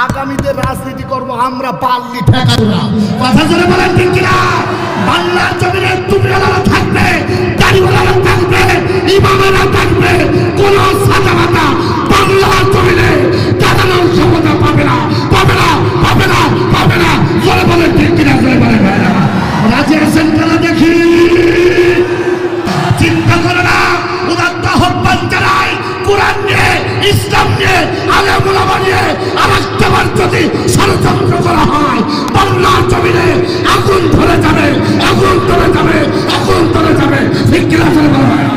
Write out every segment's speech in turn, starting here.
আগামীতে রাজনীতি করব আমরা, পাল্লি ঠেকাবো না। কথা জোরে বলেন ঠিক কিনা? বাংলার জমিনে টুপিওয়ালারা থাকবে, দাড়িওয়ালারা থাকবে, ইমামেরা থাকবে, কোন সাদা মাতা বাংলার জমিনে দাঁড়ানোর ক্ষমতা পাবে না, পাবে না, পাবে না, পাবে না। জোরে বলেন ঠিক কিনা? জোরে বলেন ভাইরা। রাজি আছেন কারা দেখি? চিন্তা করে না, উদাত্ত আহ্বান জানাই, কোরআন নিয়ে, ইসলাম নিয়ে, আলেম ওলামা নিয়ে আরেকটাবার যদি ষড়যন্ত্র করা হয়, বাংলার জমিনে আগুন ধরে যাবে, আগুন ধরে যাবে, আগুন ধরে যাবে। ঠিক কিনা? ধরে বলা হয়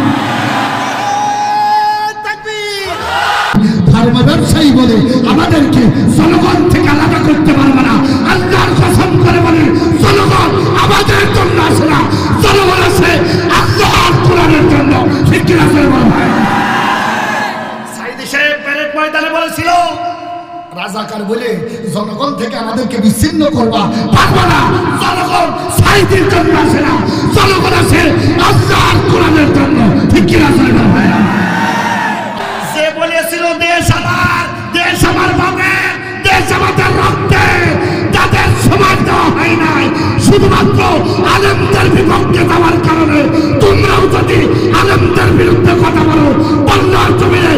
ধর্ম ব্যবসায়ী বলে আমাদেরকে জনগণ থেকে আলাদা করতে পারবে না। আল্লাহর কসম করে বলে জনগণ আমাদের জন্য আসে না, জনগণ আছে আল্লাহর কোরআনের জন্য। ঠিক কিনা? ধরে বলা হয়। সাইদি সাহেব প্যারেড ময়দানে বলেছিল, রাজাকার বলে জনগণ থেকে আমাদেরকে বিচ্ছিন্ন করবা, পারবা না। জনগণ সাইদির জন্য আসে না, জনগণ আছে আল্লাহর কোরআনের জন্য। ঠিক কিনা? ধরে বলা হয়। সে বলেছিল দেশ আমার, দেশ আমার বাপের, দেশ আমাদের রক্তে, যাদের সমাজ দেওয়া হয় নাই শুধুমাত্র আলেমদের বিপক্ষে যাওয়ার কারণে, তোমরাও যদি আলেমদের বিরুদ্ধে কথা বলো, বাংলার জমিনে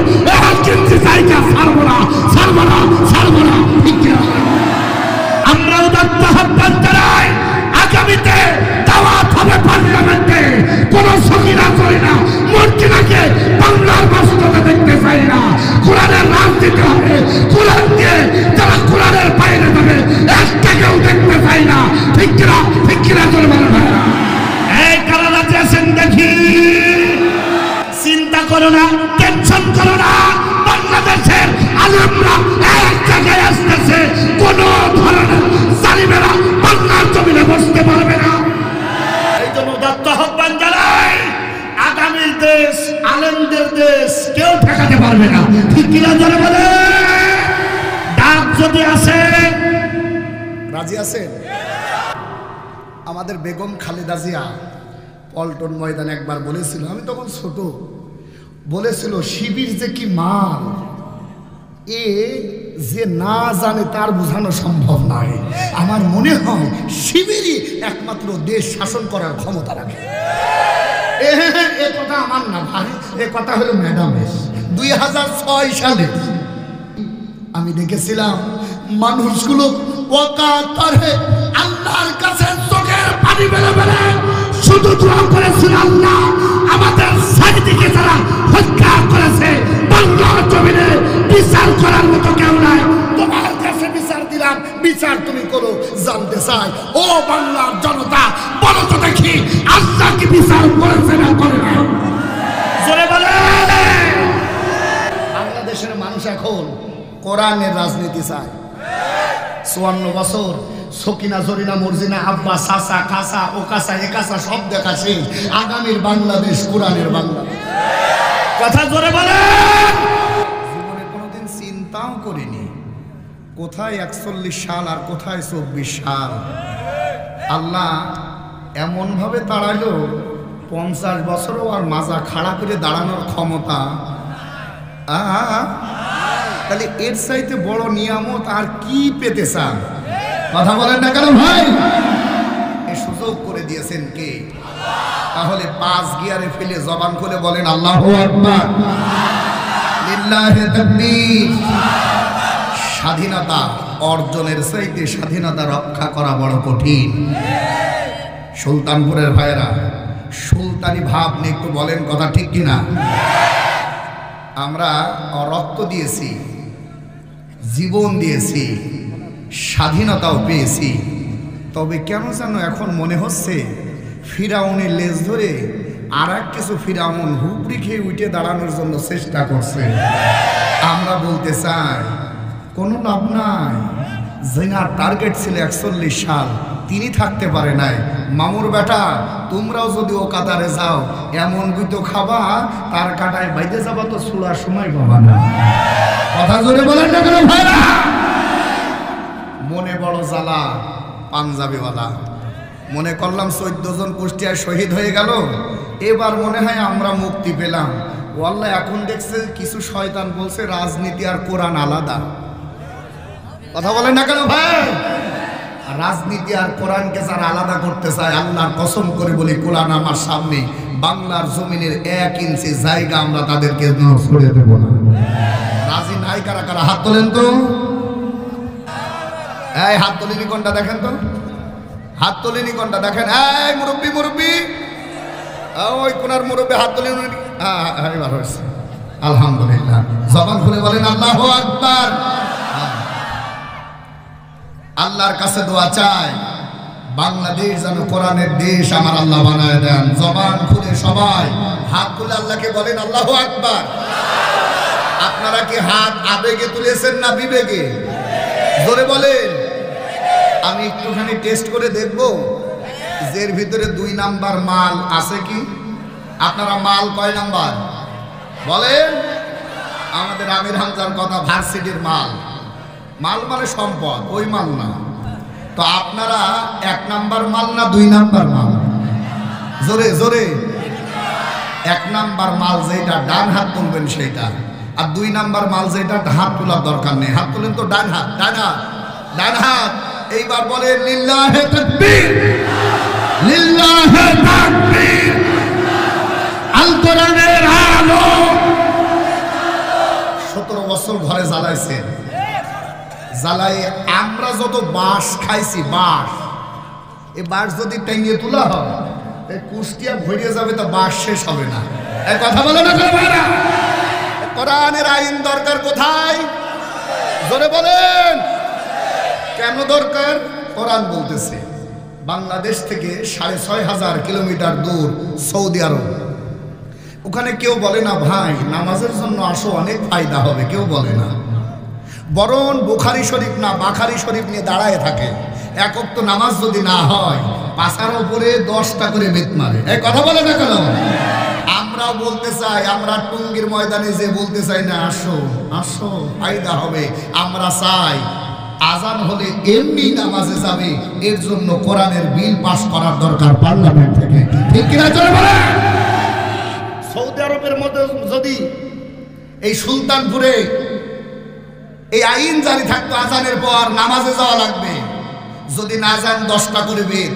এক ইঞ্চি জায়গা ছাড়বো না, ছাড়বো না, ছাড়বো না। আমরা উদাত্ত আহ্বান জানাই, আগামীতে দাওয়াত হবে পার্লামেন্টে। কোন সকিনা চলে না, মর্জিনাকে বাংলার বাস্তবে দেখতে চাই না। কোরআনের রাজনীতি হবে, কোরআন দিয়ে যারা কোরআনের বাইরে যাবে একটাকেও দেখতে চাই না। ঠিক কিনা? ঠিক কিনা? চলে বলে ভাইরা। এই কারা রাজি আছেন দেখি? চিন্তা করো না, টেনশন করো না, বাংলাদেশের আলেমরা এক জায়গায় আসতেছে, কোন ধরনের জালিমেরা বাংলার জমিনে বসতে পারবে না। এই জন্য উদাত্ত আহ্বান জানাই, আগামী দেশ আলেমদের দেশ, কেউ ঠেকাতে পারবে না। ঠিক কিনা? ধরে বলে ডাক যদি আসে, রাজি আছেন? আমাদের বেগম খালেদা জিয়া পল্টন ময়দানে একবার বলেছিল, আমি তখন ছোট, বলেছিল শিবির যে কি মাল, এ যে না জানে তার বোঝানো সম্ভব নয়। আমার মনে হয় শিবিরই একমাত্র দেশ শাসন করার ক্ষমতা রাখে। এ কথা আমার না ভাই, এ কথা হলো ম্যাডামের। 2006 সালে আমি দেখেছিলাম মানুষগুলো ওয়াকাতারে আল্লাহর কাছে চোখের পানি বেলে বেলে শুধু দোয়া করেছিল, আল্লাহ আমাদের সাইদিকে যারা হত্যা করেছে বাংলার জমিনে বিচার করার মতো কেউ নাই, তোমার কাছে বিচার দিলাম, বিচার তুমি করো। জানতে চাই ও বাংলার জনতা, বলো তো দেখি আল্লাহ কি বিচার করেছে না করে না? জোরে বলে। বাংলাদেশের মানুষ এখন কোরআনের রাজনীতি চায়। 54 বছর সকিনা জরিনা মর্জিনা আব্বা সাসা কাসা ও কাসা এ কাসা সব দেখা শেষ। আগামীর বাংলাদেশ কোরআনের বাংলাদেশ। কথা জোরে বলে। জীবনে কোনোদিন চিন্তাও করিনি কোথায় 41 সাল আর কোথায় 24 সাল। আল্লাহ এমন ভাবে দাঁড়ালো 50 বছরও আর মাজা খাড়া করে দাঁড়ানোর ক্ষমতা। তাহলে এর চাইতে বড় নিয়ামত আর কি পেতে চান? কথা বলেন না কেন ভাই? এই সুযোগ করে দিয়েছেন কে? তাহলে 5 গিয়ারে ফেলে জবান খুলে বলেন আল্লাহু আকবার, লিল্লাহি তাকবীর। স্বাধীনতা অর্জনের চাইতে স্বাধীনতা রক্ষা করা বড় কঠিন। সুলতানপুরের ভাইরা সুলতানি ভাব নিয়ে একটু বলেন, কথা ঠিক কিনা? আমরা রক্ত দিয়েছি, জীবন দিয়েছি, স্বাধীনতাও পেয়েছি। তবে কেন যেন এখন মনে হচ্ছে ফিরাউনের লেজ ধরে আর এক কিছু ফিরাউন হুপড়ি খেয়ে উঠে দাঁড়ানোর জন্য চেষ্টা করছে। আমরা বলতে চাই কোনো লাভ নাই। যেনার টার্গেট ছিল 41 সাল, তিনি থাকতে পারে নাই। মামুর বেটা, তোমরাও যদি ও কাতারে যাও এমন গুতো খাবা তার কাটায় বাইতে যাবা তো ছোড়ার সময় পাবা না। কথা জোরে বলেন না কেন ভাইরা? মনে বড় জ্বালা পাঞ্জাবিওয়ালা। মনে করলাম 14 জন কুষ্টিয়ায় শহীদ হয়ে গেল, এবার মনে হয় আমরা মুক্তি পেলাম। ওয়াল্লাহ এখন দেখছে কিছু শয়তান বলছে রাজনীতি আর কোরআন আলাদা। কথা বলেন না কেন ভাই? রাজনীতি আর কোরআনকে যারা আলাদা করতে চায়, আল্লাহর কসম করে বলি, কোরআন আমার সামনে, বাংলার জমিনের 1 ইঞ্চি জায়গা আমরা তাদেরকে ছড়িয়ে দেব না। রাজি নাই কারা কারা? হাত তোলেন তো। এই হাত তোলেনি কোনটা দেখেন তো, হাত তোলেনি কোনটা দেখেন। এই মুরব্বি মুরব্বি, ওই কোনার মুরব্বি হাত তোলেন। হ্যাঁ এবার হয়েছে, আলহামদুলিল্লাহ। জবান খুলে বলেন আল্লাহু আকবার। আল্লাহর কাছে দোয়া চাই, বাংলাদেশ যেন কোরআনের দেশ আমার আল্লাহ বানায় দেন। জবান খুলে সবাই হাত তুলে আল্লাহকে বলেন আল্লাহু আকবার। আপনারা কি হাত আবেগে তুলেছেন না বিবেকে? জোরে বলেন। আমি একটুখানি টেস্ট করে দেখব যে এর ভিতরে 2 নাম্বার মাল আছে কি। আপনারা মাল কয় নাম্বার বলেন? আমাদের আমির হামজার কথা, ভার্সিটির মাল। মাল মানে সম্পদ, ওই মাল না। তো আপনারা 1 নাম্বার মাল না 2 নাম্বার মাল? জোরে জোরে। 1 নাম্বার মাল যেটা ডান হাত তুলবেন সেইটা, আর 2 নাম্বার মাল যেটা হাত তোলার দরকার নেই। হাত তুলেন তো ডান হাত, ডান হাত, ডান হাত। এইবার বলেন লিল্লাহে তাকবীর, লিল্লাহে তাকবীর। আল কোরআনের আলো। 17 বছর ঘরে জ্বালাইছে, জ্বালাই আমরা যত বাঁশ খাইছি, বাঁশ, এই বাঁশ যদি টেঙ্গিয়ে তোলা হয় কুষ্টিয়া ভরিয়ে যাবে, তো বাঁশ শেষ হবে না। এই কথা বলে না ভাইরা? কোরআনের আইন দরকার কোথায়? জোরে বলেন। কেন দরকার? কোরআন বলতেছে বাংলাদেশ থেকে 6500 কিলোমিটার দূর সৌদি আরব। ওখানে কেউ বলে না ভাই নামাজের জন্য আসো, অনেক ফায়দা হবে, কেউ বলে না। বরং বুখারী শরীফ না বাখারী শরীফ নিয়ে দাঁড়ায় থাকে। 1 ওয়াক্ত নামাজ যদি না হয়, পাশার উপরে 10টা করে বেত মারে। এই কথা বলে না কেন? আমরাও বলতে চাই, আমরা টুঙ্গির ময়দানে যে বলতে চাই না আসো আসো ফায়দা হবে। আমরা চাই আজান হলে এমনি নামাজে যাবে, এর জন্য কোরআনের বিল পাস করার দরকার পার্লামেন্ট থেকে। ঠিক কিনা চলে বলে? সৌদি আরবের মধ্যে যদি এই সুলতানপুরে এই আইন জারি থাকতো, আজানের পর নামাজে যাওয়া লাগবে, যদি না যান 10টা করে বেদ,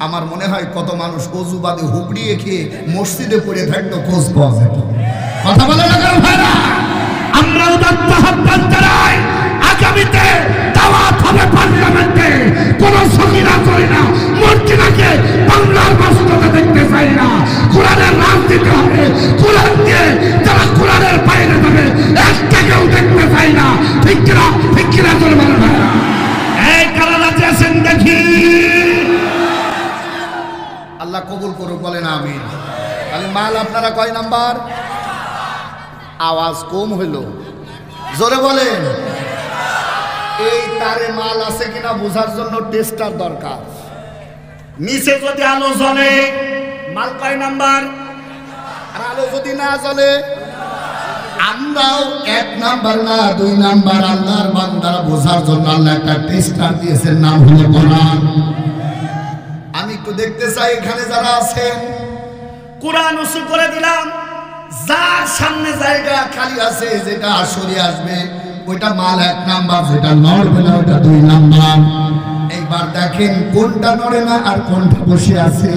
আমার মনে হয় কত মানুষ অজু বাদে হুকড়িয়ে খেয়ে মসজিদে পড়ে থাকতো, খোঁজ পাওয়া যেত। কথা বলে না কেন ভাইরা? আমরা উদাত্ত আহ্বান জানাই, আগামীতে দাওয়াত হবে পার্লামেন্টে। কোন সগীরা চলে না, মর্জিনাকে বাংলার বাস্তবতা দেখতে চাই না। কোরআনের রাজনীতি হবে, কোরআন দিয়ে যারা কোরআনের বাইরে যাবে একটাকেও দেখতে চাই না। ঠিক কিনা? ঠিক কিনা চলে বলেন ভাইরা? এই কারা রাজি আছেন দেখি? আল্লাহ কবুল করুক, বলেন আমিন। তাহলে মাল আপনারা কয় নাম্বার? আওয়াজ কম হইল, জোরে বলেন। এই তারে মাল আছে কিনা বোঝার জন্য টেস্টার দরকার। নিচে যদি আলো জ্বলে, মাল কয় নাম্বার? আর আলো যদি না জ্বলে, আমরাও 1 নাম্বার না 2 নাম্বার। আল্লাহর বান্দারা বোঝার জন্য আল্লাহ একটা টেস্টার দিয়েছেন, নাম হলো কোরআন। আমি একটু দেখতে চাই এখানে যারা আছেন, কোরআন উঁচু করে দিলাম, যার সামনে জায়গা খালি আছে, যেটা সরে আসবে ওইটা মাল 1 নাম্বার, যেটা নড়বে না ওইটা 2 নাম্বার। এইবার দেখেন কোনটা নড়ে না আর কোনটা বসে আছে।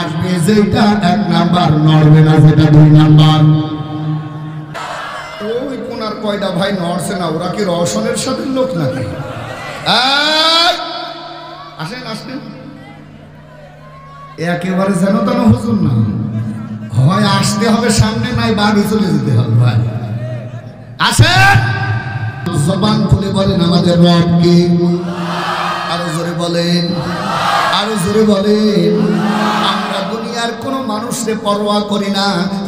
আসবে যেটা 1 নাম্বার, নড়বে না যেটা 2 নাম্বার। ওই কোনার কয়টা ভাই নড়ছে না, ওরা কি রওশনের সাথে লোক নাকি? আসেন আসেন, একেবারে যেন তেন হুজুর না, হয় আসতে হবে সামনে, নাই বাড়ি চলে যেতে হবে। ভাই আসেন, জবান খুলে বলেন আমাদের রব কে? আরো জোরে বলেন, আরো জোরে বলেন। আমরা দুনিয়ার কোনো মানুষকে পরোয়া করি না,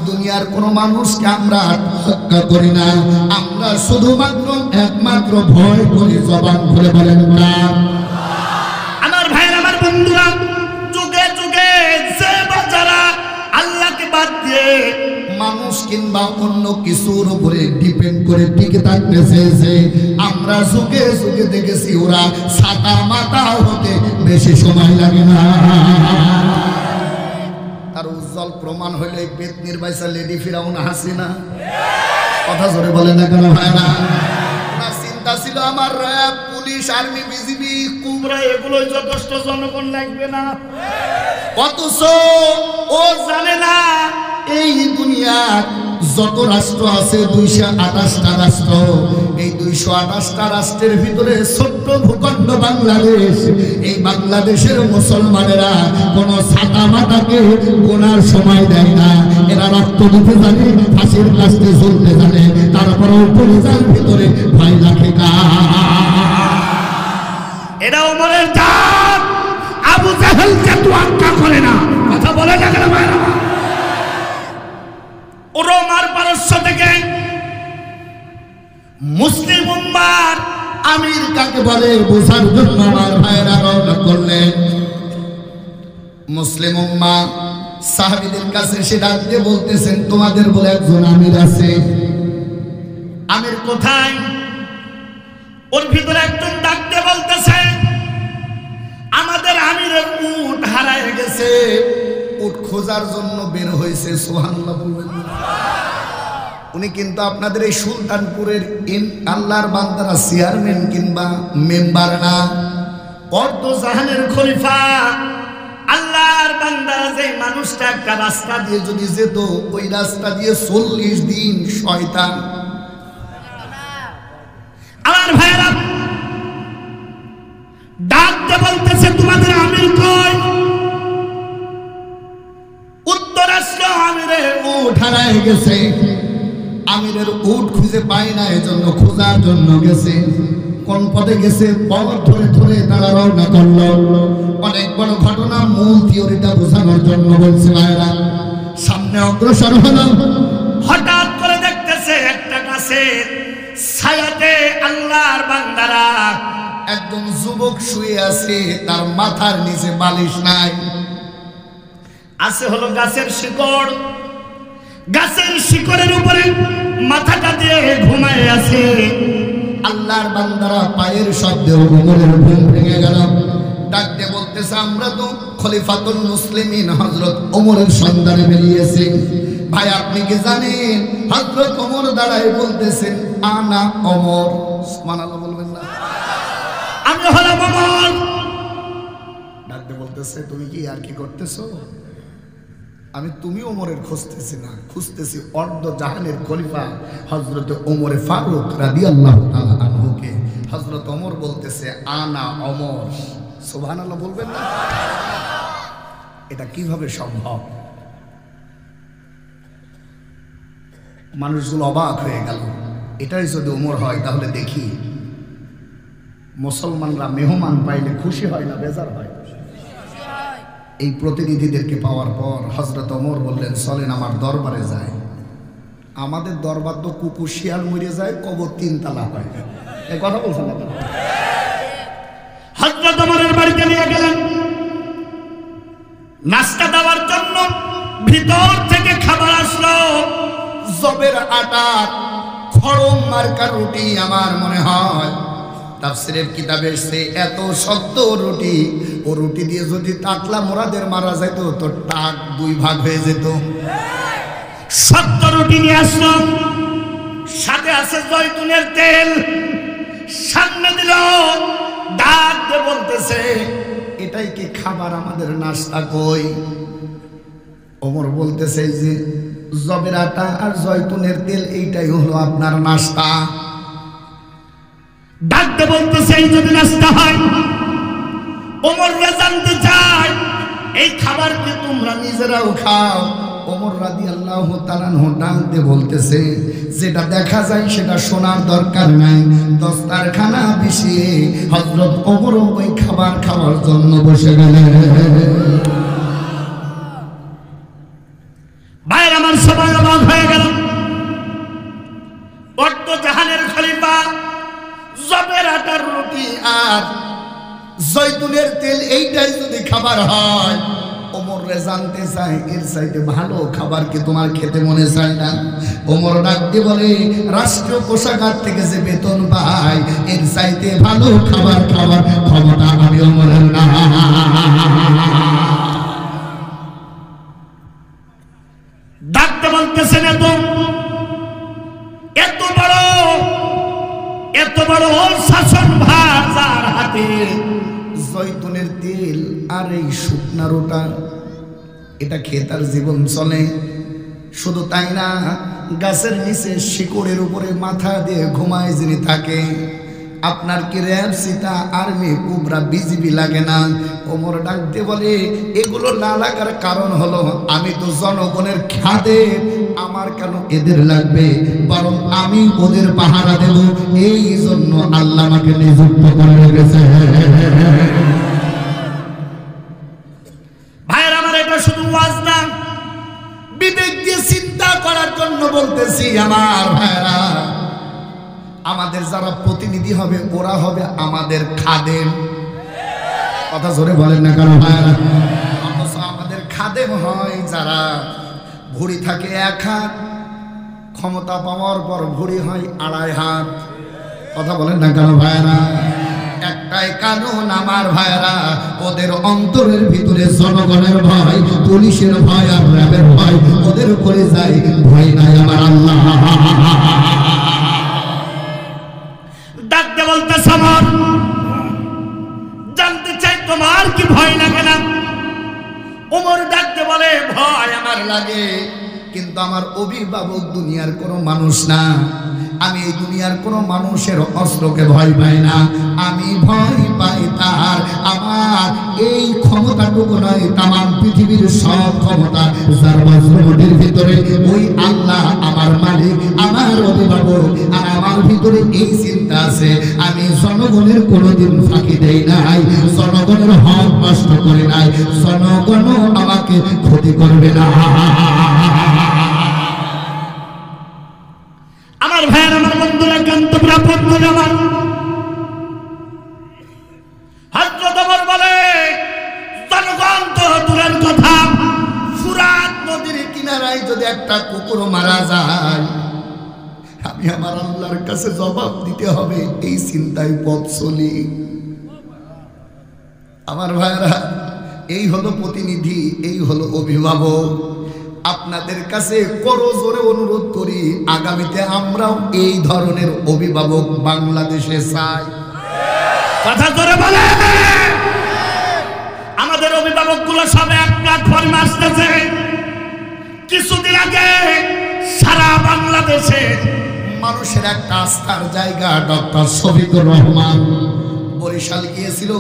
দুনিয়ার কোনো মানুষকে আমরা হত্যা করি না। আমরা শুধুমাত্র একমাত্র ভয় করি। জবান খুলে বলেন না। আমার ভাইয়ের, আমার বন্ধুরা, যুগে যুগে যে বাচ্চারা আল্লাহকে বাদ দিয়ে মানুষ কিংবা অন্য কিছুর উপরে ডিপেন্ড করে টিকে থাকতে চেয়েছে, আমরা যুগে যুগে দেখেছি ওরা ছাতা মাথা হতে বেশি সময় লাগে না। তার উজ্জ্বল প্রমাণ হইল এই পেট নির্বাচন লেডি ফিরাউন হাসিনা। কথা জোরে বলে না কেন ভাই? না, চিন্তা ছিল আমার RAB police police, army, BGB, কুবরা এগুলোই যথেষ্ট, জনগণ লাগবে না। অথচ ও জানে না এই দুনিয়ার যত রাষ্ট্র আছে 228টা রাষ্ট্র, এই 228টা রাষ্ট্রের ভিতরে ছোট্ট ভূখণ্ড বাংলাদেশ, এই বাংলাদেশের মুসলমানেরা কোন ছাতা মাতাকে গোনার সময় দেয় না। এরা রক্ত দিতে জানে, ফাঁসির কাছে ঝুলতে জানে, তারপরেও পরিজার ভিতরে ভয় রাখে না। এরা ওমরের জাত, আবু জাহেলকে তোয়াক্কা করে না। কথা বলে না কেন ভাইরা? রোমার পারস্য থেকে মুসলিম উম্মার আমির কাকে বলে বোঝার জন্য আমার ভাইরা রওনা করলেন। মুসলিম উম্মা সাহাবীদের কাছে সে ডাক দিয়ে বলতেছেন, তোমাদের বলে একজন আমির আছে। আমির কোথায়? ওর ভিতরে একজন ডাক দিয়ে বলতেছে, আমাদের আমিরের উট হারায় গেছে, উট খোঁজার জন্য বের হয়েছে। সুবহানাল্লাহ বলবেন। উনি কিন্তু আপনাদের এই সুলতানপুরের আল্লাহর বান্দারা চেয়ারম্যান কিংবা মেম্বার না, অর্ধ জাহানের খলিফা। আল্লাহর বান্দারা যে মানুষটা একটা রাস্তা দিয়ে যদি যেত, ওই রাস্তা দিয়ে 40 দিন শয়তান। আমার ভাইরা ডাকতে বলতেছে, তোমাদের আমির কই? উত্তর আসলো, আমিরের উট হারায় গেছে। আমিরের উট খুঁজে পায় না, এজন্য খোঁজার জন্য গেছে। কোন পথে গেছে? পথ ধরে ধরে তারা রওনা করলো। অনেক বড় ঘটনা, মূল থিওরিটা বোঝানোর জন্য বলছি ভাইরা। সামনে অগ্রসর হলো, হঠাৎ করে দেখতেছে একটা গাছের ছায়াতে আল্লাহর বান্দারা, একজন যুবক শুয়ে আছে, তার মাথার নিচে বালিশ নাই, আছে হলো গাছের শিকড়। গাছের শিকড়ের উপরে মাথাটা দিয়ে ঘুমায় আছে। আল্লাহর বান্দারা পায়ের শব্দে ওমরের ঘুম ভেঙে গেল। ডাকতে বলতেছে, আমরা তো খলিফাতুল মুসলিমিন হযরত ওমরের সন্ধানে বেরিয়েছি। ভাই আপনি কি জানেন? হযরত ওমর দাঁড়ায় বলতেছেন, আনা ওমর। সুবহানাল্লাহ বলবেন না? আমি হলাম ওমর। ডাকতে বলতেছে, তুমি কি আর কি করতেছো? আমি তুমি ওমরের খুঁজতেছি না, খুঁজতেছি অর্ধ জাহানের খলিফা হযরত ওমর ফারুক রাদিয়াল্লাহু তাআলা আনহুকে। হযরত ওমর বলতেছে, আনা ওমর। সুবহানাল্লাহ বলবেন না? এটা কিভাবে সম্ভব? মানুষগুলো অবাক হয়ে গেল। এটাই যদি ওমর হয়, তাহলে দেখি মুসলমানরা মেহমান পাইলে খুশি হয় না বেজার হয়? এই প্রতিনিধিদেরকে পাওয়ার পর হযরত ওমর বললেন, চলেন আমার দরবারে যায়। আমাদের দরবার তো কুকুর শিয়াল মরে যায়, কবর 3 তালা হয়। এই কথা বলছেন না? হযরত ওমরের বাড়িতে নিয়ে গেলেন নাস্তা দেওয়ার জন্য। ভিতর থেকে খাবার আসলো, জবের আটার খড়ম মার্কা রুটি। আমার মনে হয় তাফসীরের কিতাবে এসেছে, এত শক্ত রুটি, ও রুটি দিয়ে যদি টাকলা মোরাদের মারা যেত তো টাক 2 ভাগ হয়ে যেত। শক্ত রুটি নিয়ে আসলো, সাথে আছে জয়তুনের তেল। সামনে দিল, ডাক দিয়ে বলতেছে, এটাই কি খাবার? আমাদের নাস্তা কই? ওমর বলতেছে, যে জবের আটা আর জয়তুনের তেল, এইটাই হলো আপনার নাস্তা। ডাকতে বলতেছে, এই যদি নাস্তা হয়, ওমর জানতে চায় এই খাবার কি তোমরা নিজেরাও খাও? ওমর রাদিয়াল্লাহু তাআলা আনহু ডাকতে বলতেছে, যেটা দেখা যায় সেটা শোনার দরকার নাই। দস্তারখানা বিছিয়ে হযরত ওমর ওই খাবার খাওয়ার জন্য বসে গেলেন। ভাইরা আমার, সবাই অবাক হয়ে গেল। অর্ধ জাহানের খলিফা, জবের আটার রুটি আর জয়তুনের তেল, এইটাই যদি খাবার হয়, ওমর রে জানতে চায় এর চাইতে ভালো খাবার কি তোমার খেতে মনে চায় না? ওমর ডাক দিয়ে বলে, রাষ্ট্রীয় কোষাগার থেকে যে বেতন পাই, এর চাইতে ভালো খাবার খাবার ক্ষমতা আমি ওমরের না। ডাকতে বলতেছেন, এত বড় শাসন ভার থাকে জয়তুনের তেল আর এই শুকনা রোটা, এটা খেয়ে তার জীবন চলে। শুধু তাই না, গাছের নিচে শিকড়ের উপরে মাথা দিয়ে ঘুমায় যিনি থাকে, আপনার কি র্যাব, সীতা, আর্মি, কুবরা, বিজিবি লাগে না? ওমর ডাকতে বলে, এগুলো না লাগার কারণ হলো আমি তো জনগণের খাদেম, আমার কেন এদের লাগবে, বরং আমি ওদের পাহারা দেব, এই জন্য আল্লাহ আমাকে নিযুক্ত করে রেখেছে। ভাইয়ের আমার, এটা শুধু ওয়াজ না, বিবেক দিয়ে চিন্তা করার জন্য বলতেছি। আমার ভাইরা, আমাদের যারা প্রতিনিধি হবে ওরা হবে আমাদের খাদেম। কথা জোরে বলেন না কেন ভাইরা? অথচ আমাদের খাদেম হয় যারা ভুঁড়ি থাকে 1 হাত, ক্ষমতা পাওয়ার পর ভুঁড়ি হয় 2.5 হাত। কথা বলেন না কেন ভাইরা? একটাই কারণ আমার ভাইরা, ওদের অন্তরের ভিতরে জনগণের ভয়, পুলিশের ভয় আর র্যাবের ভয় ওদের উপরে যায়, ভয় নাই আমার আল্লাহ। ডাকতে বলতেছ, আমার জানতে চাই তোমার কি ভয় লাগে না? ওমর ডাকতে বলে, ভয় আমার লাগে, কিন্তু আমার অভিভাবক দুনিয়ার কোনো মানুষ না, আমি এই দুনিয়ার কোনো মানুষের অস্ত্রকে ভয় পাই না, আমি ভয় পাই তার, আমার এই ক্ষমতাটুকু নয়, তামাম পৃথিবীর সব ক্ষমতা যার বজ্রমুঠির ভিতরে, ওই আল্লাহ আমার মালিক, আমার অভিভাবক। আর আমার ভিতরে এই চিন্তা আছে, আমি জনগণের কোনোদিন ফাঁকি দেই নাই, জনগণের হক নষ্ট করি নাই, জনগণও আমাকে ক্ষতি করবে না। আমার ভাইয়ের, আমার বন্ধুরা, কান্তপুরা বন্ধুরা, আমার হযরত ওমর বলে, জনগণ তো দূরের কথা, ফুরাত নদীর কিনারায় যদি একটা কুকুরও মারা যায়, আমি আমার আল্লাহর কাছে জবাব দিতে হবে, এই চিন্তায় পথ চলি। আমার ভাইয়েরা, এই হলো প্রতিনিধি, এই হলো অভিভাবক। আপনাদের কাছে করজোরে অনুরোধ করি, আগামীতে আমরাও এই ধরনের অভিভাবক বাংলাদেশে চাই। কথা জোরে বলে। আমাদের অভিভাবকগুলো সব এক প্ল্যাটফর্মে আসতেছে। কিছুদিন আগে সারা বাংলাদেশে মানুষের একটা আস্থার জায়গা ডক্টর শফিকুর রহমান বরিশাল গিয়েছিল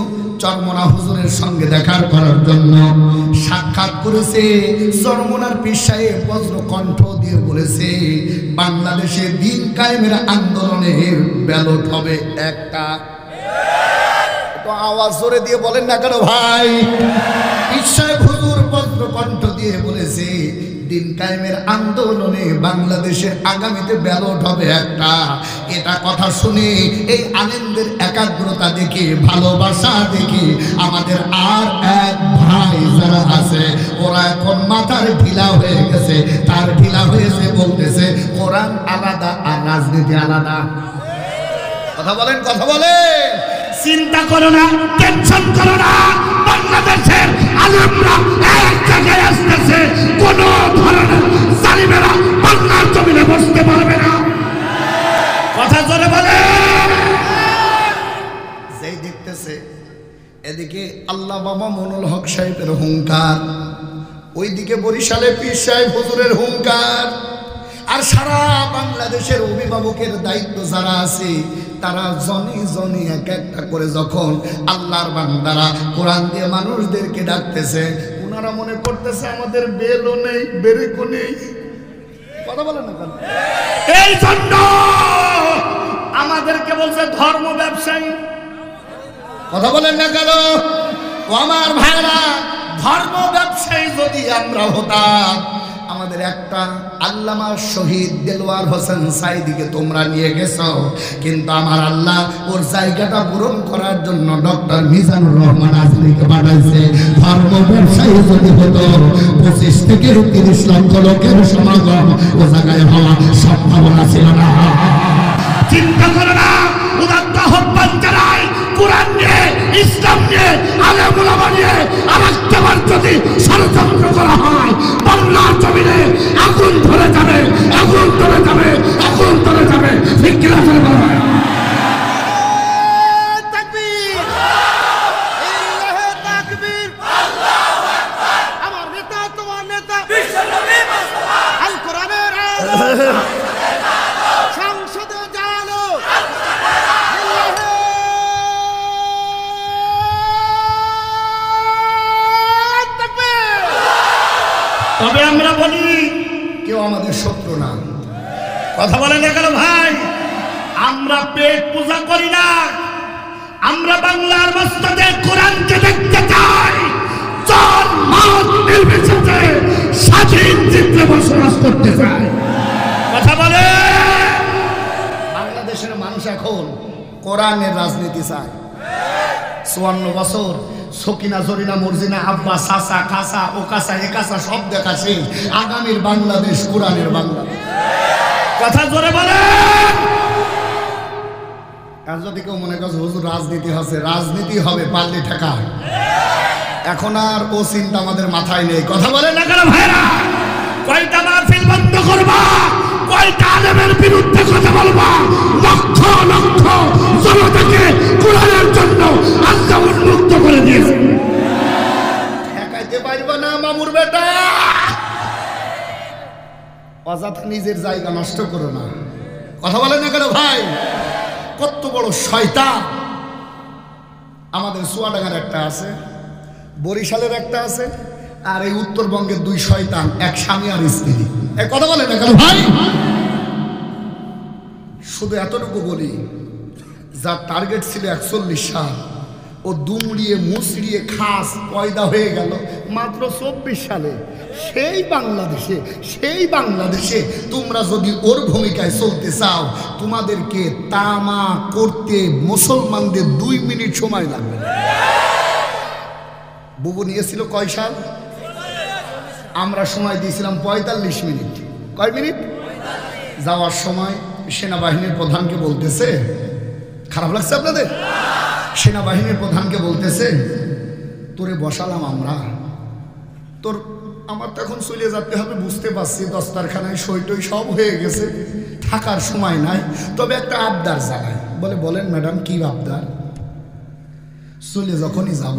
চরমনা হুজুরের সঙ্গে দেখা করার জন্য। সাক্ষাৎ করেছে। চরমনার পীর সাহেব বজ্র কণ্ঠ দিয়ে বলেছে, বাংলাদেশে দিন কায়েমের আন্দোলনের ব্যালট হবে একটা। তো আওয়াজ জোরে দিয়ে বলেন না কেন ভাই? পীর সাহেব হুজুর বজ্র কণ্ঠ দিয়ে বলেছে, দিন কায়েমের আন্দোলনে বাংলাদেশের আগামীতে ব্যালট হবে একটা। এটা কথা শুনে এই আনন্দের একাগ্রতা দেখে, ভালোবাসা দেখে আমাদের আর এক ভাই যারা আছে ওরা এখন মাথার ঢিলা হয়ে গেছে। তার ঢিলা হয়েছে, বলতেছে কোরআন আলাদা আর রাজনীতি আলাদা। কথা বলেন, কথা বলেন। চিন্তা করো না, টেনশন করো না, বাংলাদেশের আলেমরা এক জায়গায় আসতেছে। কোন ধরনের জালিমেরা বাংলার জমিনে বসতে পারবে না। কথা জোরে বলে। যেই দেখতেছে এদিকে আল্লাহ বাবা মনুল হক সাহেবের হুঙ্কার, ওইদিকে বরিশালে পীর সাহেব হুজুরের হুঙ্কার, আর সারা বাংলাদেশের অভিভাবকের দায়িত্ব যারা আছে তারা জনে জনে এক একটা করে যখন আল্লাহর বান্দারা কোরআন দিয়ে মানুষদেরকে ডাকতেছে, ওনারা মনে করতেছে আমাদের বেলও নেই, বেরেকও নেই। কথা বলেন না কেন? এই জন্য আমাদেরকে বলছে ধর্ম ব্যবসায়ী। কথা বলেন না কেন? ও আমার ভাইরা, ধর্ম ব্যবসায়ী যদি আমরা হতাম, আমাদের একটা আল্লামা শহীদ দেলোয়ার হোসেন সাইদিকে তোমরা নিয়ে গেছো, কিন্তু আমার আল্লাহ ওর জায়গাটা পূরণ করার জন্য ডক্টর মিজানুর রহমান আজমিকে পাঠাইছে। ধর্ম ব্যবসায়ী যদি হতো 25 থেকে 30 লক্ষ লোকের সমাগম ও জায়গায় হওয়া সম্ভাবনা ছিল না। চিন্তা করো না, উদাত্ত আহ্বান জানাই, কোরআন নিয়ে, ইসলাম নিয়ে, আলেম ওলামা নিয়ে আরেকবার যদি ষড়যন্ত্র করা হয়, বাংলার জমিনে আগুন ধরে যাবে, আগুন ধরে যাবে, আগুন ধরে যাবে। ঠিক কিনা? তাকবীর। তবে আমরা বলি কেউ আমাদের শত্রু না। কথা বলে না কেন ভাই? আমরা পেট পূজা করি না, আমরা বাংলার মসজিদে কোরআনকে দেখতে চাই, চার মাস নির্বিচারে স্বাধীন চিত্রে বসবাস করতে চাই। কথা বলে বাংলাদেশের মানুষ এখন কোরআনের রাজনীতি চায়। 54 বছর সকিনা জরিনা মর্জিনা আব্বা সাসা খাসা ও কাসা এ কাসা সব দেখা শেষ। আগামীর বাংলাদেশ কোরআনের বাংলাদেশ। কথা জোরে বলে। আর যদি কেউ মনে করছে হুজুর রাজনীতি হচ্ছে, রাজনীতি হবে পারলে ঠেকা। এখন আর ও চিন্তা আমাদের মাথায় নেই। কথা বলে না কেন ভাইরা? কয়টা মাহফিল বন্ধ করবা, কয়টা আলেমের বিরুদ্ধে কথা বলবা, লক্ষ লক্ষ জনতাকে কোরআনের জন্য আল্লাহ উন্মুক্ত করে দিয়েছে। ঠেকাইতে পারবা না মামুর বেটা। অযথা নিজের জায়গা নষ্ট করো না। কথা বলে না কেন ভাই? কত বড় শয়তান। আমাদের চুয়াডাঙ্গার একটা আছে, বরিশালের একটা আছে, আর এই উত্তরবঙ্গের দুই শয়তান, এক স্বামী আর স্ত্রী। এই কথা বলে না কেন ভাই? শুধু এতটুকু বলি, যার টার্গেট ছিল 41 সাল, ও দুমড়িয়ে মুচড়িয়ে খাস পয়দা হয়ে গেল মাত্র 24 সালে। সেই বাংলাদেশে তোমরা যদি ওর ভূমিকায় চলতে চাও, তোমাদেরকে তামা করতে মুসলমানদের 2 মিনিট সময় লাগবে। বুবু নিয়েছিল কয় সাল? আমরা সময় দিয়েছিলাম 45 মিনিট। কয় মিনিট? যাওয়ার সময় সেনাবাহিনীর প্রধানকে বলতেছে, খারাপ লাগছে আপনাদের? সেনাবাহিনীর প্রধানকে বলতেছে, তোরে বসালাম আমরা, তোর আমার তো এখন চলে যেতে হবে, বুঝতে পারছি দস্তারখানায় সইটই সব হয়ে গেছে, থাকার সময় নাই, তবে একটা আবদার জানাই। বলে বলেন ম্যাডাম, কি আবদার? চলে যখনই যাব,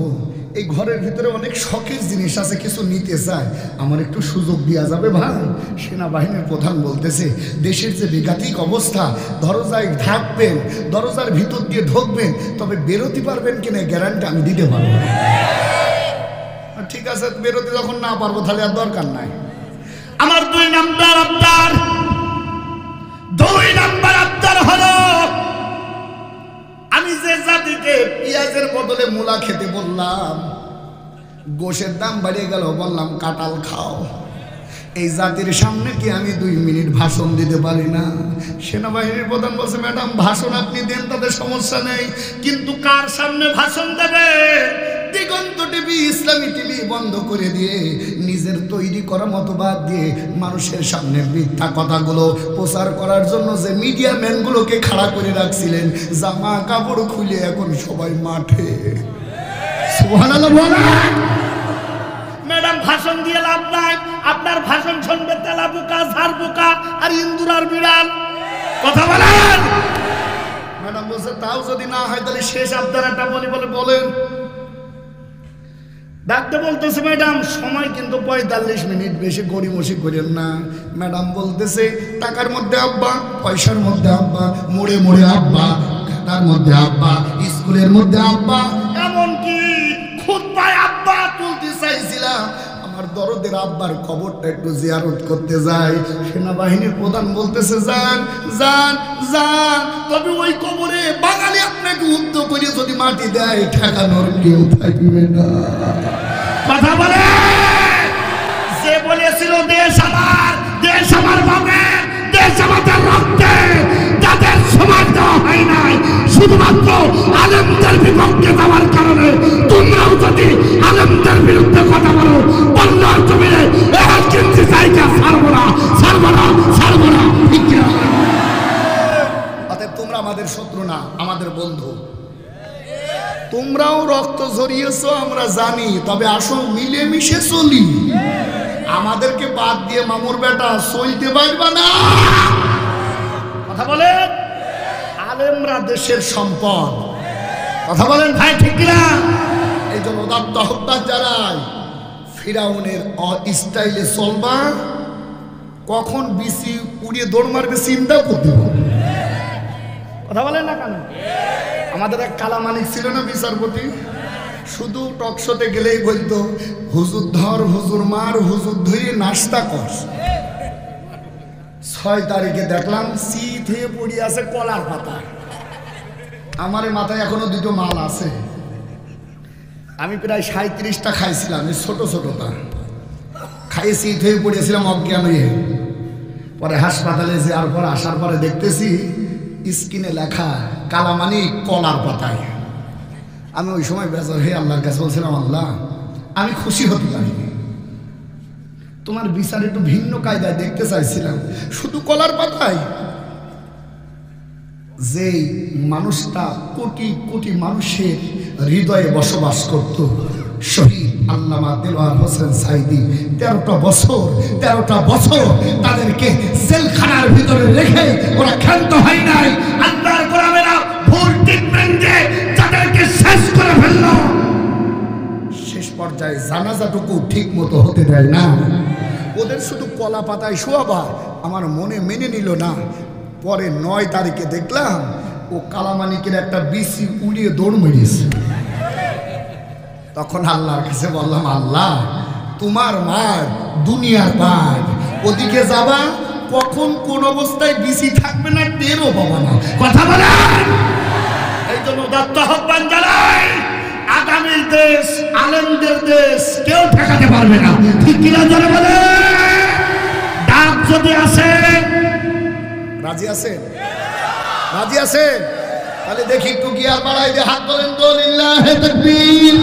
এই ঘরের ভিতরে অনেক শখের জিনিস আছে, কিছু নিতে চাই, আমার একটু সুযোগ দেওয়া যাবে ভাই? সেনাবাহিনীর প্রধান বলতেছে, দেশের যে বিঘাতিক অবস্থা, দরজায় ঢাকবেন, দরজার ভিতর দিয়ে ঢুকবেন, তবে বেরোতে পারবেন কিনা গ্যারান্টি আমি দিতে পারবো। ঠিক আছে, বেরোতে যখন না পারবো তাহলে আর দরকার নাই। আমার 2 নাম্বার আবদার হলো, আমি যে জাতিকে পেঁয়াজের বদলে মূলা খেতে বললাম, গোশের দাম বাড়িয়ে গেল, বললাম কাঁঠাল খাও, এই জাতির সামনে কি আমি 2 মিনিট ভাষণ দিতে পারি না? সেনাবাহিনীর প্রধান বলছে, ম্যাডাম ভাষণ আপনি দেন, তাদের সমস্যা নেই, কিন্তু কার সামনে ভাষণ দেবে? দিগন্ত টিভি, ইসলামী টিভি বন্ধ করে দিয়ে নিজের তৈরি করা মতবাদ দিয়ে মানুষের সামনে মিথ্যা কথাগুলো প্রচার করার জন্য যে মিডিয়া ম্যানগুলোকে খাড়া করে রাখছিলেন, জামা কাপড় খুলে এখন সবাই মাঠে। সুবহানাল্লাহ বলেন। ম্যাডাম ভাষণ দিয়ে লাভ নাই, আপনার ভাষণ শুনবে তেলা পোকা, ঝাড় পোকা আর ইন্দুর আর বিড়াল। কথা বলেন। ম্যাডাম বলছে, তাও যদি না হয় তাহলে শেষ আবদার একটা বলি। বলে বলেন। ডাকতে বলতেছে, ম্যাডাম সময় কিন্তু 45 মিনিট, বেশি গড়িমসি করেন না। ম্যাডাম বলতেছে, টাকার মধ্যে আব্বা, পয়সার মধ্যে আব্বা, মোড়ে মোড়ে আব্বা, খাতার মধ্যে আব্বা, স্কুলের মধ্যে আব্বা, এমনকি খুতবায় আব্বা তুলতে চাইছিলাম। আমার দরদের আব্বার কবরটা একটু জিয়ারত করতে যাই। সেনাবাহিনীর প্রধান বলতেছে, যান যান যান, তবে ওই কবরে বাঙালি আপনাকে উদ্যোগ করে যদি মাটি দেয়, ঠেকানোর কেউ থাকবে না। কথা বলে। যে বলেছিল দেশ আমার বাপের, দেশ আমাদের রক্তে, তাদের সমাজ দেওয়া হয় নাই, শুধুমাত্র আলেমদের বিপক্ষে যাওয়ার কারণে। তোমরাও যদি আলেমদের বিরুদ্ধে কথা বলো, বললার জমিনে কিন্তু জায়গা ছাড়বো না। ঠিক কিনা? অতএব তোমরা আমাদের শত্রু না, আমাদের বন্ধু। তোমরাও রক্ত ঝরিয়েছো আমরা জানি, তবে আসো মিলেমিশে চলি। আমাদেরকে বাদ দিয়ে মামুর বেটা চলতে পারবা না। কথা বলেন। আলেমরা দেশের সম্পদ। কথা বলেন ভাই, ঠিক কিনা? এই জন্য উদাত্ত হত্যা যারাই ফিরাউনের স্টাইলে চলবা, কখন বিসি উড়িয়ে দৌড় মারবে চিন্তা করতে হবে। কথা বলেন না কেন? আমাদের এক কালামানিক ছিল না বিচারপতি, শুধু টকশোতে গেলেই বলতো হুজুর ধর, হুজুর মার, হুজুর ধরে নাস্তা কর। 6 তারিখে দেখলাম শীত হয়ে পড়ে আছে কলার পাতা। আমার মাথায় এখনো 2টো মাল আছে। আমি প্রায় 37টা খাইছিলাম, এই ছোট ছোটটা খাইয়ে শীত হয়ে পড়েছিলাম অজ্ঞান হয়ে। পরে হাসপাতালে যাওয়ার পর আসার পরে দেখতেছি স্ক্রিনে লেখা কালামানি কলার পাতায়। আমি ওই সময় বেজার হয়ে আল্লাহর কাছে বলছিলাম, আল্লাহ আমি খুশি হতে পারিনি, তোমার বিচার একটু ভিন্ন কায়দায় দেখতে চাইছিলাম। শুধু কলার পাতায় যেই মানুষটা কোটি কোটি মানুষের হৃদয়ে বসবাস করত, শহীদ আল্লামা দেলোয়ার হোসেন সাঈদী 13টা বছর তাদেরকে জেলখানার ভিতরে রেখে ওরা ক্ষান্ত হয় নাই। আল্লাহর গোলামেরা ভুল ট্রিটমেন্টে যাদেরকে শেষ করে ফেলল, শেষ পর্যায়ে জানাজাটুকু ঠিক মতো হতে দেয় না। ওদের শুধু কলা পাতায় শোয়াবা আমার মনে মেনে নিল না। পরে 9 তারিখে দেখলাম ও কালামানিকের একটা বিসি উড়িয়ে দৌড় মেরেছে। তখন আল্লাহর কাছে বললাম, আল্লাহ তোমার মার দুনিয়ার পার, ওদিকে যাবা কখন কোন অবস্থায় বিসি থাকবে না টেরও পাবা না। কথা বলেন। এই জন্য দত্ত আহ্বান জানাই, আগামীর দেশ আলেমদের দেশ, কেউ ঠেকাতে পারবে না। ঠিক কিনা জোরে বলে। ডাক যদি আসে, রাজি আছেন? রাজি আছেন? তাহলে দেখি একটু গিয়ার বাড়াই দিয়ে হাত তোলেন তো। লিল্লাহে তাকবীর।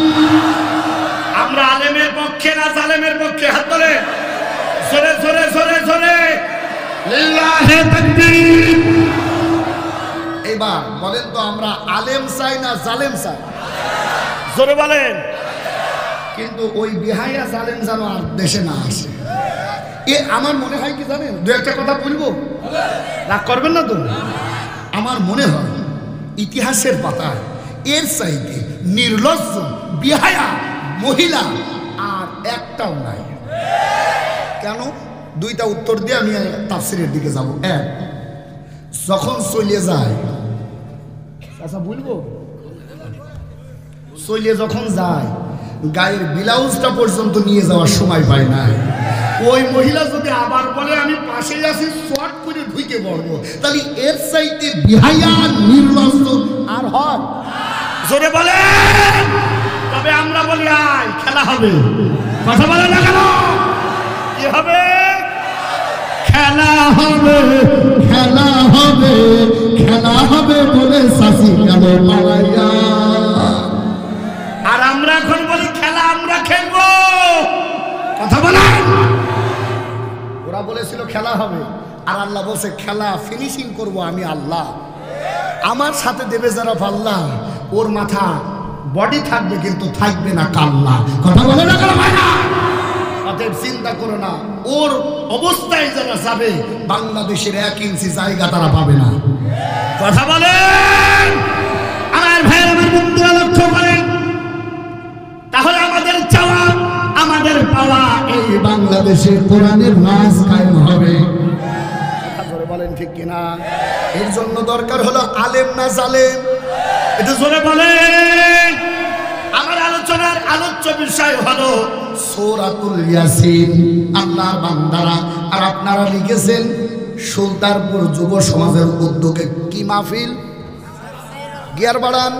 আমরা আলেমের পক্ষে না জালেমের পক্ষে? হাত তোলেন জোরে জোরে জোরে জোরে। লিল্লাহে তাকবীর। এবার বলেন তো আমরা আলেম চাই না জালেম চাই? জোরে বলেন। কিন্তু ওই বিহাইয়া জালেম যেন আর দেশে না আসে। আমার মনে হয় কি জানেন, 2-1টা কথা বলবো, রাগ করবেন না তো? আমার মনে হয় ইতিহাসের পাতায় এর চাইতে নির্লজ্জ বিহায়া মহিলা আর একটাও নাই। কেন? 2টা উত্তর দিয়ে আমি তাফসীরের দিকে যাব। 1, যখন চলে যায়, আচ্ছা বলবো, চলে যখন যায় গায়ের ব্লাউজটা পর্যন্ত নিয়ে যাওয়ার সময় পায় না। ওই মহিলা যদি আবার বলে আমি পাশে আছি, শর্ট করে ঢুকে পড়বো, তাহলে এর চাইতে বিহায়া নির্লজ্জ আর হয়? জোরে বলে। তবে আমরা বলি আয় খেলা হবে। কথা বলে না কেন? কি হবে? খেলা হবে, খেলা হবে, খেলা হবে বলে শাসি গেল পালাইয়া। আর আমরা এখন বলি খেলা আমরা খেলবো। কথা বলেন। ওরা বলেছিল খেলা হবে, আর আল্লাহ বলছে খেলা ফিনিশিং করব আমি আল্লাহ। আমার সাথে দেবে যারা পাল্লা, ওর মাথা বডি থাকবে কিন্তু থাকবে না কাল্লা। কথা বলে না কেন ভাই? না অতএব চিন্তা করো না, ওর অবস্থায় যারা যাবে বাংলাদেশের 1 ইঞ্চি জায়গা তারা পাবে না। কথা বলেন। আমার ভাইয়ের, আমার বন্ধুরা লক্ষ্য করেন, তাহলে আমাদের চাওয়া আমাদের পাওয়া এই বাংলাদেশে কোরআনের রাজ কায়েম হবে। বলেন ঠিক কিনা? এর জন্য দরকার হলো আলেম না জালেম? এটা জোরে বলেন। আমার আলোচনার আলোচ্য বিষয় হলো সূরাতুল ইয়াসিন। আল্লাহর বান্দারা আর আপনারা লিখেছেন সুলতানপুর যুব সমাজের উদ্যোগে কি মাহফিল? গিয়ার বাড়ান।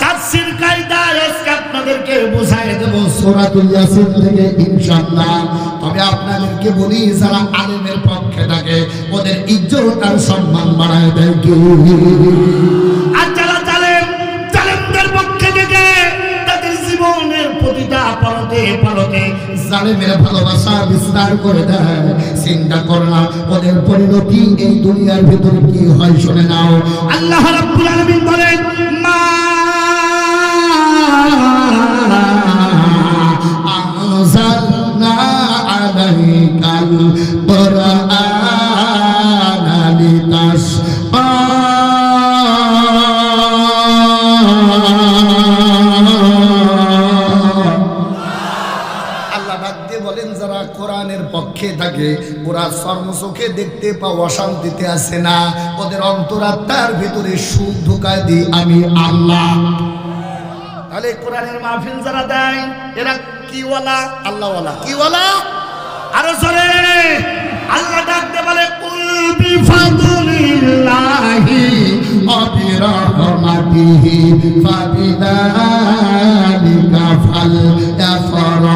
তাফসীর কায়দা আজকে আপনাদেরকে বুঝাই দেব সূরাতুল ইয়াসিন থেকে ইনশাআল্লাহ। তবে আপনাদেরকে বলি, যারা আলেমের পক্ষে থাকে ওদের ইজ্জত আর সম্মান বাড়ায় দেয় কি? আর যারা জালেমদের পক্ষে থেকে তাদের জীবনের প্রতিটা পরতে পরতে জালেমের ভালোবাসা বিস্তার করে দেয়, চিন্তা করলাম ওদের পরিণতি এই দুনিয়ার ভিতরে কি হয় শুনে নাও। আল্লাহ রাব্বুল আলামিন বলেন, মা আনজালনা আলাইকাল কুরআনা লিতাশকা। আল্লাহ ডাক দিয়ে বলেন, যারা কোরআনের পক্ষে থাকে ওরা চর্মচোখে দেখতে পাওয়া অশান্তিতে আসে না, ওদের অন্তরাত্মার ভিতরে সুখ ঢুকায় দিই আমি আল্লাহ। তাহলে কোরআনের মাহফিল যারা দেয় এরা কি ওয়ালা? আল্লাহওয়ালা। কি ওয়ালা? আরো জোরে আল্লাহ ডাকতে বলে কুল বিফাদলিল্লাহি ওয়া বিরহমাতিহি ফাবিযালিকা ফালইফরাহু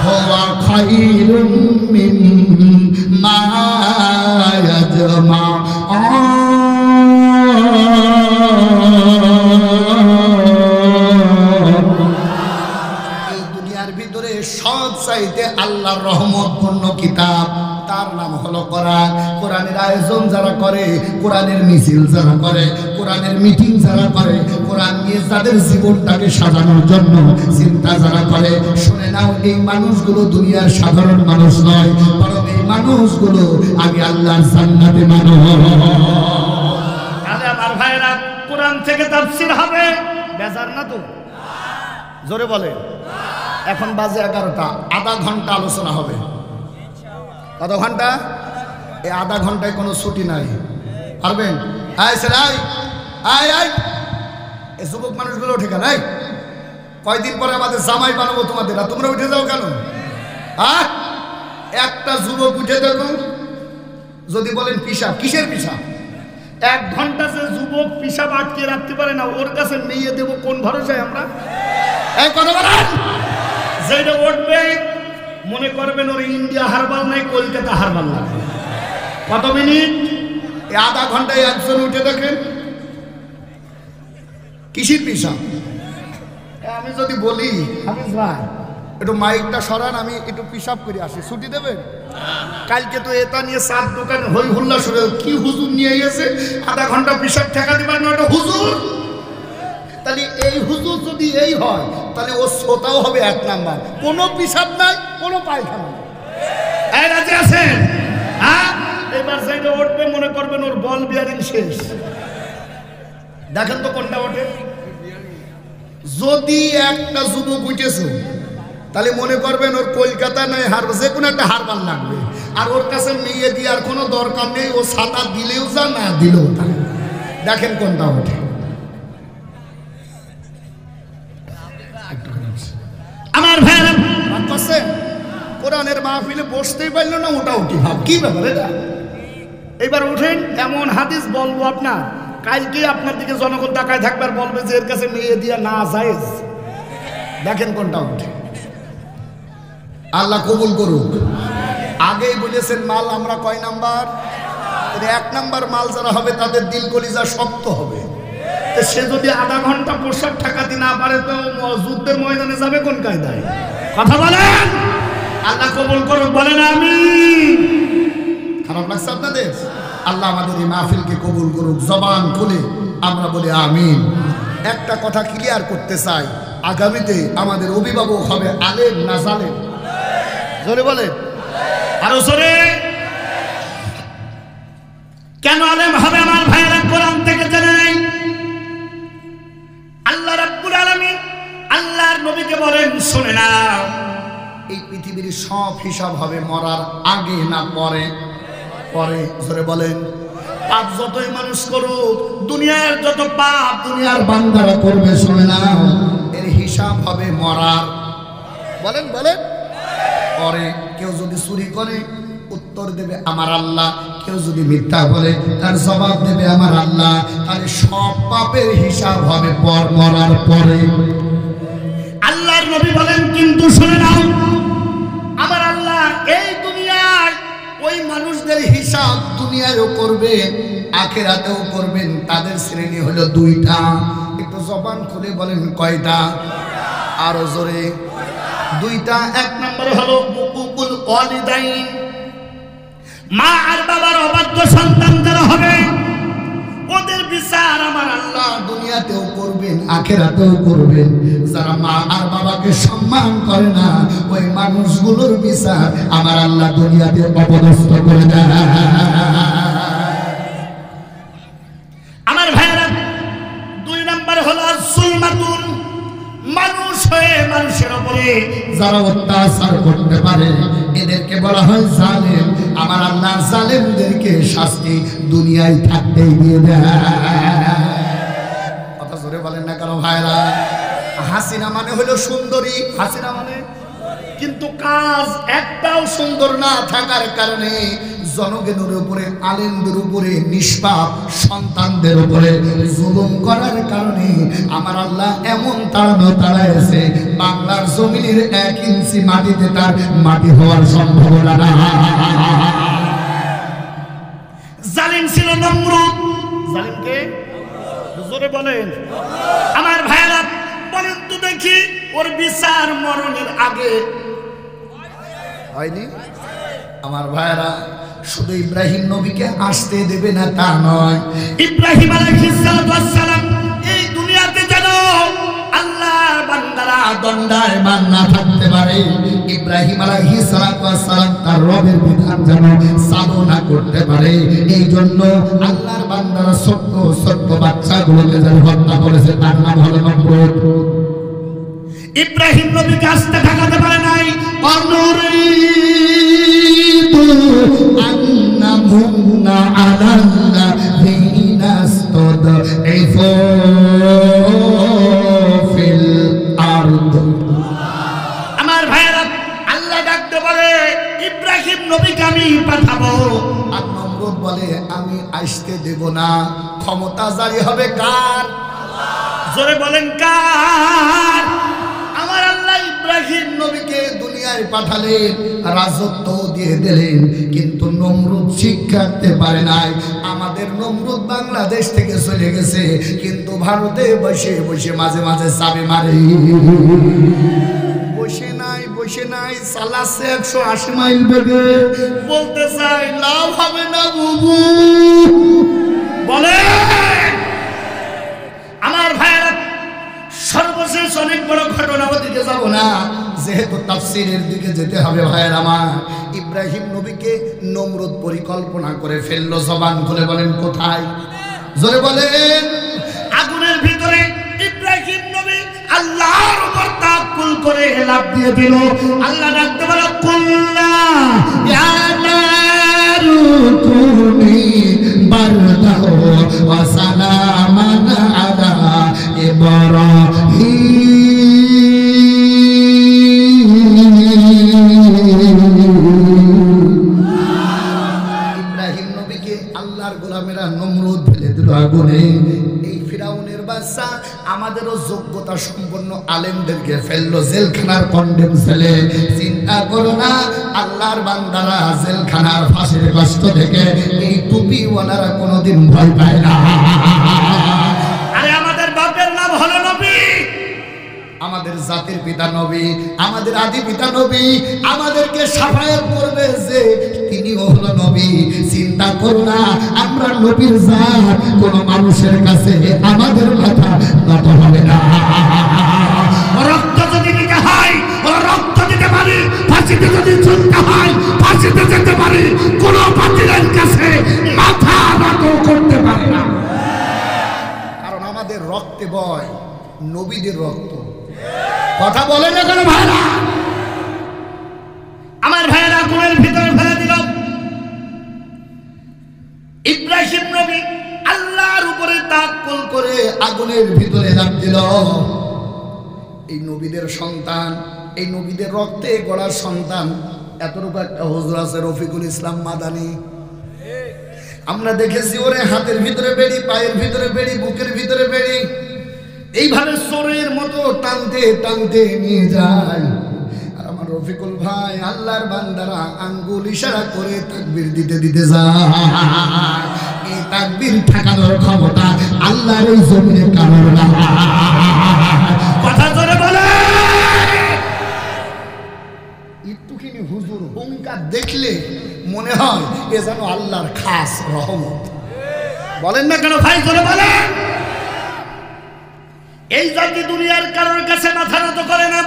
হুয়া খায়রুম মিম্মা ইয়াজমাউন। সবচাইতে আল্লাহর রহমতপূর্ণ কিতাব, তার নাম হলো কোরআন। কোরআনের আয়োজন যারা করে, কোরআনের মিছিল যারা করে, কোরআনের মিটিং যারা করে, কোরআন নিয়ে যাদের জীবনটাকে সাজানোর জন্য চিন্তা যারা করে, শুনে নাও এই মানুষগুলো দুনিয়ার সাধারণ মানুষ নয়, বরং এই মানুষগুলো আগে আল্লাহর জান্নাতে মানুষ। তাহলে আমার ভাইরা কোরআন থেকে তাফসীর হবে, বেজার না তো? জোরে বলে। এখন বাজে 11টা, আধা ঘন্টা আলোচনা হবে। কত ঘন্টা? এই আধা ঘন্টায় কোনো ছুটি নাই। পারবেন? এই যুবক মানুষগুলো উঠে গেল। কয়দিন পরে আমাদের জামাই বানাবো তোমাদের, আর তোমরা উঠে যাও কেন? একটা যুবক উঠে দেখো, যদি বলেন পিসাব, কিসের পিসাব? 1 ঘন্টা যে যুবক পিসাব আটকে রাখতে পারে না, ওর কাছে মেয়ে দেবো কোন ভরসায় আমরা? এই কথা বলেন। যেটা উঠবে মনে করবেন ওর ইন্ডিয়া হারবাল নাই, কলকাতা হারবাল লাগবে। কত মিনিট? এই আধা ঘন্টায় একজন উঠে দেখেন কিসের পিসাব। আমি যদি বলি হাফিজ ভাই একটু মাইকটা সরান, আমি একটু পিসাব করে আসি, ছুটি দেবেন? কালকে তো এটা নিয়ে 4 দোকান হই হুল্লা শুরু, কি হুজুর নিয়ে গেছে আধা ঘন্টা পিসাব ঠেকা দিবেন না, ওটা হুজুর। তাহলে এই হুজুর যদি এই হয়, তাহলে ও শ্রোতাও হবে 1 নাম্বার। কোনো পিসাব নাই, কোনো পায়খানা নাই। এই রাজি আছেন? এবার যেটা উঠবে মনে করবেন ওর বল বিয়ারিং শেষ। দেখেন তো কোনটা ওঠে। যদি একটা যুবক উঠেছে, তাহলে মনে করবেন ওর কলকাতা নাই হারবাল, যে কোনো একটা হারবাল লাগবে। আর ওর কাছে মেয়ে দেওয়ার কোনো দরকার নেই, ও ছাতা দিলেও যা, না দিলেও তা। দেখেন কোনটা ওঠে। আমার ভাইরা কোরআনের মাহফিলে বসতেই পারল না, ওটা উঠি ভাব, কি ব্যাপার এটা? এবার উঠেন, এমন হাদিস বলবো আপনার, কালকে আপনার দিকে জনগণ তাকায় থাকবে আর বলবে যে এর কাছে মেয়ে দিয়া না জায়েজ। দেখেন কোনটা উঠে। আল্লাহ কবুল করুক। আগেই বলেছেন মাল আমরা কয় নাম্বার? 1 নাম্বার মাল যারা হবে তাদের দিল কলিজা শক্ত হবে। সে যদি আধা ঘন্টা পোশাক ঠেকাতে না পারে তো যুদ্ধের ময়দানে যাবে কোন কায়দায়? কথা বলেন। আল্লাহ কবুল করুক, বলেন আমিন। খারাপ লাগছে আপনাদের? আল্লাহ আমাদের এই মাহফিলকে কবুল করুক। জবান খুলে আমরা বলি আমিন। একটা কথা ক্লিয়ার করতে চাই, আগামীতে আমাদের অভিভাবক হবে আলেম না জালেম? জোরে বলেন, আরো জোরে। কেন আলেম হবে আমার ভাইয়েরা? কোরআন থেকে জেনে নেই। আল্লাহ রাব্বুল আলামিন আল্লাহর নবীকে বলেন, শুনে না, এই পৃথিবীর সব হিসাব হবে মরার আগে না পরে? পরে। জোরে বলেন। পাপ যতই মানুষ করুক, দুনিয়ার যত পাপ দুনিয়ার বান্দারা করবে, শুনে না, এর হিসাব হবে মরার। বলেন বলেন। পরে। কেউ যদি চুরি করে উত্তর দেবে আমার আল্লাহ, কেউ যদি মিথ্যা বলে তার জবাব দেবে আমার আল্লাহ। তাহলে সব পাপের হিসাব হবে পর, মরার পরে। আল্লাহর নবী বলেন, কিন্তু শুনে নাও, আমার আল্লাহ এই দুনিয়ায় ওই মানুষদের হিসাব দুনিয়ায়ও করবেন, আখিরাতেও করবেন। তাদের শ্রেণী হলো 2টা। একটু জবান খুলে বলেন কয়টা? আরো জোরে। 2টা। 1 নম্বরে হলো হুকুকুল ওয়ালিদাইন, মা আর বাবার অবাধ্য সন্তান যারা হবে, ওদের বিচার আমার আল্লাহ দুনিয়াতেও করবেন, আখিরাতেও করবেন। যারা মা আর বাবাকে সম্মান করে না, ওই মানুষগুলোর বিচার আমার আল্লাহ দুনিয়াতে অপদস্থ করে দেয়। আমার ভাইরা, 2 নম্বর হলো সুলমাতুন, মানুষ হয়ে মানুষের উপরে যারা অত্যাচার করতে পারে এদেরকে বলা হয় জালেম। আমার আল্লাহ জালেমদেরকে শাস্তি দুনিয়ায় থাকতেই দিয়ে দেয়। কথা জোরে বলেন না কারো ভাইরা। হাসিনা মানে হলো সুন্দরী, হাসিনা মানে, কিন্তু কাজ একটাও সুন্দর না থাকার কারণে জনগণের উপরে, আলেমদের উপরে, নিষ্পাপ সন্তানদের উপরে জুলুম করার কারণে আমার আল্লাহ এমন তাড়াইছে বাংলার জমিনের 1 ইঞ্চি মাটিতে তার মাটি হওয়ার সম্ভাবনা না। জালিম ছিল নমরুদ। জালিমকে জোরে বলেন আমার ভাইরা, বলেন তো দেখি ওর বিচার মরণের আগে হয়নি? আমার ভাইরা, শুধু ইব্রাহিম নবীকে আসতে দেবে না তা নয়, ইব্রাহিম আলাইহিস সালাম এই দুনিয়াতে যেন আল্লাহর বান্দারা দণ্ডায়মান না থাকতে পারে। ইব্রাহিম আলাইহিস সালাম তার রবের বিধান যেন চালনা করতে পারে, এই জন্য আল্লাহর বান্দারা ছোট্ট ছোট্ট বাচ্চাগুলোকে যেন হত্যা করেছে। তার নাম হলো নমরুদ। ইব্রাহিম নবীকে আসতে থাকাতে পারে নাই। আমার ভাইয়েরা, আল্লাহ ডাকতে বলে ইব্রাহিম নবীকে আমি পাঠাবো, আর নমরুদ বলে আমি আসতে দেব না। ক্ষমতা জারি হবে কার? জোরে বলেন কার? আমার আল্লাহ ইব্রাহিম নবীকে দুনিয়ায় পাঠালেন, রাজত্ব দিয়ে দিলেন, কিন্তু নমরুদ শিক্ষাতে পারে নাই। আমাদের নমরুদ বাংলাদেশ থেকে চলে গেছে, কিন্তু ভারতে বসে বসে মাঝে মাঝে চাবি মারে। বসে নাই চালাচ্ছে 180 মাইল বেগে। বলতে চাই লাভ হবে না বুবু। বলে আমার ভাইয়েরা, সর্বশেষ অনেক বড় ঘটনা, ওদিকে যাব না, যেহেতু তাফসীরের দিকে যেতে হবে ভাইয়ের আমার। ইব্রাহিম নবীকে নমরুদ পরিকল্পনা করে ফেললো। জবান খুলে বলেন কোথায়? জোরে বলেন। আগুনের ভিতরে ইব্রাহিম নবী আল্লাহর উপর তাওয়াক্কুল করে লাফ দিয়ে দিল। আল্লাহ ডাকতে বলে কুল্লা ইয়া নারু কুনি বারদাও ওয়া সালামান আলা ইব্রাহিম। ইব্রাহিম নবীকে আল্লাহর গোলামেরা নমরুদ ফেলে দিল আগুনে। এই ফিরাউনের বাদশা আমাদেরও যোগ্যতা সম্পন্ন আলেমদেরকে ফেললো জেলখানার কন্ডেম সেলে। চিন্তা করো না, আল্লাহর বান্দারা জেলখানার ফাঁসির কষ্ট থেকে এই টুপিওয়ালারা কোনোদিন ভয় পায় না। আরে আমাদের বাপের নাম হলো নবী, আমাদের জাতির পিতা নবী, আমাদের আদি পিতা নবী, আমাদেরকে শাফায়াত করবে যে তিনিও হলো নবী। চিন্তা করো না, আমরা নবীর জাত, কোন মানুষের কাছে আমাদের মাথা নত হবে না। রক্ত যদি দিতে হয় রক্ত দিতে পারি, ফাঁসিতে যদি চলতে হয় ফাঁসিতে যেতে পারি, কোন বাতিলের কাছে মাথা নত করতে পারে না। কারণ আমাদের রক্তে বয় নবীদের রক্ত। কথা বলে না কেন ভাইরা? আমার ভাইরা আগুনের ভিতরে ফেলে দিল। ইব্রাহিম নবী আল্লাহর উপরে তাওয়াক্কুল করে আগুনের ভিতরে লাফ দিল। এই নবীদের সন্তান, এই নবীদের রক্তে গড়া সন্তান। এতটুকু একটা হুজুর আছে রফিকুল ইসলাম মাদানী, আমরা দেখেছি ওরে হাতের ভিতরে বেড়ি, পায়ের ভিতরে বেড়ি, বুকের ভিতরে বেড়ি, এইভাবে চোরের মতো টানতে টানতে নিয়ে যায়। আর আমার রফিকুল ভাই আল্লাহর বান্দারা আঙ্গুল ইশারা করে তাকবীর দিতে দিতে যায়। এই তাকবীর ঠেকানোর ক্ষমতা আল্লাহর এই জমিনে কারোর না। কথা জোরে বলে। একটুখানি হুজুর ভূমিকা দেখলে মনে হয় এ যেন আল্লাহর খাস রহমত। বলেন না কেন ভাই? জোরে বলেন। এই জাতি দুনিয়ার কারোর কাছে মাথা নত করে না,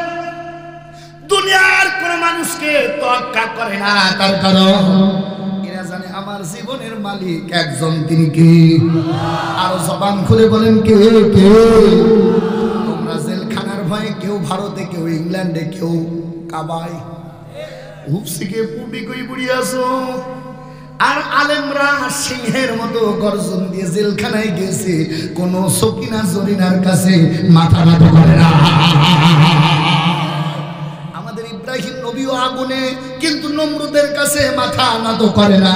দুনিয়ার কোন মানুষকে তোয়াক্কা করে না। তার কারণ এরা জানে আমার জীবনের মালিক একজন, তিনি কে? আর জবান খুলে বলেন কে কে? তোমরা জেলখানার ভয়ে কেউ ভারতে, কেউ ইংল্যান্ডে, কেউ কাবায় হুপসিকে পুটি কই বুড়ি আসো। আর আলেমরা সিংহের মতো গর্জন দিয়ে জেলখানায় গেছে, কোন সকিনা জরিনার কাছে মাথা নত করে না। আমাদের ইব্রাহিম নবীও আগুনে, কিন্তু নমরুদের কাছে মাথা নত করে না।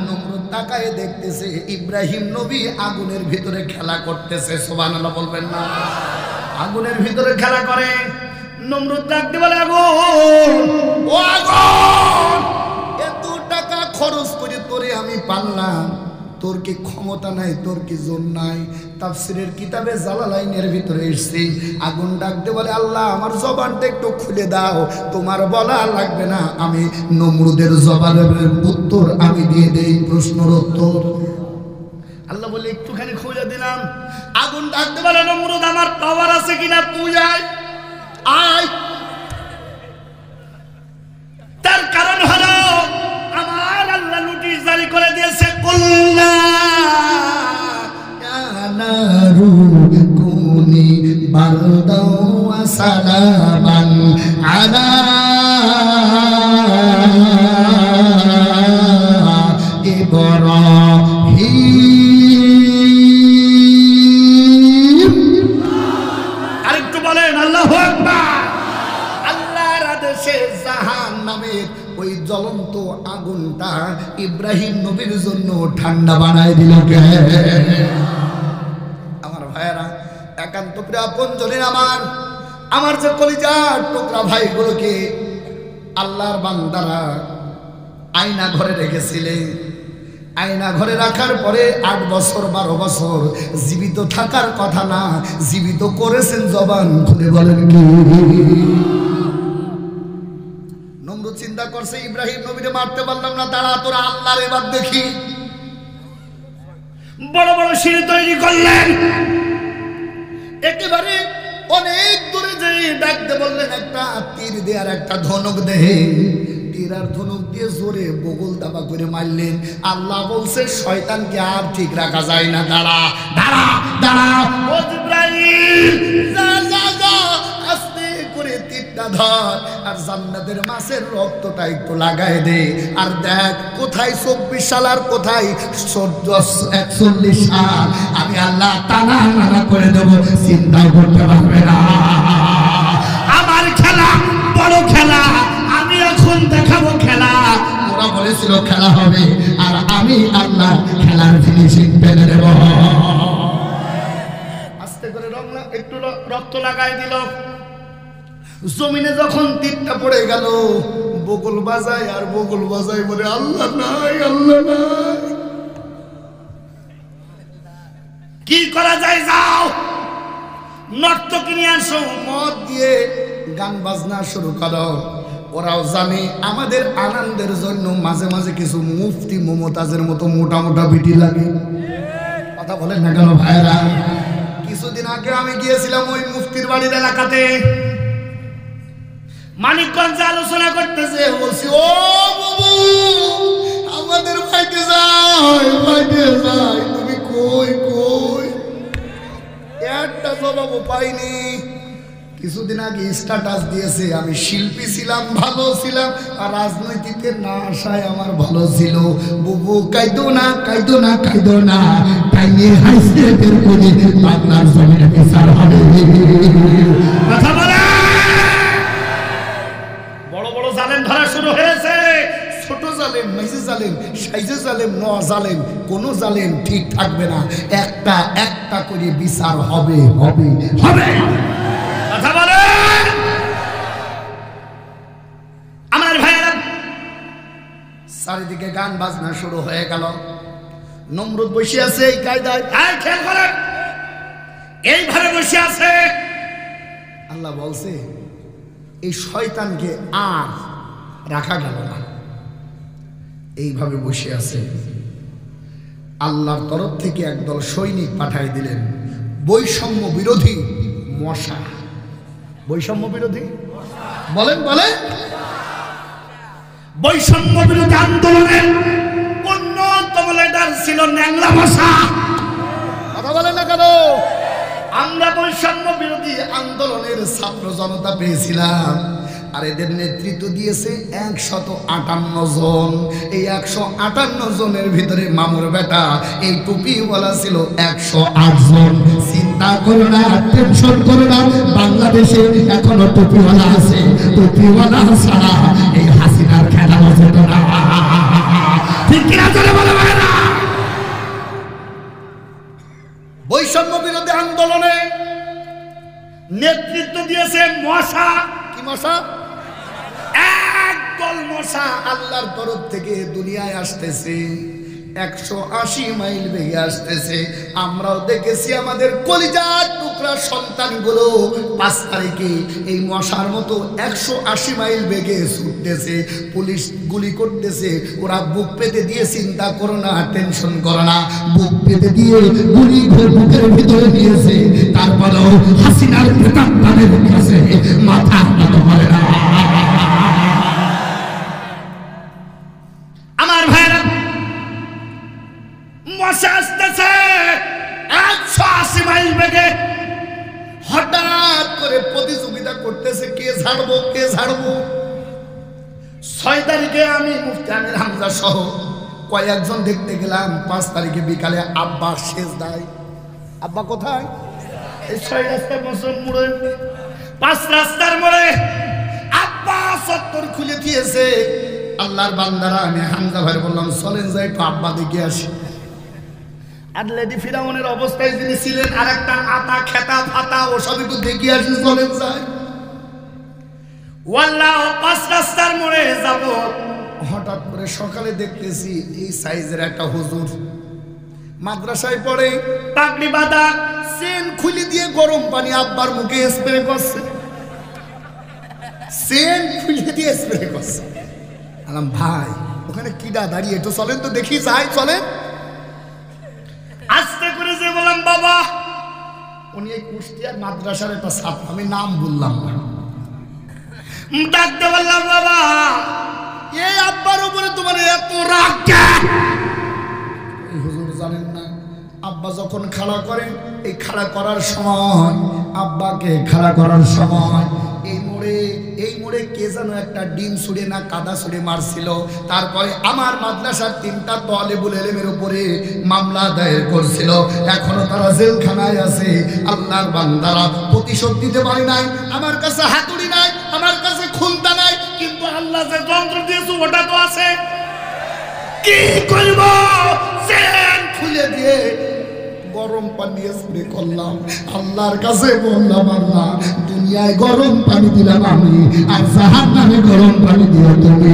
নমরুদ তাকায় দেখতেছে ইব্রাহিম নবী আগুনের ভিতরে খেলা করতেছে। সুবহানাল্লাহ বলবেন না? আগুনের ভিতরে খেলা করে। নমরুদ ডাকতে বলে, আগুন, ও আগুন, এত টাকা খরচ করে তোরে আমি পারলাম, তোর কি ক্ষমতা নাই, তোর কি জোর নাই? তাফসীরের কিতাবে জালালাইনের ভিতরে এসেছে, আগুন ডাকতে বলে, আল্লাহ আমার জবানটা একটু খুলে দাও, তোমার বলা লাগবে না, আমি নমরুদের জবানের উত্তর আমি দিয়ে দেই, প্রশ্নের উত্তর। আল্লাহ বলে একটুখানি খুলে দিলাম। আগুন ডাকতে বলে, নমরুদ আমার পাওয়ার আছে কিনা, তুই আয়, আয়। তার কারণ হলো আমার আল্লাহ নোটিশ জারি করে দিয়েছে, কুল্লা ইয়া নারু কুনি বারদাও ওয়া সালামান আলা ইব্রাহিম। আরেকটু বলেন আল্লাহু আকবার। আল্লাহর আদেশে জাহান্নামের ওই জ্বলন্ত আগুনটা ইব্রাহিম নবীর জন্য ঠান্ডা বানায় দিল কে? আমার ভাইয়েরা, একান্ত প্রিয় আপনজনের আমার যে কলিজার টুকরা ভাইগুলোকে আল্লাহর বান্দারা আয়না ঘরে রেখেছিলেন, আয়না ঘরে রাখার পরে 8 বছর 12 বছর জীবিত থাকার কথা না, জীবিত করেছেন। জবান খুলে বলেন কি? নমরুদ চিন্তা করছে, ইব্রাহিম নবীরে মারতে পারলাম না, দাঁড়া তোরা আল্লাহর এবার দেখি। বড় বড় সিঁড়ি তৈরি করলেন, একেবারে অনেক দূরে যে ডাকতে বললেন, একটা তীর দে আর একটা ধনুক দে। তীর আর ধনুক দিয়ে জোরে বগল দাবা করে মারলেন। আল্লাহ বলছে, শয়তানকে আর ঠিক রাখা যায় না, দাঁড়া দাঁড়া দাঁড়া। ও জিবরাইল, যা যা যা, আস্তে করে তীরটা ধর আর জান্নাতের মাছের রক্তটা একটু লাগায় দে, আর দেখ কোথায় 24 সাল আর কোথায় 41 সাল। আমি আল্লাহ টানা টানা করে দেবো, চিন্তা করতে পারবে না। আমার খেলা বড় খেলা, আমি এখন দেখাবো খেলা। ওরা বলেছিল খেলা হবে, আর আমি আল্লাহ খেলার ফিনিশিং পেলে দেব। আস্তে করে একটু রক্ত লাগাই দিল। জমিনে যখন তীরটা পড়ে গেল, বকুল বাজায় আর বকুল বাজায় বলে, আল্লাহ নাই, আল্লাহ নাই। কি করা যায়, যাও নর্তকী নিয়ে আসো, মদ দিয়ে গান বাজনা শুরু করো। ওরাও জানে আমাদের আনন্দের জন্য মাঝে মাঝে কিছু মুফতি মমতাজের মতো মোটা মোটা বিটি লাগে। কথা বলেন না কেন ভাইরা? কিছুদিন আগে আমি গিয়েছিলাম ওই মুফতির বাড়ির এলাকাতে, মানিকগঞ্জে আলোচনা করতেছে। বলছি, ও বাবু, আমাদের ভাইকে যাই, ভাইকে যাই, তুমি কই কই? একটা জবাব পাইনি। কিছুদিন আগে স্ট্যাটাস দিয়েছে, আমি শিল্পী ছিলাম, ভালো ছিলাম, আর রাজনৈতিকের না আশায় আমার ভালো ছিল। বুবু কাইদো না, কাইদো না, কাইদো না, কাইয়ে হাসতে বের করে বাংলার জমিনে বিচার হবে। কথা বলে, বড় বড় জালেম ধরা শুরু হয়েছে। ছোট জালেম, মেজে জালেম, সাইজে জালেম, ন জালেম, কোন জালেম ঠিক থাকবে না। একটা একটা করে বিচার হবে হবে হবে। কথা বলে আমার ভাইয়েরা, চারিদিকে গান বাজনা শুরু হয়ে গেল। নমরুদ বসে আছে এই কায়দায়, খেয়াল করেন, এইভাবে বসে আছে। আল্লাহ বলছে, এই শয়তানকে আর রাখা গেল না, এইভাবে বসে আছে। আল্লাহর তরফ থেকে একদল সৈনিক পাঠাই দিলেন, বৈষম্য বিরোধী মশা। বৈষম্য বিরোধী বলেন, বলেন, বৈষম্য বিরোধী আন্দোলনের অন্যতম লিডার ছিল ন্যাংরা মশা। কথা বলেন না কেন? আমরা বৈষম্য বিরোধী আন্দোলনের ছাত্র জনতা পেয়েছিলাম, আর এদের নেতৃত্ব দিয়েছে 158 জন। এই 158 জনের ভিতরে মামুর বেটা এই টুপিওয়ালা ছিল 108 জন। চিন্তা করো না, টেনশন করো না, বাংলাদেশে এখনো টুপিওয়ালা আছে। টুপিওয়ালা ছাড়া এই হাসিনার খেলা হচ্ছে না, ঠিক কিনা চলে বলে না। বৈষম্য বিরোধী আন্দোলনে নেতৃত্ব দিয়েছে মশা। কি মশা? একদল মশা আল্লাহর তরফ থেকে দুনিয়ায় আসতেছে, 180 মাইল বেগে আসতেছে। আমরাও দেখেছি আমাদের কলিজার টুকরা সন্তানগুলো 5 তারিখে এই মশার মতো 180 মাইল বেগে ছুটতেছে, পুলিশ গুলি করতেছে। ওরা বুক পেতে দিয়ে, চিন্তা করো না, টেনশন করো না, বুক পেতে দিয়ে গুলি বুকের ভিতরে দিয়েছে। তারপরেও হাসিনার প্রেতাত্মাদের কাছে মাথা নত করে না। আমার ভাইরা, মশা আসতেছে 180 মাইল বেগে। হঠাৎ করে প্রতিযোগিতা করতেছে, কে ঝাড়বো কে ঝাড়বো। 6 তারিখে আমি মুফতি আমির হামজা সহ কয়েকজন দেখতে গেলাম। 5 তারিখে বিকালে আব্বা শেষ দেয়। আব্বা কোথায়? এই 6 রাস্তার মোড়ে, 5 রাস্তার মোড়ে আব্বা চত্বর খুলে দিয়েছে। আল্লাহর বান্দারা, আমি হামজা ভাই বললাম চলেন যাই একটু আব্বা দেখে আসি। আর লেডি ফিরাউনের অবস্থায় যিনি ছিলেন, আর একটা আতা খেতা ফাতা ওসব একটু দেখে আসি, চলেন যাই। ওয়াল্লাহ 5 রাস্তার মোড়ে যাব। হঠাৎ করে সকালে দেখতেছি এই সাইজের একটা হুজুর মাদ্রাসায় পড়ে, পাগড়ি বাঁধা, চেন খুলে দিয়ে গরম পানি আব্বার মুখে স্প্রে করছে। চেন খুলে দিয়ে স্প্রে করছে। আলাম ভাই ওখানে কিডা দাঁড়িয়ে, একটু চলেন তো দেখি যাই, চলেন। আস্তে করে যে বললাম বাবা, উনি এই কুষ্টিয়ার মাদ্রাসার একটা ছাত্র, আমি নাম বললাম না, ডাকতে বললাম বাবা এই আব্বার উপরে তোমার এত রাগ কেন? হুজুর জানেন না, আব্বা যখন খাড়া করেন, এই খাড়া করার সময়, আব্বাকে খাড়া করার সময় এই মোড়ে কে যেন একটা ডিম ছুড়ে না কাদা ছুড়ে মারছিল। তারপরে আমার মাদ্রাসার 3টা তালেবুল ইলমের উপরে মামলা দায়ের করছিল। এখনো তারা জেলখানায় আছে। আল্লাহর বান্দারা, প্রতিশোধ দিতে পারি নাই, আমার কাছে হাতুড়ি নাই, আমার কাছে খুন্তা নাই, কিন্তু আল্লাহ যে যন্ত্র দিয়েছে ওটা তো আছে। কি করব? চেন খুলে দিয়ে গরম পানি স্প্রে করলাম। আল্লাহর কাছে বললাম, আল্লাহ দুনিয়ায় গরম পানি দিলাম আমি, আর জাহান্নামে গরম পানি দিও তুমি।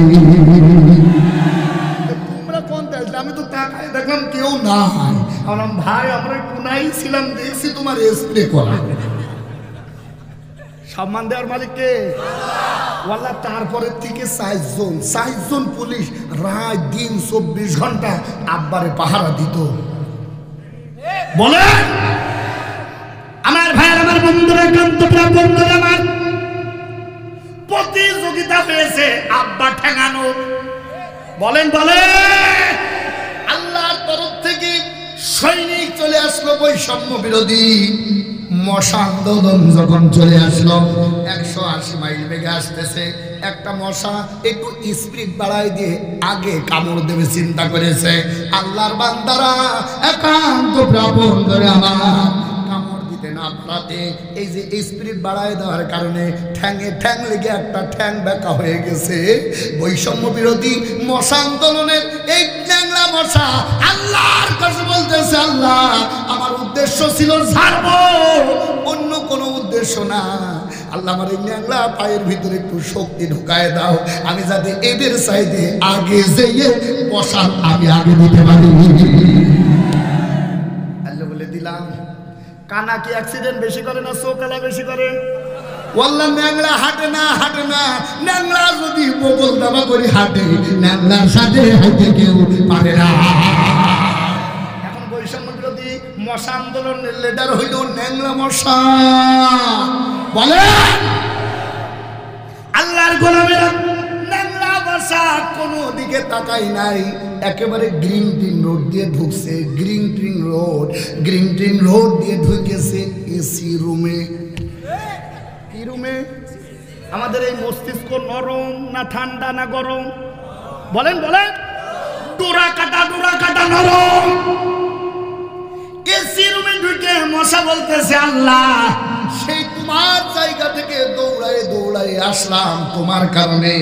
তোমরা কোন আসলে? আমি তো তাকায় দেখলাম কেউ নাই। বললাম ভাই আমরা কোনাই ছিলাম, দেখছি তোমার স্প্রে করা। সম্মান দেওয়ার মালিক কে? আল্লাহ। তারপরে থেকে 4 জন পুলিশ রাত দিন 24 ঘন্টা আব্বারে পাহারা দিত। বলেন আমার ভাইয়ের, আমার বন্ধুরা, বন্ধুরা, আমার প্রতিযোগিতা হয়েছে আব্বা ঠেঙানো। বলেন বলেন, আল্লাহর তরফ থেকে সৈনিক চলে আসলো, বৈষম্য বিরোধী মশা আন্দোলন যখন চলে আসলো, 180 মাইল বেগে আসতেছে। একটা মশা একটু স্পিড বাড়াই দিয়ে আগে কামড় দেবে চিন্তা করেছে। আল্লাহর বান্দারা, একান্ত প্রাপন করে আমার কামড় দিতে না পারাতে এই যে স্পিড বাড়াই দেওয়ার কারণে ঠ্যাঙে ঠ্যাং লেগে একটা ঠ্যাং বেঁকা হয়ে গেছে। বৈষম্য বিরোধী মশা আন্দোলনের এই ন্যাংরা মশা আল্লাহর কাছে বলতেছে, আল্লাহ আমার উদ্দেশ্য ছিল ছাড়বো, অন্য কোনো উদ্দেশ্য না। আল্লাহ আমার এই ন্যাংরা পায়ের ভিতরে একটু শক্তি ঢুকায় দাও, আমি যাতে এদের চাইতে আগে যেয়ে মশা আমি আগে দিতে পারি। আল্লাহ বলে দিলাম। কানা কি অ্যাক্সিডেন্ট বেশি করে না চোকালা বেশি করে? ওয়াল্লাহ ন্যাংরা হাঁটে না, হাঁটে না। ন্যাংরা যদি বগল দাবা করে হাঁটে, ন্যাংরার সাথে হাঁটে কেউ পারে না। এখন বৈষম্য বিরোধী মশা আন্দোলনের লিডার হইল ন্যাংরা মশা। বলে আল্লাহর গোলামেরা, ন্যাংরা মশা কোনো দিকে তাকাই নাই, একেবারে গ্রিন টিন রোড দিয়ে ঢুকছে। গ্রিন টিন রোড দিয়ে ঢুকেছে এসি রুমে। কি রুমে? আমাদের এই মস্তিষ্ক নরম না ঠান্ডা না গরম? বলেন বলেন। ডোরা কাটা নরম। এসি রুমে ঢুকে মশা বলতেছে, আল্লাহ সেই তোমার জায়গা থেকে দৌড়ায় আসলাম তোমার কারণে,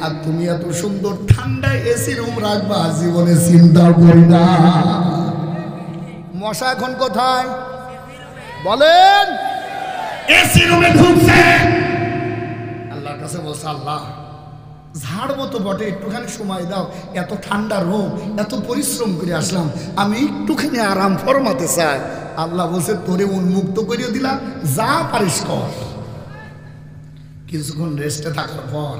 আর তুমি এত সুন্দর ঠান্ডায় এসি রুম রাখবা জীবনে চিন্তা করি না। মশা এখন কোথায় বলেন? এসি রুমে ঢুকছে। আল্লাহর কাছে বলছে, আল্লাহ ঝাড়বো তো বটে, একটুখানি সময় দাও, এত ঠান্ডা রোম, এত পরিশ্রম করে আসলাম, আমি একটুখানি আরাম ফরমাতে চাই। আল্লাহ বলছে, তোরে উন্মুক্ত করিয়ে দিলাম, যা পারিস কর। কিছুক্ষণ রেস্টে থাকার পর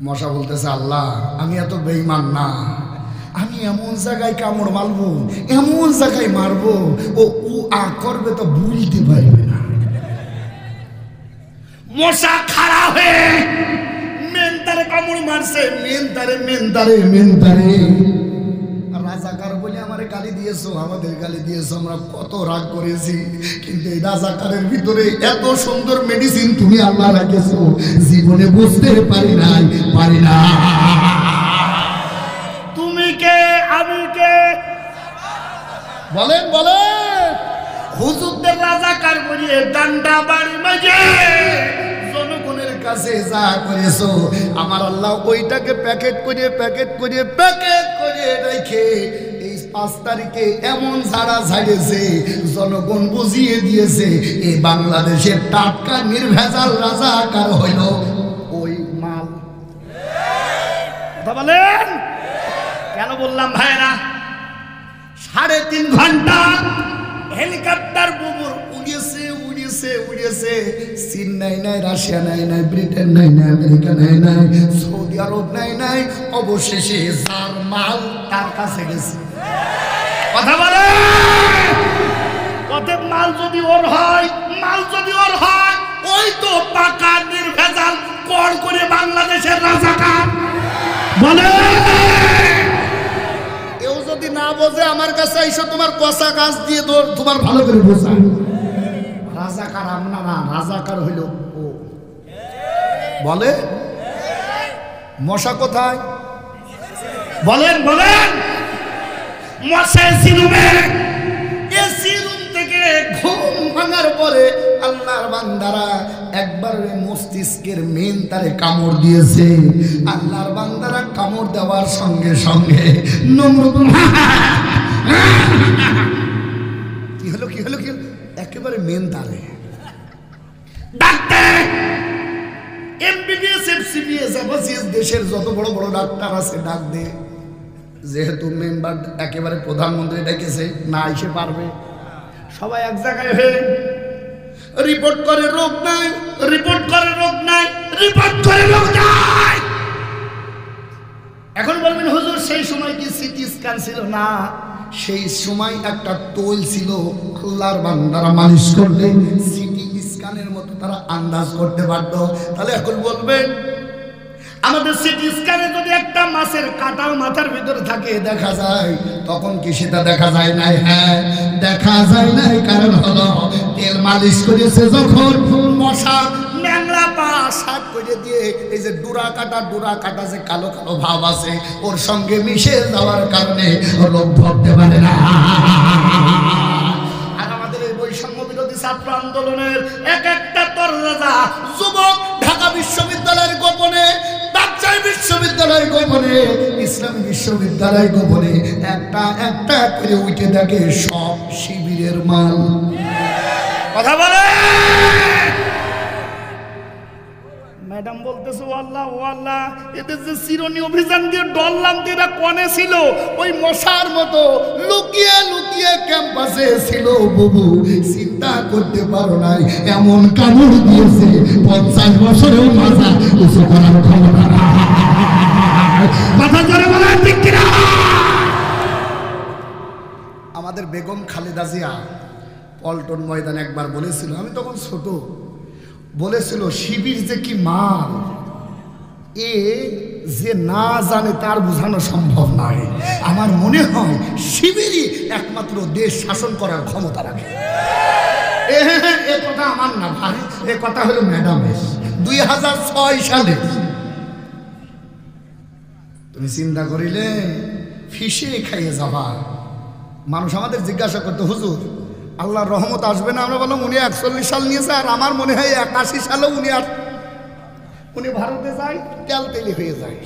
মশা বলতেছে, আল্লাহ আমি এত বেঈমান না, আমি এমন জায়গায় কামড় মারবো, এমন জায়গায় মারবো ও করবে তো বুঝতে পারবে না। মশা খাড়া হয়ে মেনতারে কামড় মারছে, মেনতারে। রাজাকার বলে আমারে গালি দিয়েছো, আমাদের গালি দিয়েছো, আমরা কত রাগ করেছি, কিন্তু এই রাজাকারের ভিতরে এত সুন্দর মেডিসিন তুমি আল্লাহ রাখেছো, জীবনে বুঝতে পারি না। তুমি কে আমি কে বলেন বলেন। হুজুরদের রাজাকার বলিয়ে ডান্ডা বাড়ি মাঝে জনগণের কাছে যা করেছো, আমার আল্লাহ ওইটাকে প্যাকেট করে রেখে এই 5 তারিখে এমন ঝাড়া ঝাড়িয়েছে, জনগণ বুঝিয়ে দিয়েছে এই বাংলাদেশের টাটকা নির্ভেজাল রাজাকার হইল ওই মাল। কথা বলেন। কেন বললাম ভাইরা? 3.5 ঘন্টা হেলিকপ্টার বুবুর উড়িয়েছে। চীন নাই, রাশিয়া নাই, ব্রিটেন নাই, আমেরিকা নাই, সৌদি আরব নাই, অবশেষে যার মাল তার কাছে গেছে। কথা বলে। কত মাল যদি ওর হয়, ওই তো পাকা নির্ভেজাল কর করে বাংলাদেশের রাজাকার বলে। কেউ যদি না বোঝে আমার কাছে আইসো, তোমার কষা গাছ দিয়ে তোমার ভালো করে বোঝা। রাজাকার আমরা না, রাজাকার হইল ও। বলে মশা কোথায় বলেন? মশা এসি রুম থেকে ঘুম ভাঙার পরে আল্লাহর বান্দারা একবার মস্তিষ্কের মেন তারে কামড় দিয়েছে। আল্লাহর বান্দারা কামড় দেওয়ার সঙ্গে সঙ্গে নমরুদ কি হলো একেবারে মেন তারে ডাক্তার এমবিবিএস এফসিবিএস এফসিএস দেশের যত বড় বড় ডাক্তার আছে ডাক দে, যেহেতু মেম্বার একেবারে প্রধানমন্ত্রী ডেকেছে, না এসে পারবে। সবাই এক জায়গায় হয়ে রিপোর্ট করে রোগ নাই। এখন বলবেন হুজুর সেই সময় কি সিটি স্ক্যান ছিল? না, সেই সময় একটা টোল ছিল, আল্লাহর বান্দারা মালিশ করলে সিটি স্ক্যানের মতো তারা আন্দাজ করতে পারত। তাহলে এখন বলবেন আমাদের সিটি স্ক্যানে যদি একটা মাছের কাঁটাও মাথার ভিতরে থাকে দেখা যায়, তখন কি সেটা দেখা যায় নাই? হ্যাঁ দেখা যায় নাই, কারণ হলো তেল মালিশ করেছে যখন, মশা ন্যাংরা পা সাত করে দিয়ে এই যে ডোরা কাটা যে কালো ভাব আছে ওর সঙ্গে মিশে যাওয়ার কারণে রোগ ধরতে পারে না। আর আমাদের এই বৈষম্য বিরোধী ছাত্র আন্দোলনের এক একটা তররাজা যুবক ঢাকা বিশ্ববিদ্যালয়ের গোপনে, রাজশাহী বিশ্ববিদ্যালয় গোপনে, ইসলামী বিশ্ববিদ্যালয় গোপনে একটা করে উঠে দেখে সব শিবিরের মাল। কথা বলে। ম্যাডাম বলতেছে ও আল্লাহ, এদের যে চিরনি অভিযান দিয়ে ডরলাম এরা কনে ছিল, ওই মশার মতো লুকিয়ে ক্যাম্পাসে ছিল বুবু, চিন্তা করতে পারো নাই এমন কামড় দিয়েছে 50 বছরেও মাজা উঁচু করার ক্ষমতা নাই। কথা জোরে বলেন ঠিক কিনা? আমাদের বেগম খালেদা জিয়া পল্টন ময়দানে একবার বলেছিল, আমি তখন ছোট, বলেছিল শিবির যে কি মাল, এ যে না জানে তার বোঝানো সম্ভব নয়। আমার মনে হয় শিবিরই একমাত্র দেশ শাসন করার ক্ষমতা রাখে। এ কথা আমার না ভাই, এ কথা হলো ম্যাডামের। 2006 সালে। তুমি চিন্তা করিলে ফিসে খাইয়ে যাবা। মানুষ আমাদের জিজ্ঞাসা করতে, হুজুর আল্লাহর রহমত আসবে না? আমরা বললাম উনি 41 সাল নিয়েছে, আর আমার মনে হয় 81 সালেও উনি ভারতে যায়, তেল তেলি হয়ে যায়।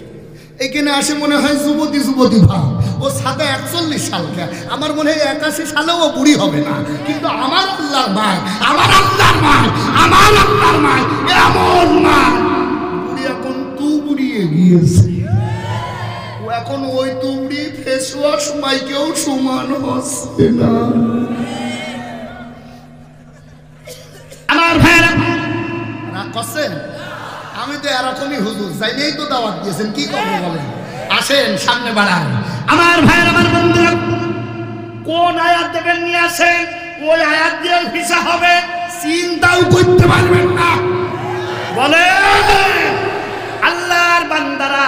এখানে আসে মনে হয় যুবতী যুবতী ভাব। ও সাথে 41 সালকে, আমার মনে হয় 81 সালেও ও বুড়ি হবে না। কিন্তু আমার আল্লাহর মায়, আমার আল্লাহর মায়, আমার আল্লাহর মায় এমন মা, বুড়ি এখন তুবড়িয়ে গিয়েছে। ও এখন ওই তুবড়ি ফেস ওয়াশ মাইকেও সমান হচ্ছে না। আমার ভাইরা রাগ করছেন? আমি তো এরকমই হুজুর, চাইলেই তো দাওয়াত দিয়েছেন, কি করবো বলেন? আসেন সামনে বাড়ান। আমার ভাইয়ের, আমার বন্ধুরা, কোন আয়াত দেবেন নিয়ে আসেন, ওই আয়াত দিয়ে ভিসা হবে, চিন্তাও করতে পারবেন না। বলে আল্লাহর বান্দারা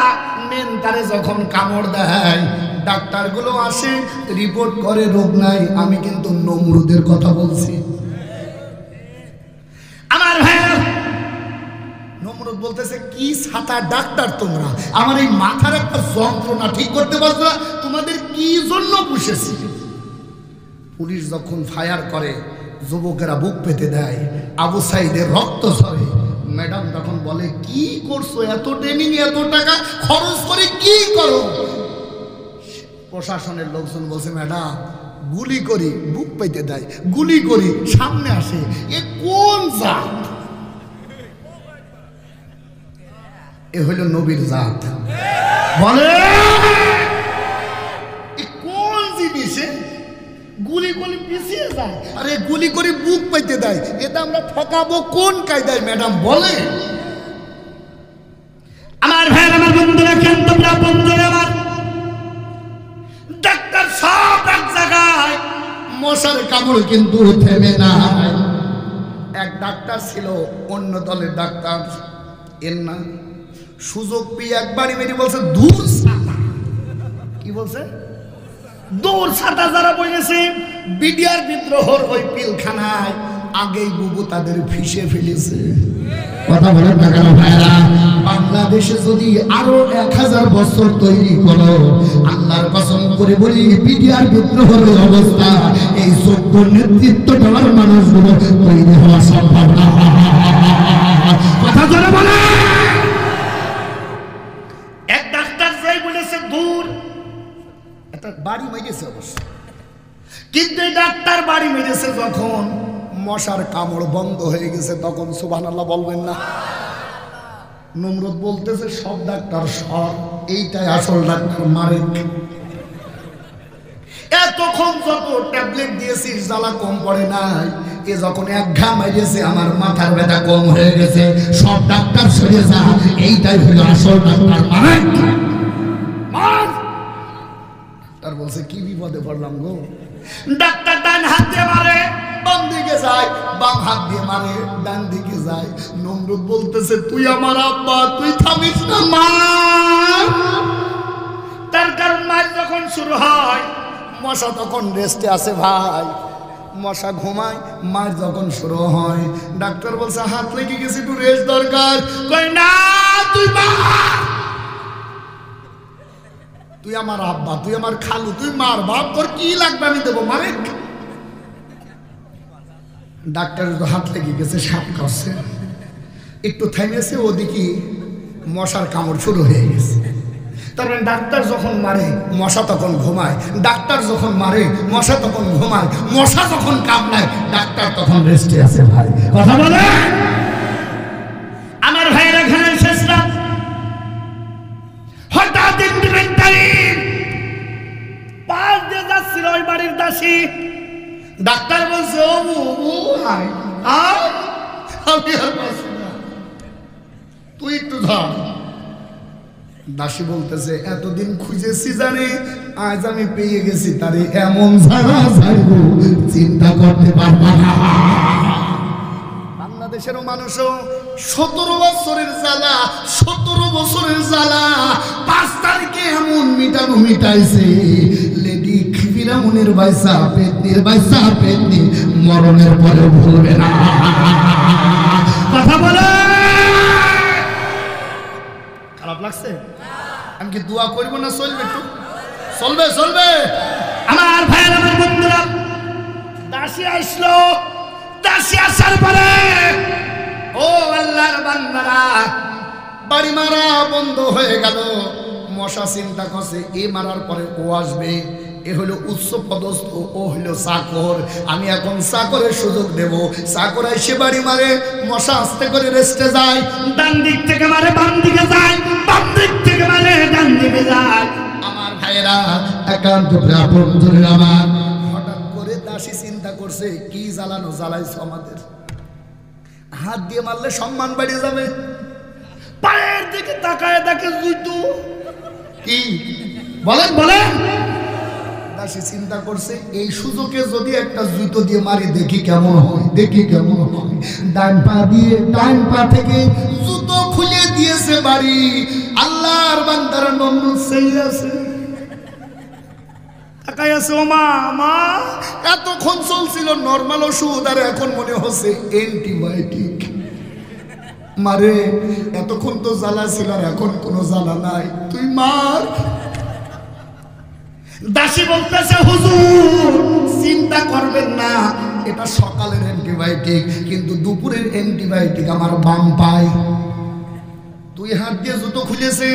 মেন্টারে যখন কামড় দেয়, ডাক্তারগুলো আসে, রিপোর্ট করে রোগ নাই। আমি কিন্তু নমরুদের কথা বলছি। আমার ভাইয়ের, নমরুদ বলতেছে, কি ছাতা ডাক্তার তোমরা, আমার এই মাথার একটা যন্ত্রণা ঠিক করতে পারছো না, তোমাদের কি জন্য পুষেছি? পুলিশ যখন ফায়ার করে, যুবকেরা বুক পেতে দেয়, আবু সাইদের রক্ত ঝরে। ম্যাডাম তখন বলে, কি করছো, এত ট্রেনিং এত টাকা খরচ করে কি করো? প্রশাসনের লোকজন বলছে, ম্যাডাম গুলি করি, বুক পেতে দেয়, গুলি করি, সামনে আসে। এ কোন জাত? এ হইল নবীর জাত। বলে কোন জিনিসে গুলি করে পিছিয়ে যায়, আরে গুলি করে বুক পাইতে দেয়, এটা আমরা ঠকাবো কোন কায়দায়? ম্যাডাম বলে। আমার ভাই, আমার বন্ধুরা, কেন তোমরা বন্ধুরা আমার, ডাক্তার সব এক জায়গায়, মশার কামড় কিন্তু থেমে নাই। এক ডাক্তার ছিল, অন্য দলের ডাক্তার, এর না সুযোগ পেয়ে একবারই মেরে বলছে, দূর ছাতা। কি বলছে? দূর ছাতা। যারা বলেছে বিডিআর বিদ্রোহর ওই পিলখানায় আগেই বুবু তাদের ফিসে ফেলেছে। কথা বলেন না কেন ভাইরা? বাংলাদেশে যদি আরো 1000 বছর তৈরি করো, আল্লাহর কসম করে বলি, বিডিআর বিদ্রোহের অবস্থা, এই যোগ্য নেতৃত্ব দেওয়ার মানুষগুলো তৈরি হওয়া সম্ভব না। কথা জোরে বলে। এক ডাক্তার যাই বলেছে দূর, একটা বাড়ি মেরেছে অবশ্য, কিন্তু ডাক্তার বাড়ি মেরেছে যখন মশার কামড় বন্ধ হয়ে গেছে, তখন সুবহানাল্লাহ বলবেন না? নমরুদ বলতেছে, সব ডাক্তার সব, এইটাই আসল ডাক্তার, মারে। এতক্ষণ যত ট্যাবলেট দিয়েছিস জ্বালা কম পড়ে নাই, এ যখন এক ঘা মারিয়েছে, আমার মাথার ব্যথা কম হয়ে গেছে, সব ডাক্তার সরে যা, এইটাই হলো আসল ডাক্তার, মারে। ডাক্তার বলছে, কি বিপদে পড়লাম গো? ডাক্তার ডান হাত দিয়ে মারে, বাম দিকে যায়, বাম হাত দিয়ে মারে, ডান দিকে যায়। নমরুদ বলতেছে, তুই আমার আব্বা, তুই থামিস না মা। তার কারণ মার যখন শুরু হয়, মশা তখন রেস্টে আছে ভাই, মশা ঘুমায়, মার যখন শুরু হয়, ডাক্তার বলছে, হাত লেগে গেছে, একটু রেস্ট দরকার। কই না, তুই মা, তুই আমার আব্বা, তুই আমার খালু, তুই মার বাপ, তোর কি লাগবে আমি দেবো, মারে। ডাক্তারের তো হাত লেগে গেছে, সাপ কাটছে, একটু থেমেছে, ওদিকে মশার কামড় শুরু হয়ে গেছে। তারপরে ডাক্তার যখন মারে, মশা তখন ঘুমায়, ডাক্তার যখন মারে, মশা তখন ঘুমায়, মশা যখন কামড়ায়, ডাক্তার তখন রেস্টে আছে ভাই। কথা বলে আমার ভাইয়ের, এখানে শেষ রাত, হঠাৎ ইন্ডিপেন্ডেন্টারি পাশ দিয়ে যাচ্ছিল ওই বাড়ির দাসী। ডাক্তার বলছে, ও আমি আর পাচ্ছি না, তুই একটু ধর। দাসী বলতেছে, এতদিন খুঁজেছি জানি, আজ আমি পেয়ে গেছি তারে, এমন ঝাড়া ঝাড়বো চিন্তা করতে পারবা না। বাংলাদেশেরও মানুষও 17 বছরের জ্বালা, 17 বছরের জ্বালা 5 তারিখে এমন মিটানো মিটাইছে, লেডি ফিরাউনের বাইসা পেতনির বাইসা পেতনি মরণের পরে ভুলবে না। কথা বলে লাগছে? আমি কি দোয়া করবো না চলবে? একটু চলবে চলবে। আমার ভাইয়ের আমার বন্ধুরা, দাসী আসলো। দাসী আসার পরে ও আল্লাহর বান্দারা, বাড়ি মারা বন্ধ হয়ে গেল। মশা চিন্তা করছে এ মারার পরে ও আসবে, এ হলো উচ্চ পদস্থ, ও হলো চাকর, আমি এখন চাকরের সুযোগ দেব। চাকর এসে বাড়ি মারে, মশা আস্তে করে রেস্টে যায়। ডান দিক থেকে মারে বাম দিকে যায়, বাম দিক থেকে মারে ডান দিকে যায়। আমার ভাইয়েরা, একান্ত আপন জনের আমার, হঠাৎ করে দাসী চিন্তা করছে কি জ্বালানো জ্বালাইছো আমাদের, হাত দিয়ে মারলে সম্মান বাড়িয়ে যাবে। পায়ের দিকে তাকায় দেখে জুতো। কি বলেন বলেন, দাসী চিন্তা করছে এই সুযোগে যদি একটা জুতো দিয়ে মারি দেখি কেমন হয়, দেখি কেমন হয়। ডান পা দিয়ে, ডান পা থেকে জুতো খুলে দিয়েছে বাড়ি। আল্লাহর বান্দার নমরুদ সেই আছে, তাকায় আছে। ও মা, মা এতক্ষণ চলছিল নরমাল ওষুধ, আর এখন মনে হচ্ছে অ্যান্টিবায়োটিক। মারে এতক্ষণ তো জ্বালা ছিল, আর এখন কোনো জ্বালা নাই, তুই মার। দাসী বলতেছে হুজুর চিন্তা করবেন না, এটা সকালের অ্যান্টিবায়োটিক, কিন্তু দুপুরের অ্যান্টিবায়োটিক আমার বাম পায়। তুই হাত দিয়ে জুতো খুলেছে।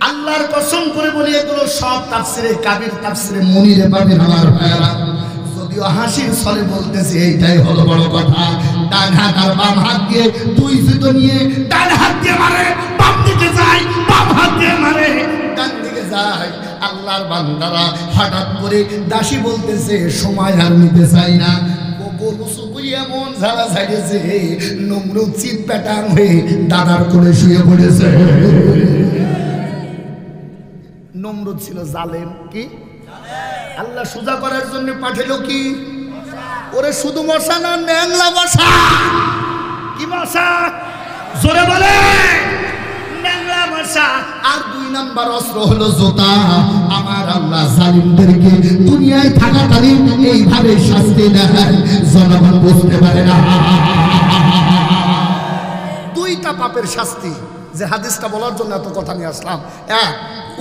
আল্লাহর কসম করে বলি এগুলো সব তাফসিরে কাবির, তাফসিরে মুনিরে পাবেন আমার ভাইরা। যদিও হাসির ছলে বলতেছে এইটাই হলো বড় কথা। ডান হাত আর বাম হাত দিয়ে দুই জুতো নিয়ে, ডান হাত দিয়ে মারে বাম দিকে যায়, বাম হাত দিয়ে মারে ডান দিকে যায়। আল্লাহর বান্দারা, হঠাৎ করে দাসী বলতেছে সময় আর নিতে চাই না। এমন ঝাড়া ছাড়িয়েছে, নমরুদ চিৎ প্যাটাং হয়ে দাদার কোলে শুয়ে পড়েছে। নমরুদ ছিল জালেম। কি আল্লাহ সোজা করার জন্য পাঠালো কি? ওরে শুধু মশা না, ন্যাংলা মশা। কি মশা? জোরে বলে, ন্যাংলা মশা। আর দুই নাম্বার অস্ত্র হলো জোতা। আমার আল্লাহ জালিমদেরকে দুনিয়ায় থাকাকালীন এইভাবে শাস্তি দেয়, জনগণ বুঝতে পারে না। দুইটা পাপের শাস্তি, যে হাদিসটা বলার জন্য এত কথা নিয়ে আসলাম। এক,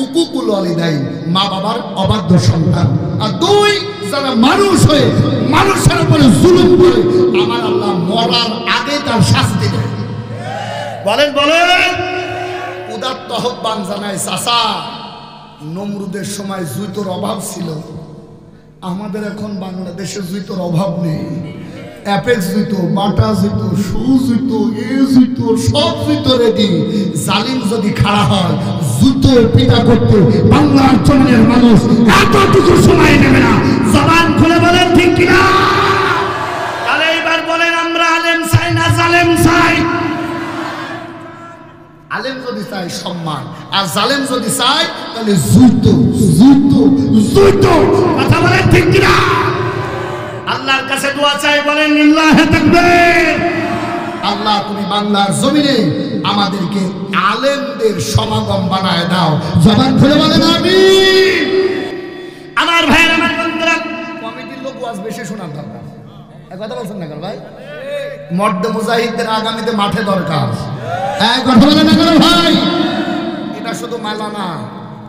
উকুকুল ওয়ালিদাইন, মা বাবার অবাধ্য সন্তান। আর দুই, যারা মানুষ হয়ে মানুষের উপরে জুলুম করে, আমার আল্লাহ মরার আগে তার শাস্তি দেয়। বলেন বলেন। উদাত্ত আহ্বান জানায় চাচা, নমরুদের সময় জুতোর অভাব ছিল, আমাদের এখন বাংলাদেশে জুতোর অভাব নেই। অ্যাপেক্স জুতো, বাটা জুতো, শু জুতো, এ জুতো, সব জুতো রেডি। জালিম যদি খাড়া হয়, জুতো পিটা করতে বাংলার জমিনের মানুষ এতটুকু সময় নেবে না। জবান খুলে বলেন ঠিক কিনা? তাহলে এবার বলেন, আমরা আলেম চাই না জালেম চাই? আলেম যদি চাই সম্মান, আর জালেম যদি চাই তাহলে জুতো জুতো জুতো। কথা বলেন ঠিক কিনা? আল্লাহর কাছে দোয়া চাই, বলেন লিল্লাহি তাকবীর। আল্লাহ তুমি বাংলার জমিনে আমাদেরকে আলেমদের সমাগম বানায় দাও। জবান খুলে বলেন আমিন। আমার ভাইয়ের, আমার বন্ধুরা, কমিটির লোক ওয়াজ বেশি শোনার দরকার। এক কথা বলছেন না কেন ভাই? মর্দে মুজাহিদদের আগামীতে মাঠে দরকার। এক কথা বলেন না কেন ভাই? এটা শুধু মালা না,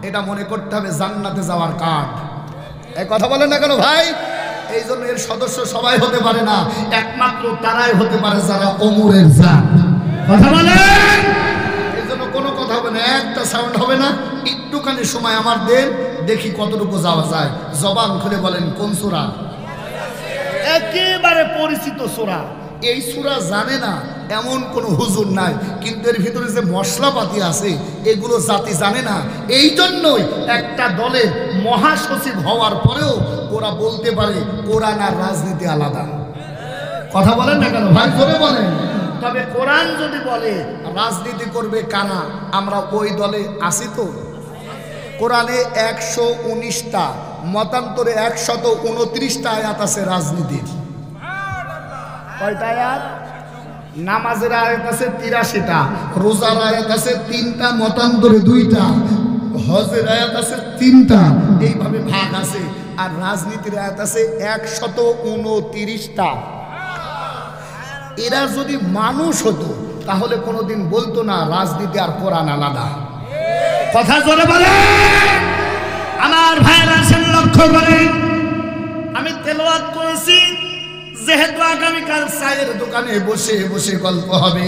এটা মনে করতে হবে জান্নাতে যাওয়ার কার্ড। এক কথা বলেন না কেন ভাই? এই জন্য এর সদস্য সবাই হতে পারে না, একমাত্র তারাই হতে পারে যারা ওমরের জাত। কথা বলেন। এই জন্য কোনো কথা হবে না, একটা সাউন্ড হবে না। একটুখানি সময় আমার দেন, দেখি কতটুকু যাওয়া যায়। জবান খুলে বলেন কোন সূরা? একেবারে পরিচিত সূরা। এই সূরা জানে না এমন কোন হুজুর নাই, কিন্তু এর ভিতরে যে মশলাপাতি আছে এগুলো জাতি জানে না। এই জন্যই একটা দলের মহাসচিব হওয়ার পরেও ওরা বলতে পারে কোরআন আর রাজনীতি আলাদা। কথা বলেন না কেন ভাই? জোরে বলেন। তবে কোরআন যদি বলে রাজনীতি করবে কারা, আমরা ওই দলে আছি তো। কোরআনে 119টা, মতান্তরে 129টা আয়াত আছে রাজনীতির। কয়টা আয়াত? নামাজের আয়াত আছে 83টা, রোজার আয়াত আছে 3টা, মতান্তরে 2টা, হজের আয়াত আছে 3টা, এইভাবে ভাগ আছে। আর রাজনীতির আয়াত আছে 129টা। এরা যদি মানুষ হতো তাহলে কোনোদিন বলতো না রাজনীতি আর কোরআন আলাদা। কথা জোরে বলে। আমার ভাইরা সেন লক্ষ্য করেন, আমি তেলাওয়াত করেছি যেহেতু আগামীকাল চায়ের দোকানে বসে বসে গল্প হবে,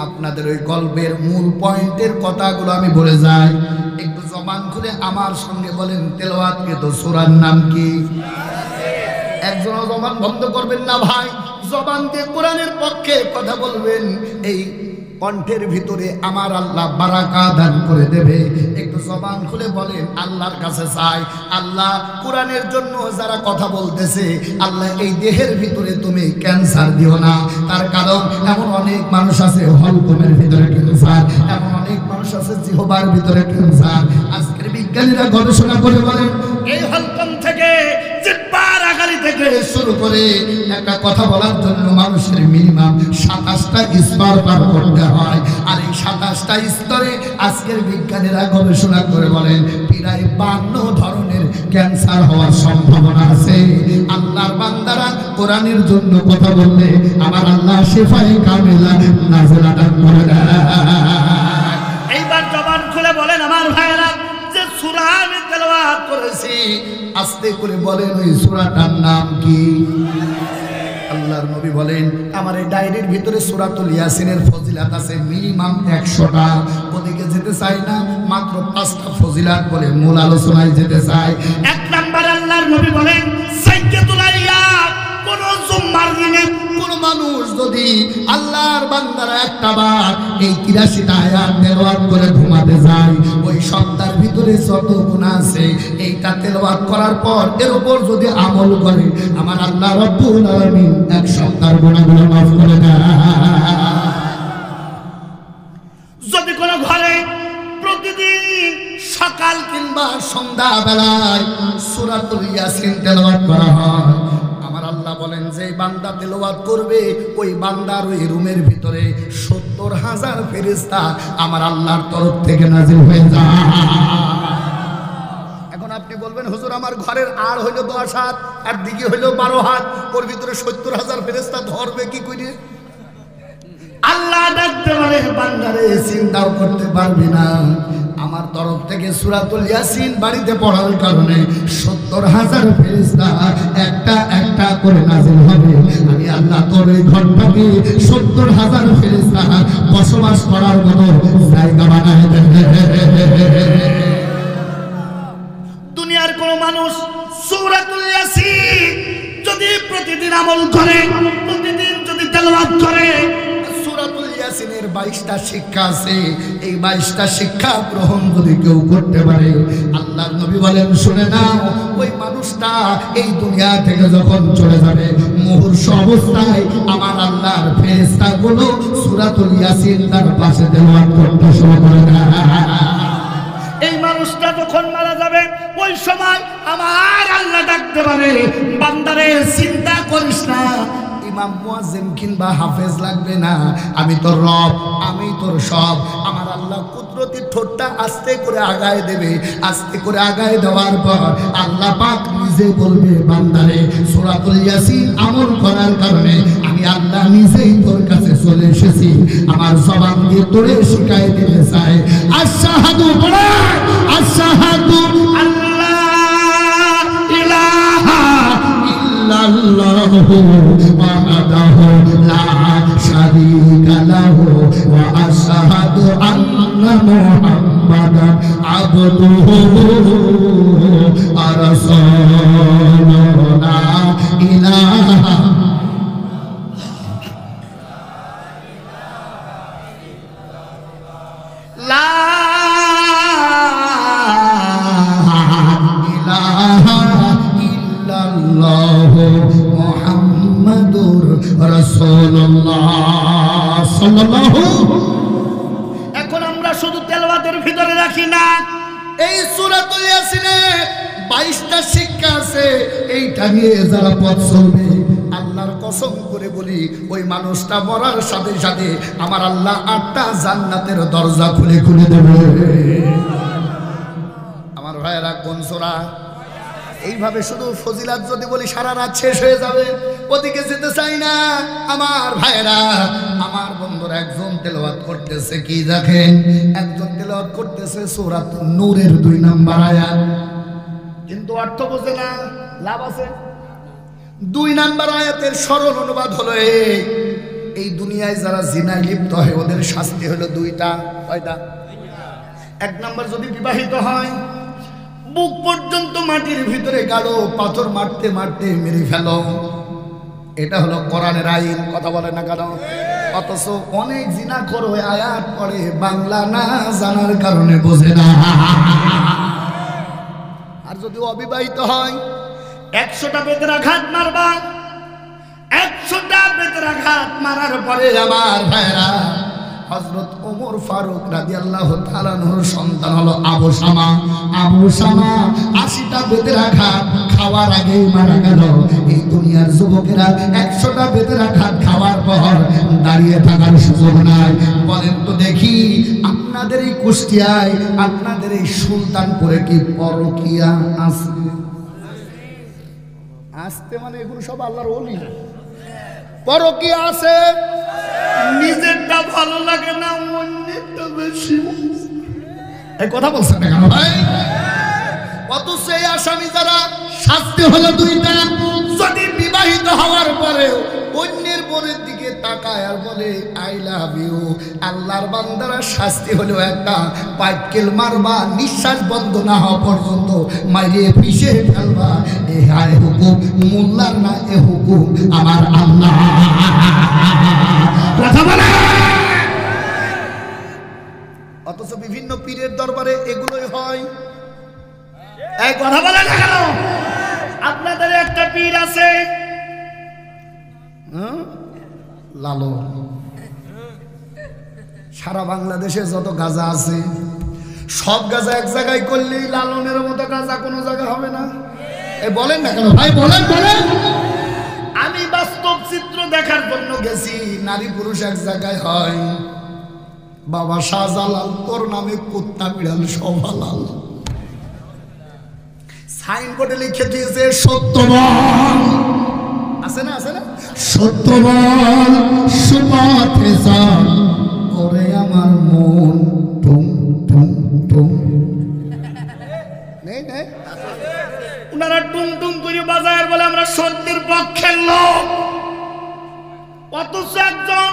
আপনাদের ওই গল্পের মূল পয়েন্টের কথাগুলো আমি বলে যাই। একটু জবান খুলে আমার সঙ্গে বলেন তেলাওয়াতকৃত সূরার নাম কি? একজনও জবান বন্ধ করবেন না ভাই, জবান দিয়ে কোরআনের পক্ষে কথা বলবেন। এই কণ্ঠের ভিতরে আমার আল্লাহ বারাকা দান করে দেবে। একটু জবান খুলে বলেন আল্লাহর কাছে চাই, আল্লাহ কোরআনের জন্য যারা কথা বলতেছে, আল্লাহ এই দেহের ভিতরে তুমি ক্যান্সার দিও না। তার কারণ এমন অনেক মানুষ আছে হলকমের ভিতরে ক্যান্সার, এমন অনেক মানুষ আছে জিহ্বার ভিতরে ক্যান্সার। আজকের বিজ্ঞানীরা গবেষণা করে বলেন এই হলকম থেকে জিহ্বার আগালি থেকে শুরু করে একটা কথা বলার জন্য মানুষের মিনিমাম 27টা স্তর পার করতে হয়। আর এই 27টা স্তরে আজকের বিজ্ঞানীরা গবেষণা করে বলেন প্রায় 52 ধরনের ক্যান্সার হওয়ার সম্ভাবনা আছে। আল্লাহর বান্দারা কোরআনের জন্য কথা বললে আমার আল্লাহ শিফায়ে কামিলা নাযিলা দান করে দেয়। এইবার জবান খুলে বলেন আমার ভাইরা, যে সূরা আমি তেলাওয়াত করেছি আস্তে করে বলেন ওই সূরাটার নাম কি? আল্লাহর নবী বলেন আমার এই ডায়েরির ভিতরে সূরাতুল ইয়াসিনের ফজিলাত আছে মিনিমাম 100টা। ওদিকে যেতে চাই না, মাত্র 5টা ফজিলাত বলে মূল আলোচনায় যেতে চাই। এক নাম্বার আল্লাহর নবী বলেন সাইয়্যিদুল আইয়াত, কোন জুম্মার দিনে কোন মানুষ যদি আল্লাহর বান্দারা একটা বার এই 83টা আয়াত তেলাওয়াত করে ঘুমাতে যায়, ওই সপ্তাহের ভিতরে যত গুনাহ আছে এইটা তেলাওয়াত করার পর এর উপর যদি আমল করে আমার আল্লাহ রব্বুল আলামিন এক সপ্তাহের গুনাহগুলো মাফ করে দেয়। যদি কোনো ঘরে প্রতিদিন সকাল কিংবা সন্ধ্যা বেলায় সূরাতুল ইয়াসিন তেলাওয়াত করা হয়, আমার আল্লাহ বলেন যে বান্দা তেলাওয়াত করবে ওই বান্দার ওই রুমের ভিতরে 70,000 ফেরেশতা আমার আল্লাহর তরফ থেকে নাজিল হয়ে যায়। এখন আপনি বলবেন হুজুর আমার ঘরের আর হইলো 10 হাত আর দিকে হইলো 12 হাত, ওর ভিতরে 70,000 ফেরেশতা ধরবে কি করে? আল্লাহ ডাকতে পারে বান্দারে চিন্তাও করতে পারবি না, আমার তরফ থেকে সূরাতুল ইয়াসিন বাড়িতে পড়ার কারণে 70,000 ফেরেশতা একটা একটা করে নাযিল হবে। আমি আল্লাহ তোর এই ঘরটাকে 70,000 ফেরেশতা বসবাস করার মতো জায়গা বানায় দেব। দুনিয়ার কোন মানুষ সূরাতুল ইয়াসিন যদি প্রতিদিন আমল করে, প্রতিদিন যদি তেলাওয়াত করে, সূরাতুল ইয়াসিনের 22টা শিক্ষা আছে, এই 22টা শিক্ষা গ্রহণ যদি কেউ করতে পারে আল্লাহর নবী বলেন শুনে নাও ওই মানুষটা এই দুনিয়া থেকে যখন চলে যাবে মুহূর্ত অবস্থায় আমার আল্লাহর ফেরেশতাগুলো সূরাতুল ইয়াসিন তার পাশে তেলাওয়াত করতে শুরু করে দেয়। এই মানুষটা যখন মারা যাবে ওই সময় আমার আল্লাহ ডাকতে পারে বান্দারে চিন্তা করিস না, ইমাম মুয়াজ্জিন কিংবা হাফেজ লাগবে না, আমি তোর রব, আমি তোর সব। আমার আল্লাহ কুদরতি ঠোঁটটা আস্তে করে আগায় দেবে, আস্তে করে আগায় দেওয়ার পর আল্লাহ পাক নিজে বলবে বান্দারে সূরাতুল ইয়াসিন আমল করার কারণে আমি আল্লাহ নিজেই তোর কাছে চলে এসেছি, আমার জবান দিয়ে তোরে শিখাই দিতে চাই আশহাদু বলে আশহাদু আল্লাহ ইলাহা ইল্লাল্লাহু ওয়াহদাহু লা শারীকা লাহু ওয়া আশহাদু আন্না মুহাম্মাদান আবদুহু ওয়া রাসূলুহু লা ইলাহা লা ইলাহা ইল্লাল্লাহু মুহাম্মাদুর রাসূলুল্লাহ সাল্লাল্লাহু। এখন আমরা শুধু তেলাওয়াতের ভিতরে রাখি না, এই সূরাতুল ইয়াসিনে 22টা শিক্ষা আছে, এইটা নিয়ে যারা পথ চলবে আল্লাহর কসম করে বলি ওই মানুষটা মরার সাথে সাথে আমার আল্লাহ 8টা জান্নাতের দরজা খুলে খুলে দেবে। আমার ভাইয়েরা কোন সূরা? এইভাবে শুধু ফজিলাত যদি বলি সারা রাত শেষ হয়ে যাবে। ওদিকে যেতে চাই না। আমার ভাইরা, আমার বন্ধুরা, একজন তেলাওয়াত করতেছে কি দেখেন, একজন তেলাওয়াত করতেছে সূরা নূরের 2 নম্বর আয়াত, কিন্তু অর্থ বোঝে না। লাভ আছে? 2 নম্বর আয়াতের সরল অনুবাদ হলো এই দুনিয়ায় যারা জিনায় লিপ্ত হয় ওদের শাস্তি হলো 2টা। কয়টা? 1 নম্বর, যদি বিবাহিত হয় বুক পর্যন্ত মাটির ভিতরে গাড়ো পাথর মারতে মারতে মেরে ফেলো। এটা হলো কোরআনের আইন। কথা বলে না কেন? অথচ অনেক জিনাখোর হয়ে আয়াত পড়ে, বাংলা না জানার কারণে বোঝে না। আর যদি অবিবাহিত হয় 100টা বেতের আঘাত মারবা, 100টা বেতের আঘাত মারার পরে আমার ভাইরা, হযরত ওমর ফারুক রাদিয়াল্লাহু তাআলা আনহুর সন্তান হলো আবু শামা। আবু শামা 80টা বেতের আঘাত খাওয়ার আগেই মারা গেল। এই দুনিয়ার যুবকেরা 100টা বেতের আঘাত খাওয়ার পর দাঁড়িয়ে থাকার সুযোগ নাই। বলেন তো দেখি, আপনাদের এই কুষ্টিয়ায়, আপনাদের এই সুলতানপুরে কি পরকিয়া আছে? আসতে মানে এগুলো সব আল্লাহর ওলি। পরকিয়া আছে। নিজেরটা ভালো লাগে না, অন্যেরটা বেশি। এই কথা বলছেন না কেন ভাই? অথচ এই আসামি যারা, শাস্তি হলো 2টা। যদি বিবাহিত হওয়ার পরে অন্যের বোনের দিকে তাকায় আর বলে আই লাভ ইউ, আল্লাহর বান্দারা শাস্তি হলো একটা, পাইকেল মারবা, নিঃশ্বাস বন্ধ না হওয়া পর্যন্ত মাইরে পিষে ফেলবা। এ হায় হুকুম মোল্লার না, এ হুকুম আমার আল্লাহ। কথা বলে। অথচ বিভিন্ন পীরের দরবারে এগুলোই হয়। এই কথা বলে না কেন? আপনাদের একটা পীর আছে লালন। সারা বাংলাদেশে যত গাঁজা আছে সব গাঁজা এক জায়গায় করলেই লালনের মতো গাঁজা কোনো জায়গায় হবে না। এই বলেন না কেন ভাই? বলেন বলেন। আমি বাস্তব চিত্র দেখার জন্য গেছি। নারী পুরুষ এক জায়গায় হয়। বাবা শাহজালাল, তোর নামে কুত্তা বিড়াল সব হালাল। সাইনবোর্ডে লিখে দিয়েছে সত্য বল। আছে না? আছে না? সত্য বল, সুপথে চল, ওরে আমার মন টুম টুম টুম। নেই নেই, ওনারা টুম টুম করে বাজায় বলে আমরা সত্যের পক্ষের লোক। অথচ একজন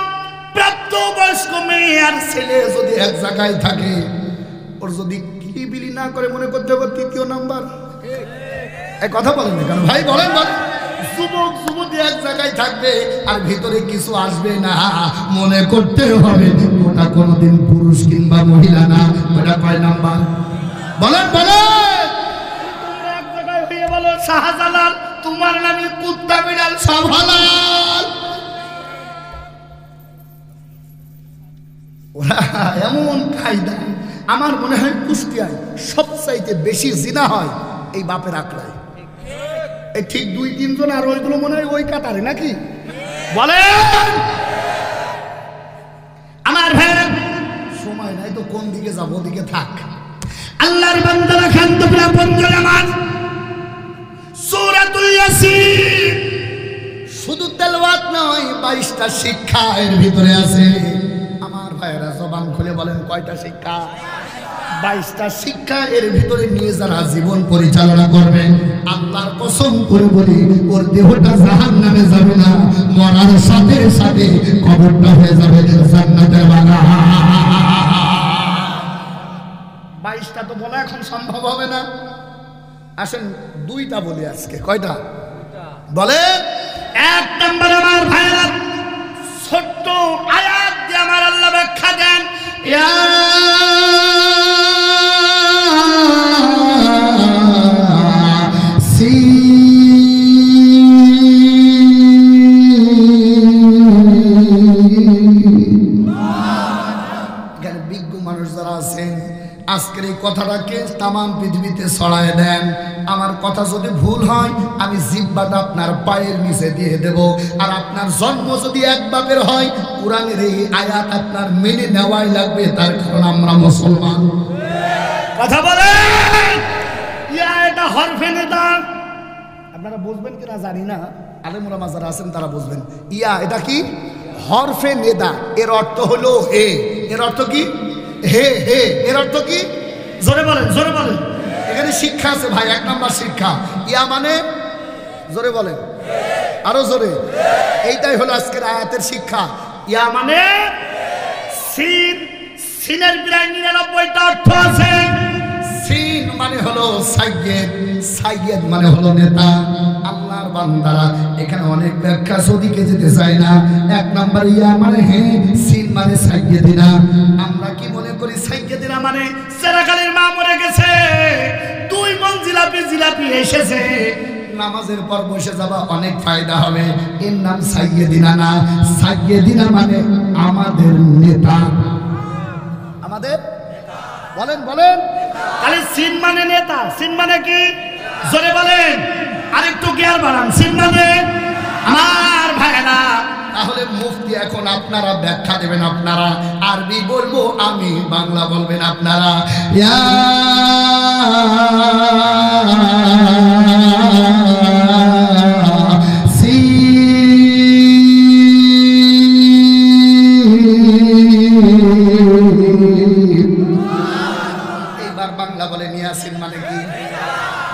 প্রাপ্তবয়স্ক মেয়ে আর ছেলে যদি এক জায়গায় থাকে, ওর যদি কিলিবিলি না করে মনে করতে হবে 3য় নাম্বার। এই কথা বলেন না কেন ভাই? বলেন বলেন। যুবক যুবতী এক জায়গায় থাকবে আর ভিতরে কিছু আসবে না, মনে করতে হবে ওটা কোনোদিন পুরুষ কিংবা মহিলা না, ওটা কয় নাম্বার? বলেন বলেন। এক জায়গায় হয়ে বলো শাহজালাল, তোমার নামে কুত্তা বিড়াল সব হালাল। ওরা এমন কায়দা। আমার মনে হয় কুষ্টিয়ায় সবচাইতে বেশি জিনা হয় এই বাপের আকড়ায়। এই ঠিক 2-3 জন, আর ওইগুলো মনে হয় ওই কাতারে নাকি? বলেন। আমার ভাইরা, সময় নাই তো কোন দিকে যাবো, ওদিকে থাক। আল্লাহর বান্দারা খান্ত প্রাপন আমার সূরাতুল ইয়াসিন শুধু তেলাওয়াত নয়, 22টা শিক্ষা এর ভিতরে আছে। আমার ভাইরা জবান খুলে বলেন, কয়টা শিক্ষা? 22টা শিক্ষা এর ভিতরে নিয়ে যারা জীবন পরিচালনা করবে, আল্লাহর কসম করে বলি, ওর দেহটা জাহান্নামে যাবে না, মরার সাথে সাথে কবরটা হয়ে যাবে জান্নাতের বাগান। 22টা তো বলা এখন সম্ভব হবে না। আসেন 2টা বলি আজকে। কয়টা বলে? 1 নম্বর, আমার ভাইরা, ছোট্ট আয়াত দিয়ে আমার আল্লাহ ব্যাখ্যা দেন। বিজ্ঞ মানুষ যারা আছেন আজকের এই কথাটাকে তামাম পৃথিবীতে ছড়ায় দেন। আমার কথা যদি ভুল হয় আমি জিহ্বাটা আপনার পায়ের নিচে দিয়ে দেব। আর আপনার জন্ম যদি এক বাপের হয়, কোরআনের এই আয়াত আপনার মেনে নেওয়াই লাগবে, তার কারণ আমরা মুসলমান। কথা বলেন। এটা হরফে নেতা আপনারা বুঝবেন কিনা জানি না, আলেম ওলামা যারা আছেন তারা বুঝবেন। ইয়া এটা কি? হরফে নেদা, এর অর্থ হলো হে। এর অর্থ কি? হে হে। এর অর্থ কি? জোরে বলেন, জোরে বলেন। এখানে শিক্ষা আছে ভাই, 1 নম্বর শিক্ষা। ইয়া মানে জোরে বলেন, আরো জোরে। এইটাই হলো আজকের আয়াতের শিক্ষা। ইয়া মানে সিন, সিনের প্রায় 99টা অর্থ আছে। সিন মানে হলো সাইয়েদ, সাইয়েদ মানে হলো নেতা, আল্লাহর বান্দারা। এখানে অনেক ব্যাখ্যা, সদিকে যেতে চায় না। 1 নম্বর ইয়া মানে হে, সিন মানে সাইয়েদিনা। আমরা কি মনে করি সাইয়েদিনা মানে সেরাকালের মা মরে গেছে, 2 মণ জিলাপি জিলাপি এসেছে, নামাজের পর বসে যাবা, অনেক ফায়দা হবে। এর নাম সাইয়েদিনা না। সাইয়েদিনা মানে আমাদের নেতা, আমাদের। বলেন বলেন। তাহলে সিন মানে নেতা, সিন মানে কি? জোরে বলেন, আরেকটু জ্ঞান বাড়ান। সিন মানে আমার ভাইরা। তাহলে মুফতি এখন আপনারা ব্যাখ্যা দেবেন, আপনারা আরবি বলবো, আমি বাংলা বলবেন আপনারা। এইবার বাংলা বলেন ইয়াসিন মানে কি?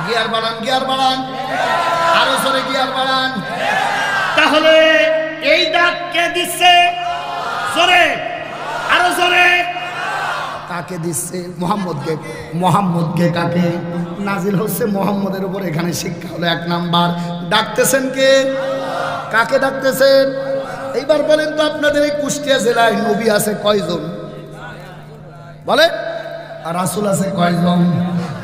গিয়ার বাড়ান, গিয়ার বাড়ান, আরো জোরে গিয়ার বাড়ান। তাহলে এই ডাক কে দিচ্ছে? জোরে, আরো জোরে। কাকে দিচ্ছে? মোহাম্মদকে। মোহাম্মদকে কাকে? নাজিল হচ্ছে মোহাম্মদের উপর। এখানে শিক্ষা হলো 1 নাম্বার। ডাকতেছেন কে? কাকে ডাকতেছেন? এইবার বলেন তো, আপনাদের এই কুষ্টিয়া জেলায় নবী আছে কয়জন? বলে রাসূল আছে কয়জন?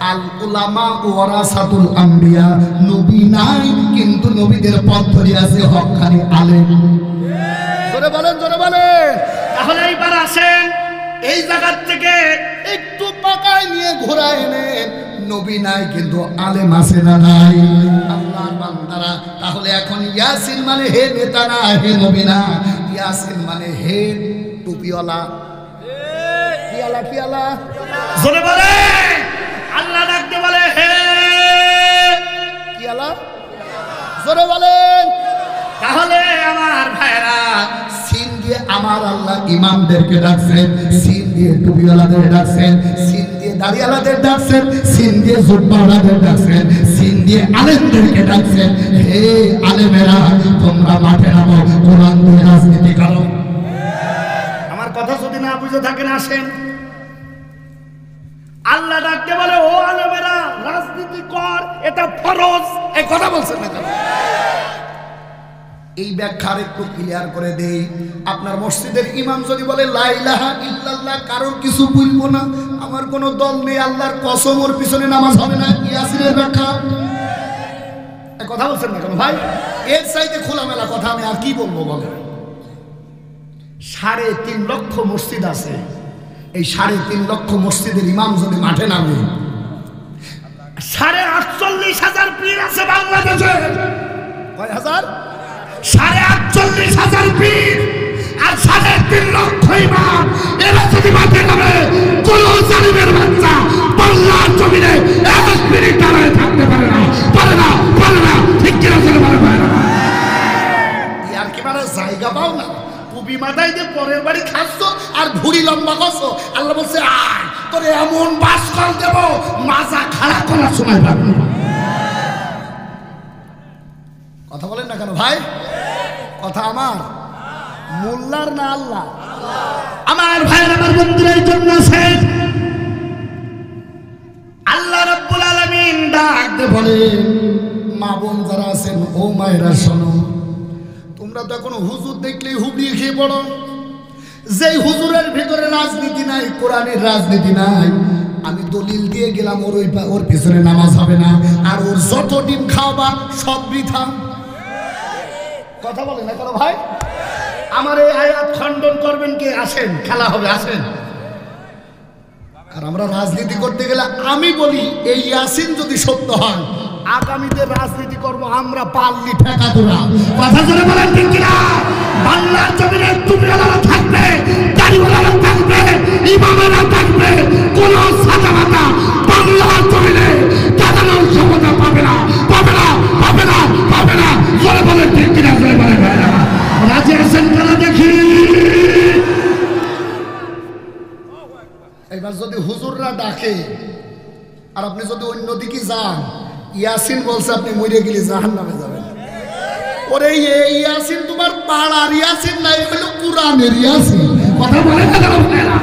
আল উলামা ওয়ারাসাতুল আম্বিয়া। নবী নাই, কিন্তু নবীদের পথ ধরে আছে হক্কানি আলেম। জোরে বলেন, জোরে বলেন। তাহলে এইবার আসেন, এই জায়গা থেকে একটু পাকায় নিয়ে ঘোরায় নেন। নবী নাই, কিন্তু আলেম আছে না নাই? আল্লাহর বান্দারা। তাহলে এখন ইয়াসিন মানে হে নেতা না, হে নবী না। ইয়াসিন মানে হে টুপিওয়ালা। কি আলা, কি আলা? জোরে বলে। আল্লাহ ডাকতে বলে হে কি আলা? জোরে বলেন। তাহলে আমার ভাইরা, সিন দিয়ে আমার আল্লাহ ইমামদেরকে ডাকছেন, সিন দিয়ে টুপিওয়ালাদের ডাকছেন, সিন দিয়ে দাড়িওয়ালাদের ডাকছেন, সিন দিয়ে জুব্বাওয়ালাদের ডাকছেন, সিন দিয়ে আলেমদেরকে ডাকছেন। হে আলেমেরা, তোমরা মাঠে নামো, কোরআন দিয়ে রাজনীতি করো। আমার কথা যদি না বুঝে থাকেন আসেন। আল্লাহ ডাকতে বলে ও আলেমেরা, রাজনীতি কর, এটা ফরজ। এই কথা বলছেন না কেন? এই ব্যাখ্যা একটু ক্লিয়ার করে দেই। আপনার মসজিদের ইমাম যদি বলে লা ইলাহা ইল্লাল্লাহ, কারোর কিছু বলবো না, আমার কোনো দল নেই, আল্লাহর কসম, ওর পিছনে নামাজ হবে না, ইয়াসিনের ব্যাখ্যা। এই কথা বলছেন না কেন ভাই? এর চাইতে খোলামেলা কথা আমি আর কি বলবো বলেন? 3.5 লক্ষ মসজিদ আছে। এই 3.5 লক্ষ মসজিদের ইমাম যদি মাঠে নামে, 48,000 পীর আছে বাংলাদেশে। কয় হাজার? 48,000 পীর আর 3.5 লক্ষ ইমাম। এরা যদি মাঠে নামে, কোন জালিমের বাচ্চা বাংলার জমিনে 1 মিনিট দাঁড়ায় থাকতে পারে না, পারে না, পারে না। ঠিক কিনা চলে পারে না? ইয়ার কি মানে জায়গা পাও না? টুপি মাথায় দিয়ে পরের বাড়ি খাচ্ছ আর ভুড়ি লম্বা করছো। আল্লাহ বলছে আয়, তোরে এমন বাস কল দেব, মাজা খারাপ করার সময় পাবো। কথা বলেন না কেন ভাই? কথা আমার মোল্লার না আল্লাহ? আমার ভাইয়ের, আমার বন্ধুদের জন্য আছে আল্লাহ রাব্বুল আলামিন ডাক বলে, মা বোন যারা আছেন, ও মায়েরা শোনো, তোমরা তো এখন হুজুর দেখলেই হুবড়িয়ে খেয়ে পড়ো। যেই হুজুরের ভিতরে রাজনীতি নাই, কোরআনের রাজনীতি নাই, আমি দলিল দিয়ে গেলাম ওর পিছনে নামাজ হবে না, আর ওর যত ডিম খাওয়াবা সব বৃথা। কথা বলে না কেন ভাই? আমার এই আয়াত খণ্ডন করবেন কে? আসেন, খেলা হবে, আসেন। আর আমরা রাজনীতি করতে গেলে আমি বলি, এই ইয়াসিন যদি সত্য হয়, আগামীতে রাজনীতি করব আমরা পাল্লি ঠেকা তোরা। কথা জোরে বলেন ঠিক কিনা? বাংলার জমিনে টুপিওয়ালারা থাকবে, দাড়িওয়ালারা থাকবে, ইমামেরা থাকবে, কোন সাদা মাতা বাংলার জমিনে দাঁড়ানোর ক্ষমতা পাবে না, পাবে না, পাবে না, ডাকে, আর আপনি যদি অন্যদিকে যান, ইয়াসিন বলছে আপনি মরে গেলে জাহান্নামে যাবেন। ওরে ইয়াসিন তোমার পাড়ার ইয়াসিন নাই, হলো কুরআনের ইয়াসিন। কথা বলে না কেন ভাইরা?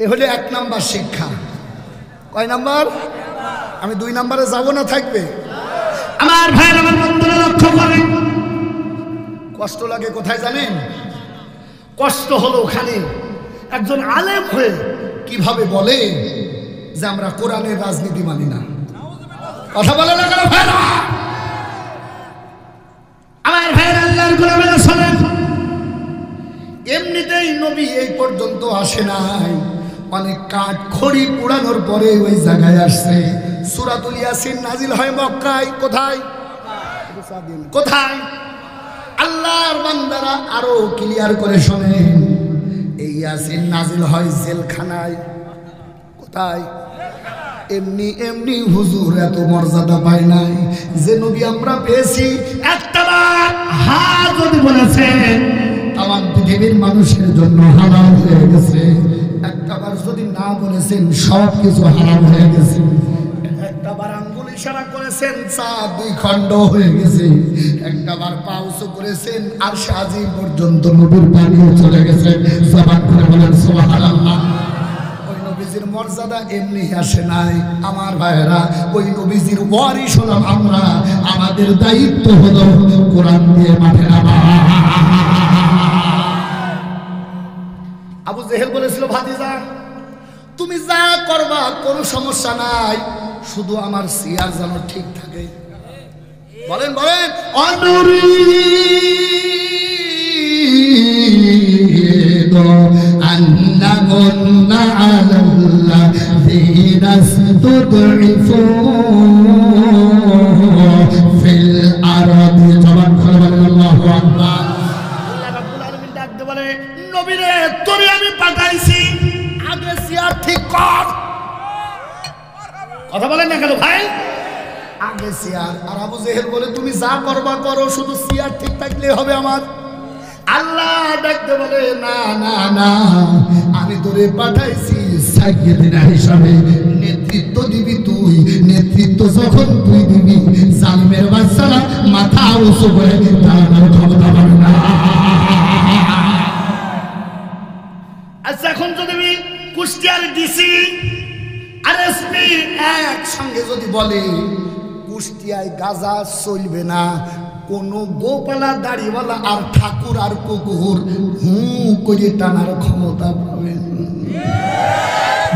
এ হলো 1 নাম্বার শিক্ষা। কয় নাম্বার? আমি 2 নাম্বারে যাব না, থাকবে? আমার ভাইরা, আমার বন্ধুরা লক্ষ্য করেন, কষ্ট লাগে কোথায় জানেন? কষ্ট হলো ওখানে একজন আলেম হয়ে কিভাবে বলে যে আমরা কোরআনের রাজনীতি মানি না। কথা বলে না কেন ভাইরা? আমার ভাইরা, আল্লাহর গোলামেরা শোনেন, এমনিতেই নবী এই পর্যন্ত আসে নাই, অনেক কাঠ খড়ি পুড়ানোর পরে ওই জায়গায় আসছে। সূরাতুল ইয়াসিন নাজিল হয় মক্কায়। কোথায়? কোথায়? আল্লাহর বান্দারা আরো ক্লিয়ার করে শোনেন, এই ইয়াসিন নাজিল হয় জেলখানায়। কোথায়? এমনি এমনি হুজুর এত মর্যাদা পায় নাই যে নবী আমরা পেয়েছি। একটাবার হ্যাঁ যদি বলেছেন তাম পৃথিবীর মানুষের জন্য হারাম হয়ে গেছে, একটাবার যদি না বলেছেন সব কিছু হারাম হয়ে গেছে, একটাবার আঙ্গুল ইশারা করেছেন চা 2 খণ্ড হয়ে গেছে, একটাবার পাউসো করেছেন আর সাজি পর্যন্ত নবীর পানিও চলে গেছে। জবান করে বলেন সুবহানাল্লাহ। ওই নবীজির মর্যাদা এমনি আসে নাই আমার ভাইরা, ওই নবীজির ওয়ারিস হলাম আমরা। আমাদের দায়িত্ব হলো কোরআন দিয়ে মাঠে নামা। আবু জেহেল বলেছিল, ভাতিজা তুমি যা করবা কোনো সমস্যা নাই, শুধু আমার সিয়ার যেন ঠিক থাকে। বলেন বলেন। অনুরিদু আন্নাগুন্না আলাল্লাযীনা ইসতুদঈফু ফিল আরদি। জবান খুলে বলেন আল্লাহু আকবার। আল্লাহ রাব্বুল আলামিন ডাকতে বলে, নবীরে তোরে আমি পাঠাইছি, আগে সিয়ার ঠিক কর। কথা বলেন না কেন ভাই? আগে সিয়ার। আর আবু জেহেল বলে তুমি যা করবা করো, শুধু সিয়ার ঠিক থাকলে হবে আমার। আল্লাহ ডাকতে বলে, না না না, আমি তোরে পাঠাইছি সাইয়্যিদিনা হিসাবে, নেতৃত্ব দিবি তুই। নেতৃত্ব যখন তুই দিবি, জালিমের বাচ্চারা মাথা উঁচু করে দাঁড়ানোর ক্ষমতা পাবে না। আচ্ছা, এখন যদি আমি কুষ্টিয়ার ডিসি আর এসপি একসঙ্গে যদি বলে কুষ্টিয়ায় গাজা চলবে না, কোন গোপালা দাড়িওয়ালা আর ঠাকুর আর কুকুর করে টানার ক্ষমতা পাবে।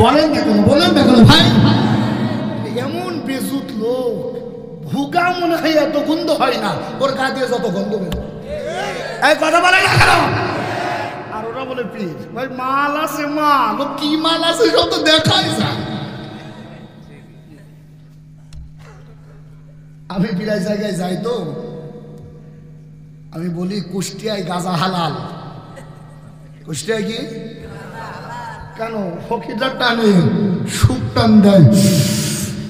বলেন না কেন? বলেন না কেন ভাই? এমন বেজুত লোক, ভুগা মনে হয় এত গন্ধ হয় না, ওর গা দিয়ে যত গন্ধ বের। এই কথা বলে না কেন? আর ওরা বলে পীর ভাই মাল আছে, মাল ও কি মাল আছে সব তো দেখাই যায়। আমি প্রায় জায়গায় যাই তো, আমি বলি কুষ্টিয়ায় গাঁজা হালাল। কুষ্টিয়ায় কি কেন? ফকিররা টানে, সুখ টান দেয়,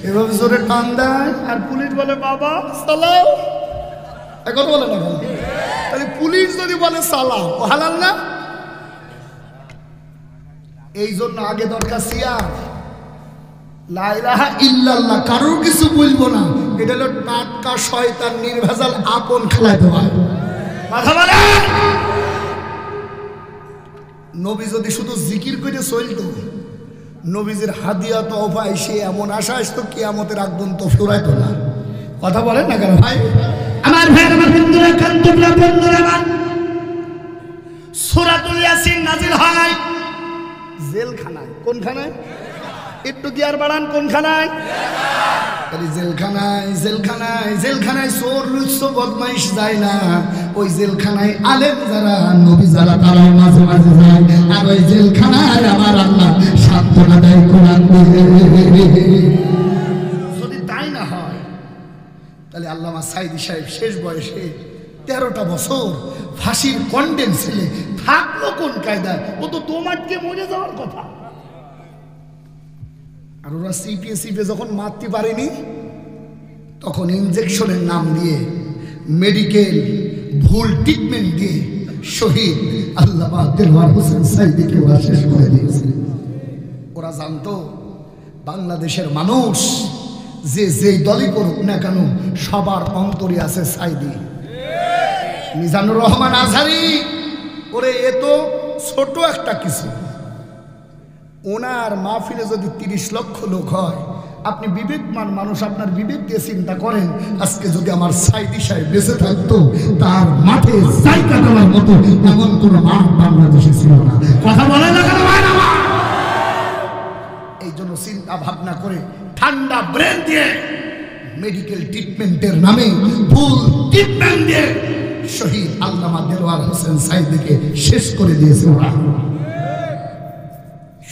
এভাবে জোরে টান দেয়, আর পুলিশ বলে বাবা চালাও। এখন বলে না কেন? তাহলে পুলিশ যদি বলে চালাও, ও হালাল না? এই জন্য আগে দরকার সিয়ার, লা ইলাহা ইল্লাল্লাহ, কারোর কিছু বলবো না। এটা হলো টাটকা শয়তান নির্ভেজাল আপন খেলায় দেওয়া। কথা বলে। নবী যদি শুধু জিকির করে চলতো, নবীজির হাদিয়া তওফা এসে এমন আশা আসতো কিয়ামতের আগ পর্যন্ত ফুরাইতো না। কথা বলেন না কেন ভাই? আমার ভাই, আমার বন্ধুরা, কান্তবলা বন্ধুরা, আমার সূরাতুল ইয়াসিন নাজিল হয় জেলখানায়। কোনখানায়? একটু গিয়ার বাড়ান, কোনখানায়? জেলখানায়। জেলখানায় জেলখানায় চোর লুচ্ছ বদমাইশ যায় না, ওই জেলখানায় আলেম যারা, নবী যারা, তারাও মাঝে মাঝে যায়। আর ওই জেলখানায় আমার আল্লাহ সান্ত্বনা দেয় কোরআন দিয়ে। যদি তাই না হয় তাহলে আল্লামা সাইদি সাহেব শেষ বয়সে 13টা বছর ফাঁসির কন্ডেম ছেলে থাকলো কোন কায়দায়? ও তো তোমাকে মরে যাওয়ার কথা। আর ওরা সিপিএ যখন মারতে পারেনি, তখন ইনজেকশনের নাম দিয়ে, মেডিকেল ভুল ট্রিটমেন্ট দিয়ে শহীদ আল্লামা দেলোয়ার হোসেন সাঈদীকে ওরা শেষ করে দিয়েছে। ওরা জানতো বাংলাদেশের মানুষ যে যেই দলই করুক না কেন সবার অন্তরে আছে সাঈদী। মিজানুর রহমান আজহারী ওরে এ তো ছোট একটা কিছু, ওনার মাহফিলে যদি 30 লক্ষ লোক হয়, আপনি বিবেকমান মানুষ, আপনার বিবেক দিয়ে চিন্তা করেন, আজকে যদি আমার সাঈদী সাহেব বেঁচে থাকতো তার মাঠে জায়গা দেওয়ার মতো এমন কোন মাঠ বাংলাদেশে ছিল না। কথা বলে না কেন ভাই? এই জন্য চিন্তা ভাবনা করে ঠান্ডা ব্রেন দিয়ে মেডিকেল ট্রিটমেন্টের নামে ভুল ট্রিটমেন্ট দিয়ে শহীদ আল্লামা দেলোয়ার হোসেন সাঈদীকে শেষ করে দিয়েছে ওরা।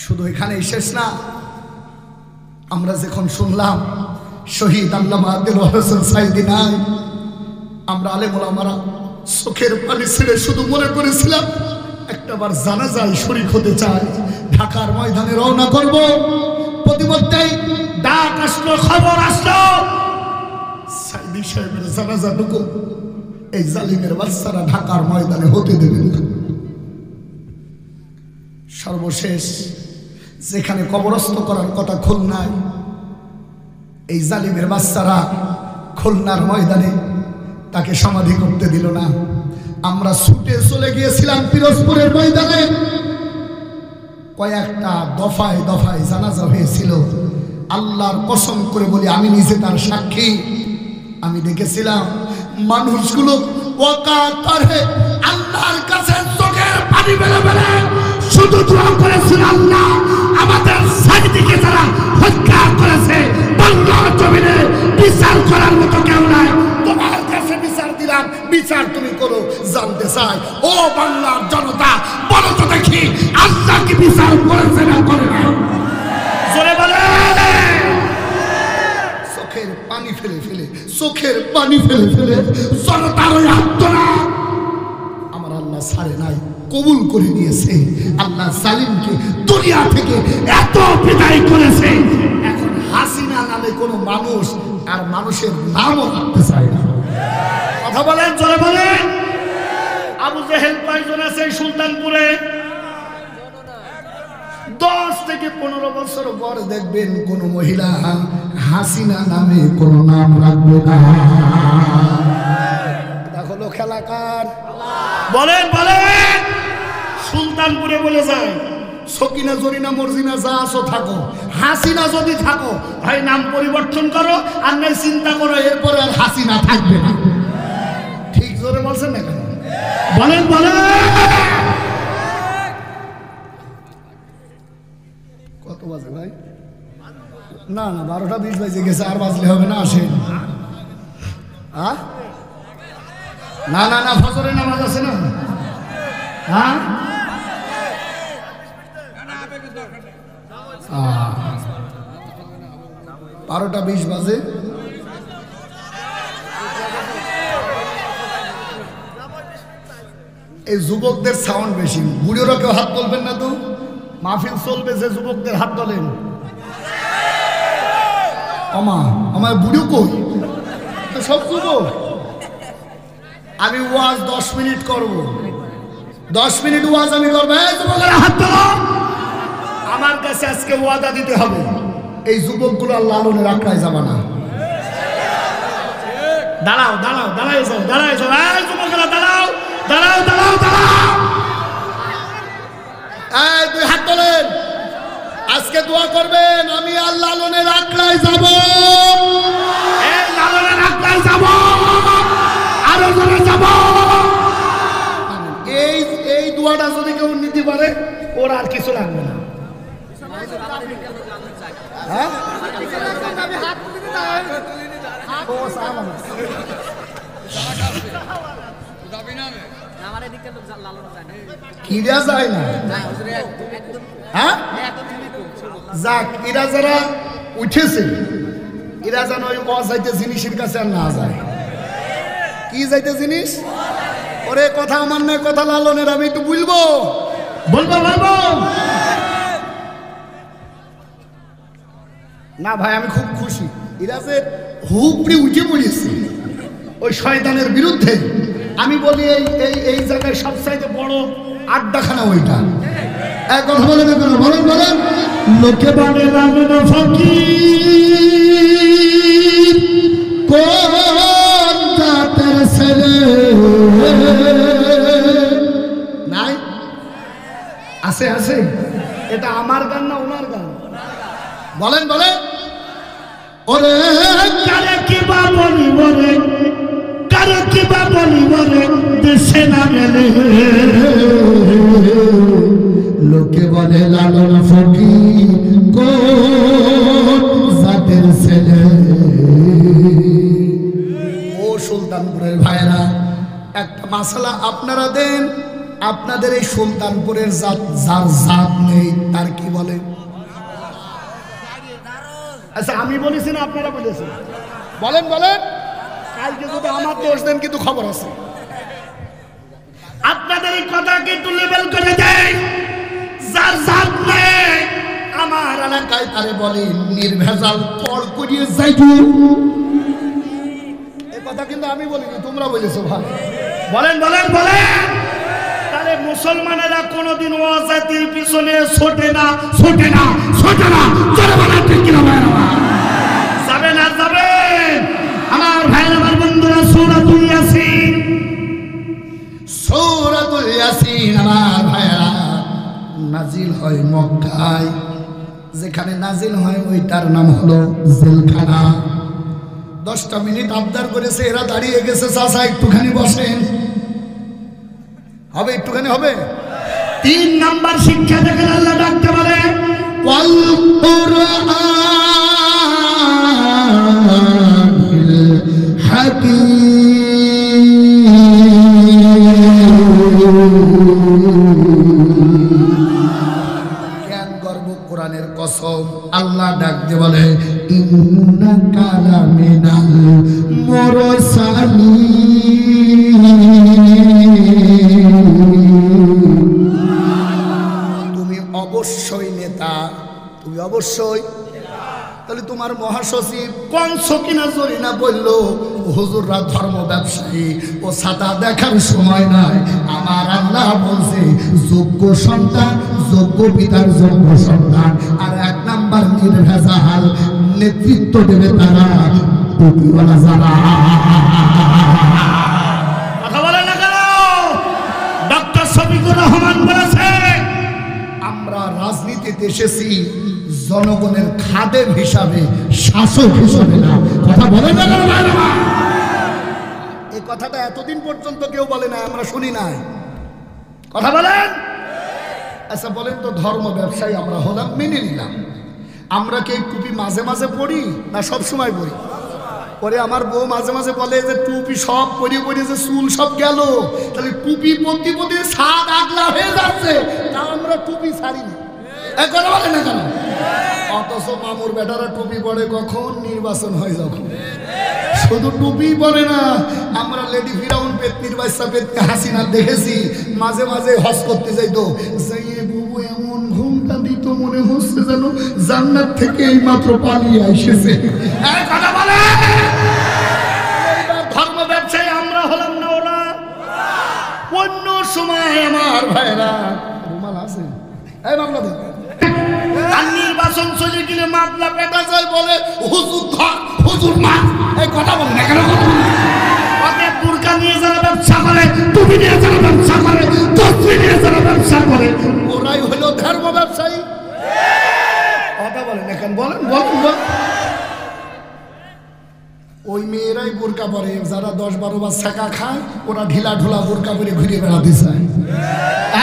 শুধু এখানেই শেষ না, আমরা যখন শুনলাম শহীদ আল্লামা দেলোয়ার হোসেন সাঈদী নাই, আমরা আলেম ওলামারা চোখের পানি ছেড়ে শুধু মনে করেছিলাম একটাবার জানাজায় শরীক হতে চাই, ঢাকার ময়দানে রওনা করব। প্রতিমধ্যেই ডাক আসলো, খবর আসলো সাঈদী সাহেবের জানাজা ঢুকো, এই জালিমের বাচ্চারা ঢাকার ময়দানে হতে দেবে না। সর্বশেষ যেখানে কবরস্থ করার কথা খুলনায়, এই জালিমের বাচ্চারা খুলনার ময়দানে তাকে সমাধি করতে দিল না। আমরা ছুটে চলে গিয়েছিলাম পিরোজপুরের ময়দানে, কয়েকটা দফায় দফায় জানাজা হয়েছিল। আল্লাহর কসম করে বলি, আমি নিজে তার সাক্ষী। আমি দেখেছিলাম মানুষগুলো ওয়াকাতারে আল্লাহর কাছে চোখের পানি ফেলে ফেলে শুধু দোয়া করেছিল, আল্লাহ আমাদের সাঈদীকে যারা হত্যা করেছে বাংলার জমিনে বিচার করার মতো কেউ নাই, তোমার কাছে বিচার দিলাম, বিচার তুমি করো। জানতে চাই ও বাংলার জনতা, বলো তো দেখি আল্লাহ কি বিচার করেছে না করে না? জোরে বলে। চোখের পানি ফেলে ফেলে, চোখের পানি ফেলে ফেলে জনতার ওই আত্মনাদ আমার আল্লাহ ছাড়ে নাই, কবুল করে নিয়েছে। আল্লাহ জালিমকে দুনিয়া থেকে এত বিদায় করেছে, এখন হাসিনা নামে কোনো মানুষ আর মানুষের নামও রাখতে চায় না। কথা বলেন, জোরে বলেন। আবু জেহেল কয়জন আছে সুলতানপুরে? 10 থেকে 15 বছর পর দেখবেন কোন মহিলা হাসিনা নামে কোন নাম রাখবে না। দেখো লো খেলাকার, বলেন বলেন। সুলতানপুরে বলে যায় সকিনা জরিনা মর্জিনা যা আছো থাকো, হাসিনা যদি থাকো ভাই নাম পরিবর্তন করো, আর নাই চিন্তা করো এরপরে আর হাসিনা থাকবে না। ঠিক জোরে বলছেন না কেন? বলেন বলেন। কত বাজে ভাই? না না 12টা 20 বাজে গেছে, আর বাজলে হবে না। আসেন। না না না, ফজরের নামাজ আছে না? হ্যাঁ 12টা 20 বাজে। এই যুবকদের সাউন্ড বেশি, বুড়োরা কেউ হাত তুলবেন না তো, মাহফিল চলবে যে যুবকদের হাত তোলেন। আমার বুড়ো কই? সব যুবক। আমি ওয়াজ 10 মিনিট করব, 10 মিনিট ওয়াজ আমি করবো। এই যুবকেরা হাত তোলো। আমার কাছে আজকে ওয়াদা দিতে হবে, এই যুবকগুলো লালনের আঁকড়ায় যাবে না। দাঁড়াও দাঁড়াও দাঁড়াও দাঁড়াও, এই যুবকেরা দাঁড়াও দাঁড়াও দাঁড়াও দাঁড়াও। এই 2 হাত তোলেন। আজকে দোয়া করবেন, আমি আর লালনের আঁকড়ায় যাব, এই লালনের আঁকড়ায় যাব, আরো জোরে যাব। এই দোয়াটা যদি কেউ নিতে পারে ওর আর কিছু লাগবে না। হ্যাঁ কিরা যায় না। হ্যাঁ যাক, এরা যারা উঠেছে এরা যেন ওই অযাইতে জিনিসের কাছে আর না যায়। কি যাইতে জিনিস? ওরে কথা আমার নয়, কথা লালনের। আমি একটু বলবো বলবো বলবো না ভাই, আমি খুব খুশি। এরা যে হুপড়ে উঠে পড়েছে ওই শয়তানের বিরুদ্ধে। আমি বলি এই জায়গায় সবচাইতে বড় আড্ডাখানা ওইটা। এক কথা বলেন এখন, বলেন বলেন। লোকে বলে লালন ফকির কোন জাতের ছেলে, নাই আছে আছে, এটা আমার গান না ওনার গান? বলেন বলেন। ওরে কারে কিবা বলিব রে, কারে কিবা বলিব রে, দেশে না গেলে লোকে বলে লালন ফকির কোন জাতের ছেলে। ও সুলতানপুরের ভাইরা, একটা মাসালা আপনারা দেন, আপনাদের এই সুলতানপুরের জাত, যার জাত নেই তার কি বলে? আচ্ছা আমি বলেছি না আপনারা বলেছেন? বলেন বলেন। কালকে যদি আমার দোষ দেন কিন্তু খবর আছে। আপনাদের এই কথাকে একটু লেবেল করে দেয়, যার জাত নেই আমার এলাকায় তারে বলে নির্ভেজাল পড় করিয়ে যাইতো। এই কথা কিন্তু আমি বলিনি, তোমরা বলেছো ভাই। বলেন বলেন বলেন। তাহলে মুসলমানেরা কোনোদিন অজাতির পিছনে ছোটে না, ছোটে না, ছোটে না। চলে বলেন ঠিক কিনা ভাইরা? যাবে না যাবে আমার ভাইরা, আমার বন্ধুরা। সূরাতুল ইয়াসিন, সূরাতুল ইয়াসিন আমার ভাইরা নাজিল হয় মক্কায়। যেখানে নাজিল হয় ওইটার নাম হলো জেলখানা। 10টা মিনিট আবদার করেছে, এরা দাঁড়িয়ে গেছে। চাচা একটুখানি বসেন, হবে একটুখানি হবে। 3 নাম্বার শিক্ষা দেখেন আল্লাহ ডাকতে বলে ওয়াল কুরআনিল হাকীম। গর্ব কোরআনের কসম, আল্লাহ ডাক দিয়ে বলে ইন্নাকা লামিনাল মুরসালিন, তুমি অবশ্যই নেতা, তুমি অবশ্যই। তাহলে তোমার মহাসচিব কনসকিনা জরিনা বলল হুজুররা ধর্ম ব্যবসায়ী, ও ছাতা দেখার সময় নাই। আমার আল্লাহ বলছে যোগ্য সন্তান, যোগ্য পিতার যোগ্য সন্তান। আর 1 নাম্বার নির্ভেজাল নেতৃত্ব দেবে তারা টুপিওয়ালা যারা। কথা বলে না কেন? ডক্টর শফিকুর রহমান বলেছে আমরা রাজনীতিতে এসেছি জনগণের খাদেম হিসাবে, শাসক হিসাবে না। কথা বলে না কেন ভাইরা? এই কথাটা এতদিন পর্যন্ত কেউ বলে না, আমরা শুনি নাই। কথা বলেন। আচ্ছা বলেন তো, ধর্ম ব্যবসায়ী আমরা হলাম, মেনে নিলাম। আমরা কি টুপি মাঝে মাঝে পড়ি না সব সময় পড়ি? পরে আমার বউ মাঝে মাঝে বলে যে টুপি সব পরিয়ে পরিয়ে যে চুল সব গেল, তাহলে টুপি পরতে পরতে সাদ আগলা হয়ে যাচ্ছে, তা আমরা টুপি ছাড়িনি। কথা বলে না কেন? অথচ মামুর বেটারা টুপি পরে কখন? নির্বাচন হয় যখন। শুধু টুপি পরে না, আমরা লেডি ফিরাউন পেতনির বাচ্চা পেতনি হাসিনা দেখেছি মাঝে মাঝে হজ করতে যাইতো, যাইয়ে বুবু এমন ঘুমটা দিত মনে হচ্ছে যেন জান্নাত থেকে এই মাত্র পালিয়ে এসেছে। কথা বলে। ধর্ম ব্যবসায়ী আমরা হলাম না ওরা। অন্য সময় আমার ভাইরা রুমাল আছে, এই মামলা দেন। আর নির্বাচন চলে গেলে মামলা পেটা যায়, বলে হুজুর ধর, হুজুর মার। এই কথা বলে না কেন? অতএব বুরকা নিয়ে যারা ব্যবসা করে, টুপি নিয়ে যারা ব্যবসা করে, তসবি নিয়ে যারা ব্যবসা করে, ওরাই হলো ধর্ম ব্যবসায়ী। কথা বলেন এখন, বলেন বলেন বলেন। ওই মেয়েরাই বোরকা পরে যারা 10-12 বার ছাকা খায়, ওরা ঢিলা ঢোলা বোরকা পরে ঘুরে বেড়াতে চায়।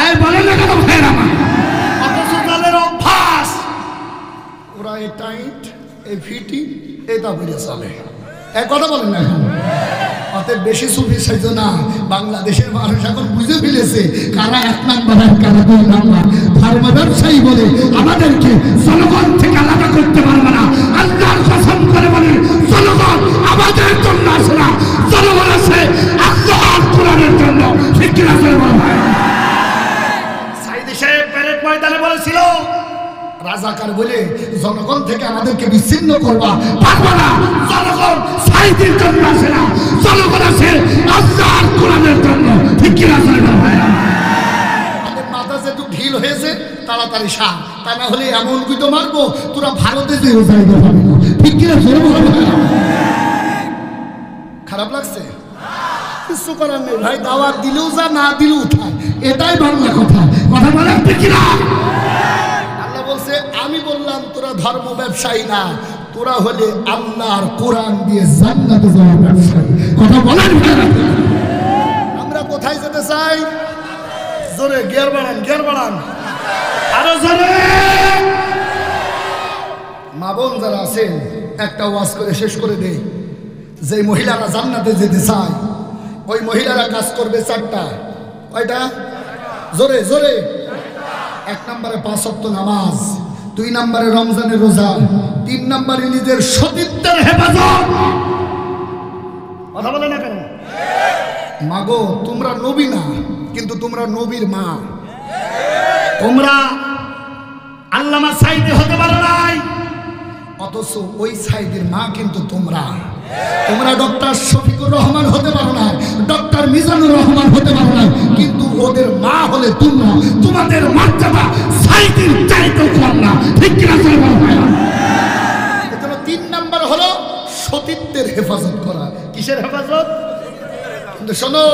এই বলেন না কেন ভাইরা? অথচ তাদের অভ্যাস, ওরা এই টাইট, এই ফিটি, এটা বেরিয়ে চলে। এক কথা বলেন না এখন। অতএব বেশি সুফি সাইজ না। বাংলাদেশের মানুষ এখন বুঝে ফেলেছে কারা 1 নাম্বার আর কারা 2 নাম্বার। ধর্ম ব্যবসায়ী বলে আমাদেরকে জনগণ থেকে আলাদা করতে পারবে না। আল্লাহর কসম করে বলে জনগণ আমাদের জন্য আসে না, জনগণ আছে আল্লাহর কোরআনের জন্য। ঠিক কিনা ভাই? সাইদি সাহেব প্যারেড ময়দানে বলেছিল রাজাকার বলে জনগণ থেকে আমাদেরকে বিচ্ছিন্ন করবা, পারবা না। জনগণ সাইদির জন্য আসে না, জনগণ আছে আল্লাহর কোরআনের জন্য। ঠিক কিনা ভাই? হাসিল হয়েছে তাড়াতাড়ি সার, তা না হলে এমন কুইতো মারবো তোরা ভারতে যেও যাইতে পারবি না। ঠিক কিনা? খারাপ লাগছে? কিছু করার নেই ভাই, দাওয়াত দিলেও যা, না দিলেও উঠায়, এটাই বাংলা কথা। কথা বলে ঠিক কিনা? আল্লাহ বলছে, আমি বললাম তোরা ধর্ম ব্যবসায়ী না, তোরা হলে আল্লাহর কোরআন দিয়ে জান্নাতে যাওয়ার ব্যবসায়ী। কথা বলেন। আমরা কোথায় যেতে চাই? জোরে গিয়ার বাড়ান, গিয়ার বাড়ান, আরো জোরে। মা বোন যারা আছেন, একটা ওয়াজ করে শেষ করে দেই। যে মহিলারা জান্নাতে যেতে চায় ওই মহিলারা কাজ করবে চারটা। কয়টা? জোরে জোরে। 1 নম্বরে 5 ওয়াক্ত নামাজ, 2 নম্বরে রমজানের রোজা, 3 নম্বরে নিজের সতীত্বের হেফাজত। কথা বলে না কেন? মাগো, তোমরা নবী না, কিন্তু তোমরা নবীর মা। তোমরা আল্লামা সাইদি হতে পারো নাই, অথচ ওই সাইদির মা কিন্তু তোমরা। তোমরা ডক্টর শফিকুর রহমান হতে পারো না, ডক্টর মিজানুর রহমান হতে পারো না, কিন্তু ওদের মা হলে তোমরা। তোমাদের মর্যাদা সাইদির চাইতেও কম না। ঠিক কিনা? 3 নম্বর হলো সতীত্বের হেফাজত করা। কিসের হেফাজত? কিন্তু শোনো,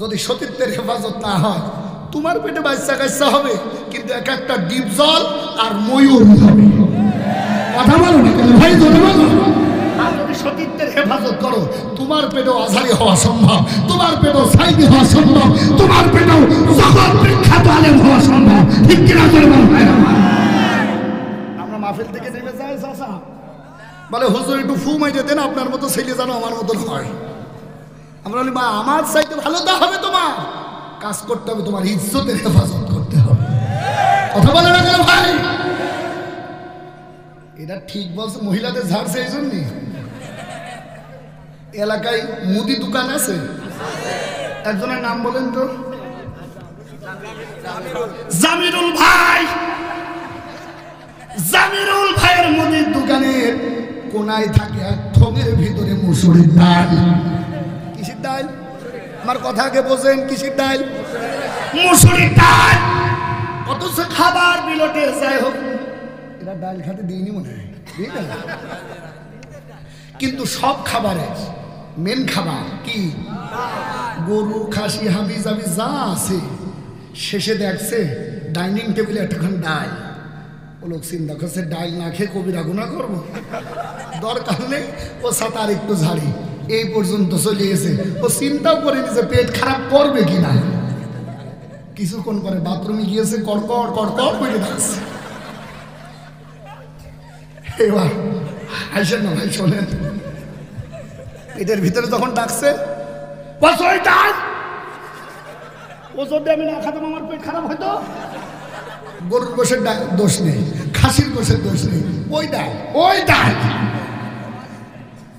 যদি সতীত্বের হেফাজত না হয়, তোমার পেটে বাচ্চা কাচ্চা হবে, কিন্তু এক একটা ডিপ জল আর ময়ূর হবে। কথা বলো না কেন ভাই? ধরে বলো। আর যদি সতীত্বের হেফাজত করো, তোমার পেটেও আজারি হওয়া সম্ভব, তোমার পেটেও সাইদি হওয়া সম্ভব, তোমার পেটেও জগৎ বিখ্যাত আলেম হওয়া সম্ভব। ঠিক কিনা? আমরা মাহফিল থেকে নেমে যাই, চাচা বলে হুজুর একটু ফু মাইতে দেন, আপনার মতো ছেলে যেন আমার মতন হয়। আমরা বলি, মা আমার চাইতে ভালো তা হবে, তোমার কাজ করতে হবে, তোমার ইজ্জতের হেফাজত করতে হবে। কথা বলে না কেন ভাই? এটা ঠিক বলছে, মহিলাদের ঝাড়ছে এই জন্যে। এলাকায় মুদি দোকান আছে, একজনের নাম বলেন তো। জামিরুল ভাই। জামিরুল ভাইয়ের মুদির দোকানের কোনায় থাকে এক থমের ভিতরে মুসুরির ডাল। কিসের ডাল? আমার কথা আগে বোঝেন। কিসের ডাল? মুসুরির ডাল। অথচ খাবার বিলটে যাই হোক, এরা ডাল খাতে দিইনি মনে হয়, কিন্তু সব খাবারে মেন খাবার কি? গরু, খাসি, হাবি জাবি যা আছে, শেষে দেখছে ডাইনিং টেবিলে একটাখান ডাল। ও লোক চিন্তা করছে, ডাল না খেয়ে কবিরা গুনাহ করবো, দরকার নেই, ও সাঁতার একটু ঝাড়ি, এই পর্যন্ত চলে গেছে। ও চিন্তাও করে নিছে পেট খারাপ করবে কিনা। কিছুক্ষণ পরে বাথরুমে গিয়েছে, কড়কড় কড়কড় করে ডাকছে। এবার আসেন না ভাই, শোনেন, পেটের ভিতরে যখন ডাকছে, ও যদি আমি না খাতাম আমার পেট খারাপ হইতো। গরুর গোশের দোষ নেই, খাসির গোশের দোষ নেই, ওই ডাল, ওই ডাল।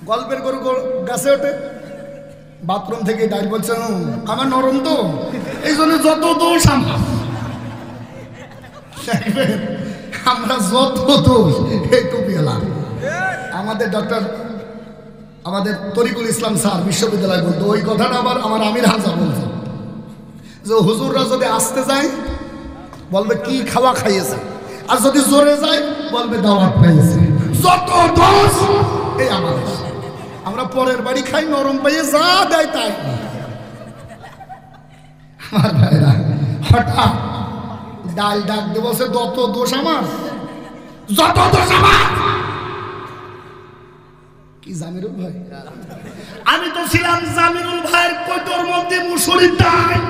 গল্পের গরু গাছে ওঠে, বাথরুম থেকে ডাল বলছে, আমার নরম তো, এই জন্য যত দোষ আমার। আমরা যত দোষ একটু পেলাম। আমাদের ডক্টর, আমাদের তরিকুল ইসলাম স্যার বিশ্ববিদ্যালয় বলতো, ওই কথাটা আবার আমার আমির হামজা বলতো, যে হুজুররা যদি আসতে যায় বলবে কি খাওয়া খাইয়েছে, আর যদি জোরে যায় বলবে দাওয়াত পাইয়েছে। যত দোষ এই আমাদের। আমরা পরের বাড়ি খাই, নরম পাইয়ে যা দেয় তাই। আমার ভাইরা, হঠাৎ ডাল ডাক দেবো, সে যত দোষ আমার, যত দোষ আমার। কি জামিরুল ভাই? আমি তো ছিলাম জামিরুল ভাইয়ের কোটোর মধ্যে মুসুরির ডাল।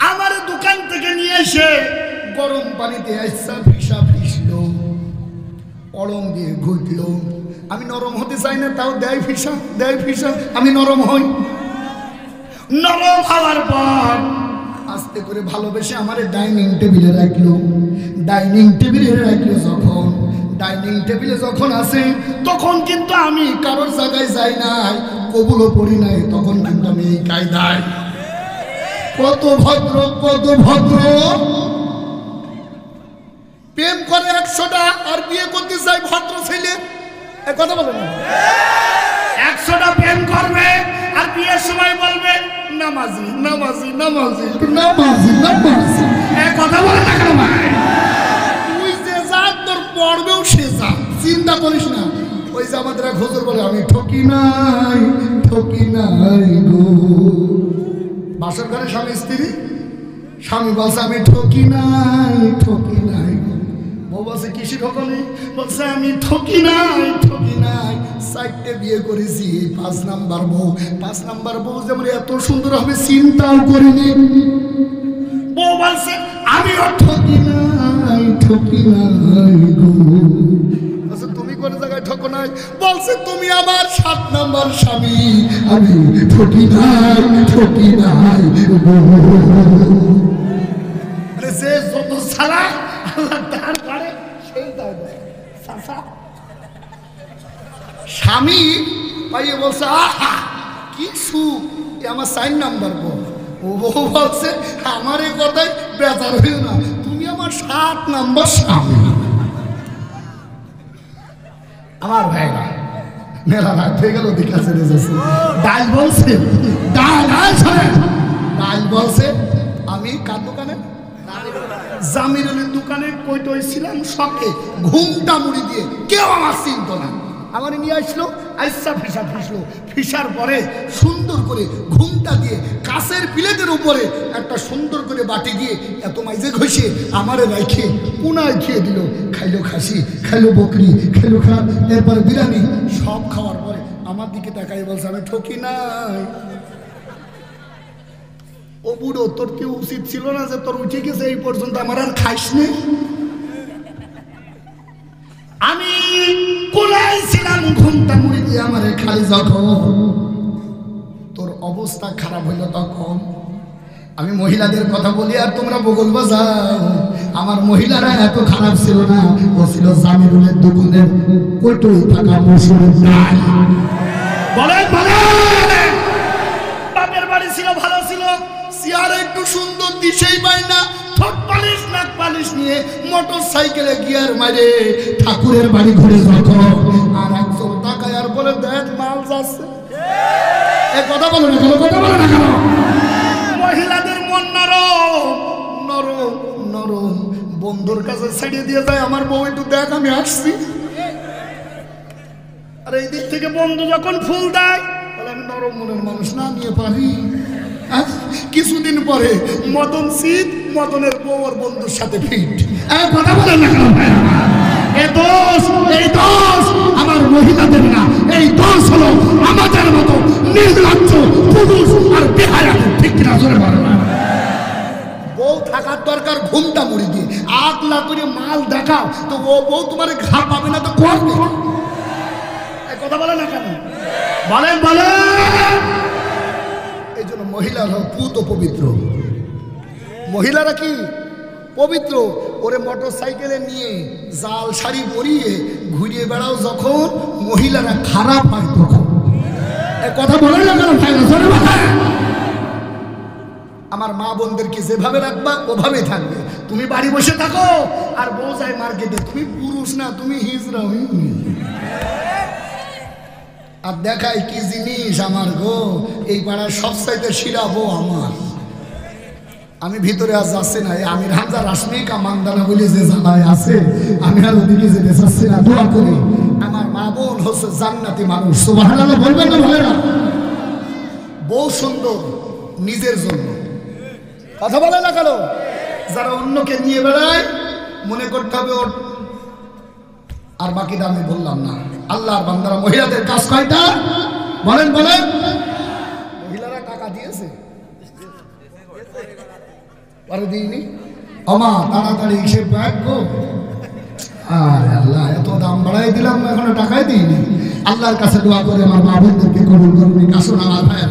আমার দোকান থেকে নিয়ে এসে গরম পানিতে আইসা ফিসা ফিসলো, অলম দিয়ে ঘুটলো। আমি নরম হতে চাই না, তাও দেয় ফিসা, দেয় ফিসা, আমি নরম হই। নরম হওয়ার পর আস্তে করে ভালোবেসে আমার ডাইনিং টেবিলে রাখলো। ডাইনিং টেবিলে রাখলো যখন, ডাইনিং টেবিলে যখন আসে, তখন কিন্তু আমি কারোর জায়গায় যাই নাই, কবুলও পড়ি নাই, তখন কিন্তু আমি এই কায়দায়। কত ভদ্র, কত ভদ্র। প্রেম করে 100টা আর বিয়ে করতে চাই ভদ্র ছেলে। কথা বলো না, 100টা প্রেম করবে আর বিয়ের সময় বলবে না নামাজি নামাজি নামাজি নামাজি নামাজি কথা বলে না কেন ভাই? তুই যে যা তোর পড়বেও সে যা, চিন্তা করিস না। ওই যে আমাদের এক হুজুর বলে আমি ঠকি নাই গো। বাসর ঘরে স্বামী স্ত্রী, স্বামী বলছে আমি ঠকি নাই বউ বলছে কিসে ঠকনি, বলছে আমি ঠকি নাই 4টে বিয়ে করেছি, 5 নাম্বার বউ যেমন এত সুন্দর হবে চিন্তাও করিনি। বউ বলছে আমিও ঠকি নাই গো। বলছে তুমি কোন জায়গায় ঠকো নাই? বলছে তুমি আমার 7 নাম্বার স্বামী, আমি ঠকি নাই গো। সে যত সালা আল্লাহ তার পারে সেই দাও স্বামী পাইয়ে বলছে আহা কি সুখ, আমার 4 নাম্বার বউ। ও বউ বলছে আমার এই কথাই বেজার হইও না, তুমি আমার 7 নাম্বার স্বামী। আমার ভাইরা মেলা রাত হয়ে গেল, দেখা চলে যাচ্ছে। ডাল বলছে আমি কার দোকানে, জামিরুলের দোকানে কইটই ছিলাম, শখে ঘুমটা মুড়ি দিয়ে কেউ আমার চিনত না। আমার নিয়ে আসলো, আইসা ফিসার পরে সুন্দর করে ঘুমটা দিয়ে কাঁচের প্লেটের উপরে একটা সুন্দর করে বাটি দিয়ে এত মাইজে ঘষে আমারে রাইখে কোনায় খেয়ে দিল। খাইলো খাসি, খাইলো বকরি, খাইলো খান, এরপরে বিরিয়ানি, সব খাওয়ার পরে আমার দিকে তাকাই বলছে আমি ঠকি নাই। ও বুড়ো, তোর কি উচিত ছিল না যে তোর উঠে গেছে এই পর্যন্ত আমার আর খাইস নে? আমি কোলাইছিলাম ঘুমটা মুড়ি দিয়ে আমারে খালি যখন তোর অবস্থা খারাপ হইল তখন। আমি মহিলাদের কথা বলি আর তোমরা বগল বাজাও। আমার মহিলারা এত খারাপ ছিল না, ও ছিল জামিরুলের দোকানের কটুই থাকা মসুরের ডাল। বলেন বাপের বাড়ি ছিল, ভালো ছিল, চেয়ার একটু সুন্দর দিশেই পায় না, ঠোঁট পালিশ নাক পালিশ নিয়ে মোটর সাইকেলে গিয়ার মারে ঠাকুরের বাড়ি ঘুরে যখন আর একজন টাকায় আর বলে দেখ মাল যাচ্ছে। এ কথা বলো না কেন, মহিলাদের মন নরম বন্ধুর কাছে ছেড়ে দিয়ে যায় আমার বউ একটু দেখ আমি আসছি। আর এই দিক থেকে বন্ধু যখন ফুল দেয় বলে আমি নরম মনের মানুষ না নিয়ে পারি। কিছুদিন পরে মদনের বউ আর বন্ধুর সাথে ফিট। কথা বলেন না কেন? এই দোষ আমার মহিলাদের না, এই দোষ হলো আমাদের মতো নির্লজ্জ পুরুষ আর বেহায়া। ঠিক কিনা জোরে বলো না? বউ থাকার দরকার ঘুমটা মুড়ি দিয়ে, আগলা করে মাল দেখাও তো ও বউ তোমার ঘা পাবে না তো করবে। কথা বলে না কেন? বলেন এই জন্য মহিলারা পুত পবিত্র। মহিলারা কি পবিত্র? ওরে মোটর সাইকেলে নিয়ে জাল শাড়ি পরিয়ে ঘুরিয়ে বেড়াও যখন, মহিলারা খারাপ হয় তখন। কথা বলেন না কেন? আমার মা বোনদেরকে যেভাবে রাখবা ওভাবেই থাকবে। তুমি বাড়ি বসে থাকো আর বউ যায় মার্কেটে, তুমি পুরুষ না, তুমি হিজড়া। আর দেখাই কি জিনিস আমার গো, এই পাড়ার সবচাইতে শিরা বউ আমার। আমি ভিতরে আজ যাচ্ছি না, আমি হামজা রাশমিকা মান্দানা বলে যে জায়গায় আছে আমি আর ওদিকে যেতে চাচ্ছি না। দোয়া করি আমার মা বোন হচ্ছে জান্নাতি মানুষ। সুবহানাল্লাহ বলবেন না ভাইরা? বউ সুন্দর নিজের জন্য, কথা বলে না কেন? যারা অন্যকে নিয়ে বেড়ায় মনে করতে হবে ওর। আর বাকিটা আমি বললাম না। আল্লাহর বান্দারা মহিলাদের কাজ কয়টা বলেন? মহিলারা টাকা দিয়েছে পরে দিইনি। আমা তাড়াতাড়ি হিসেব রাখো। আরে আল্লাহ, এত দাম বাড়াই দিলাম না, এখনো টাকাই দিইনি। আল্লাহর কাছে দোয়া করে আমার মা বোনদেরকে কবুল করুন। আসুন আমার ভাই,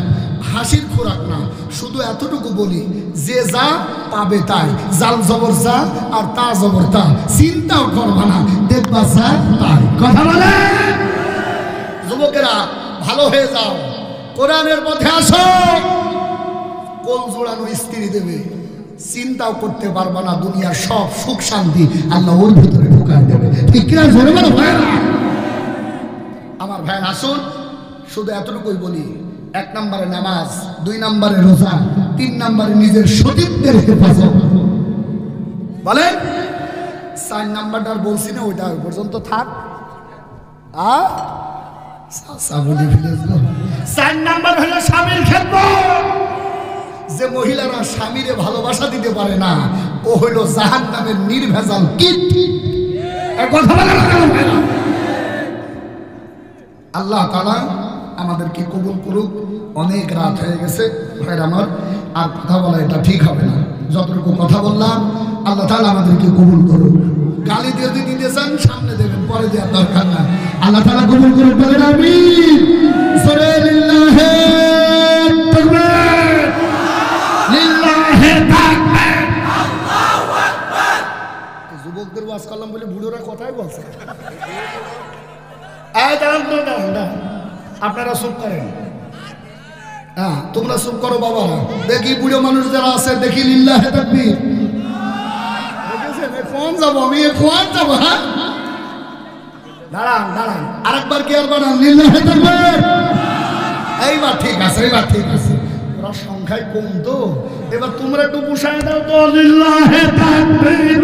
হাসির খোরাক না, শুধু এতটুকু বলি, যে যা পাবে তাই, জাল জবর যা আর তা জবর তা, চিন্তাও করবা না, দেখবা যা তাই। কথা বলে যুবকেরা ভালো হয়ে যাও, কোরআনের পথে আসো। কোল জোড়ানো স্ত্রী দেবে, চিন্তাও করতে পারবা না, দুনিয়ার সব সুখ শান্তি আল্লাহ ওর ভিতরে ঢুকায় দেবে। ঠিক কিনা জোরে বলো ভাইরা? আমার ভাই আসুন, শুধু এতটুকুই বলি, 1 নম্বরে নামাজ, 2 নম্বরে রোজা, 3 নম্বরে নিজের সতীত্বের হেফাজত। বলেন 4 নাম্বারটা বলছি না, ওইটা ওই পর্যন্ত থাক। 4 নাম্বার হলো স্বামীর খেদমত। যে মহিলারা স্বামীরে ভালোবাসা দিতে পারে না, ও হইল জাহান্নামের নির্ভেজাল কীট। কথা বলে না। আল্লাহ তাআলা আমাদেরকে কবুল করুক। অনেক রাত হয়ে গেছে ভাইরা আমার, আর কথা বলা এটা ঠিক হবে না। যতটুকু কথা বললাম আল্লাহ তাআলা আমাদেরকে কবুল করুক। গালি দিয়ে যদি দিতে চান সামনে দেবেন, পরে দেওয়ার দরকার না। আল্লাহ তাআলা কবুল করুক, বলেন আমিন। সরে লিল্লাহি তাকবীর, লিল্লাহি তাকবীর, আল্লাহু আকবার। যুবকদের ওয়াজ করলাম বলে বুড়োরা কথাই বলছে। আপনারা চুপ করেন। হ্যাঁ, তোমরা চুপ করো বাবারা। দেখি বুড়ো মানুষ যারা আছে, দেখি লিল্লাহি তাকবীর। কোন যাবো আমি, কোন যাবো? হ্যাঁ, দাঁড়ান দাঁড়ান, আরেকবার কি আর বানান, লিল্লাহি তাকবীর। এইবার ঠিক আছে, এইবার ঠিক আছে। ওরা সংখ্যায় কম তো, এবার তোমরা একটু পুষায় দাও তো, লিল্লাহি তাকবীর,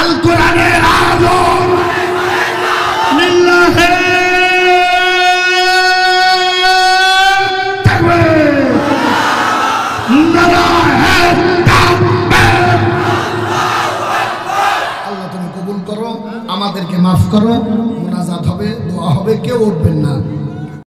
আল কোরআনের আযম, লিল্লাহি তাকবীর, নারায়ে তাকবীর। আল্লাহ তুমি কবুল করো, আমাদেরকে মাফ করো। মুনাজাত হবে, দোয়া হবে, কেউ উঠবেন না।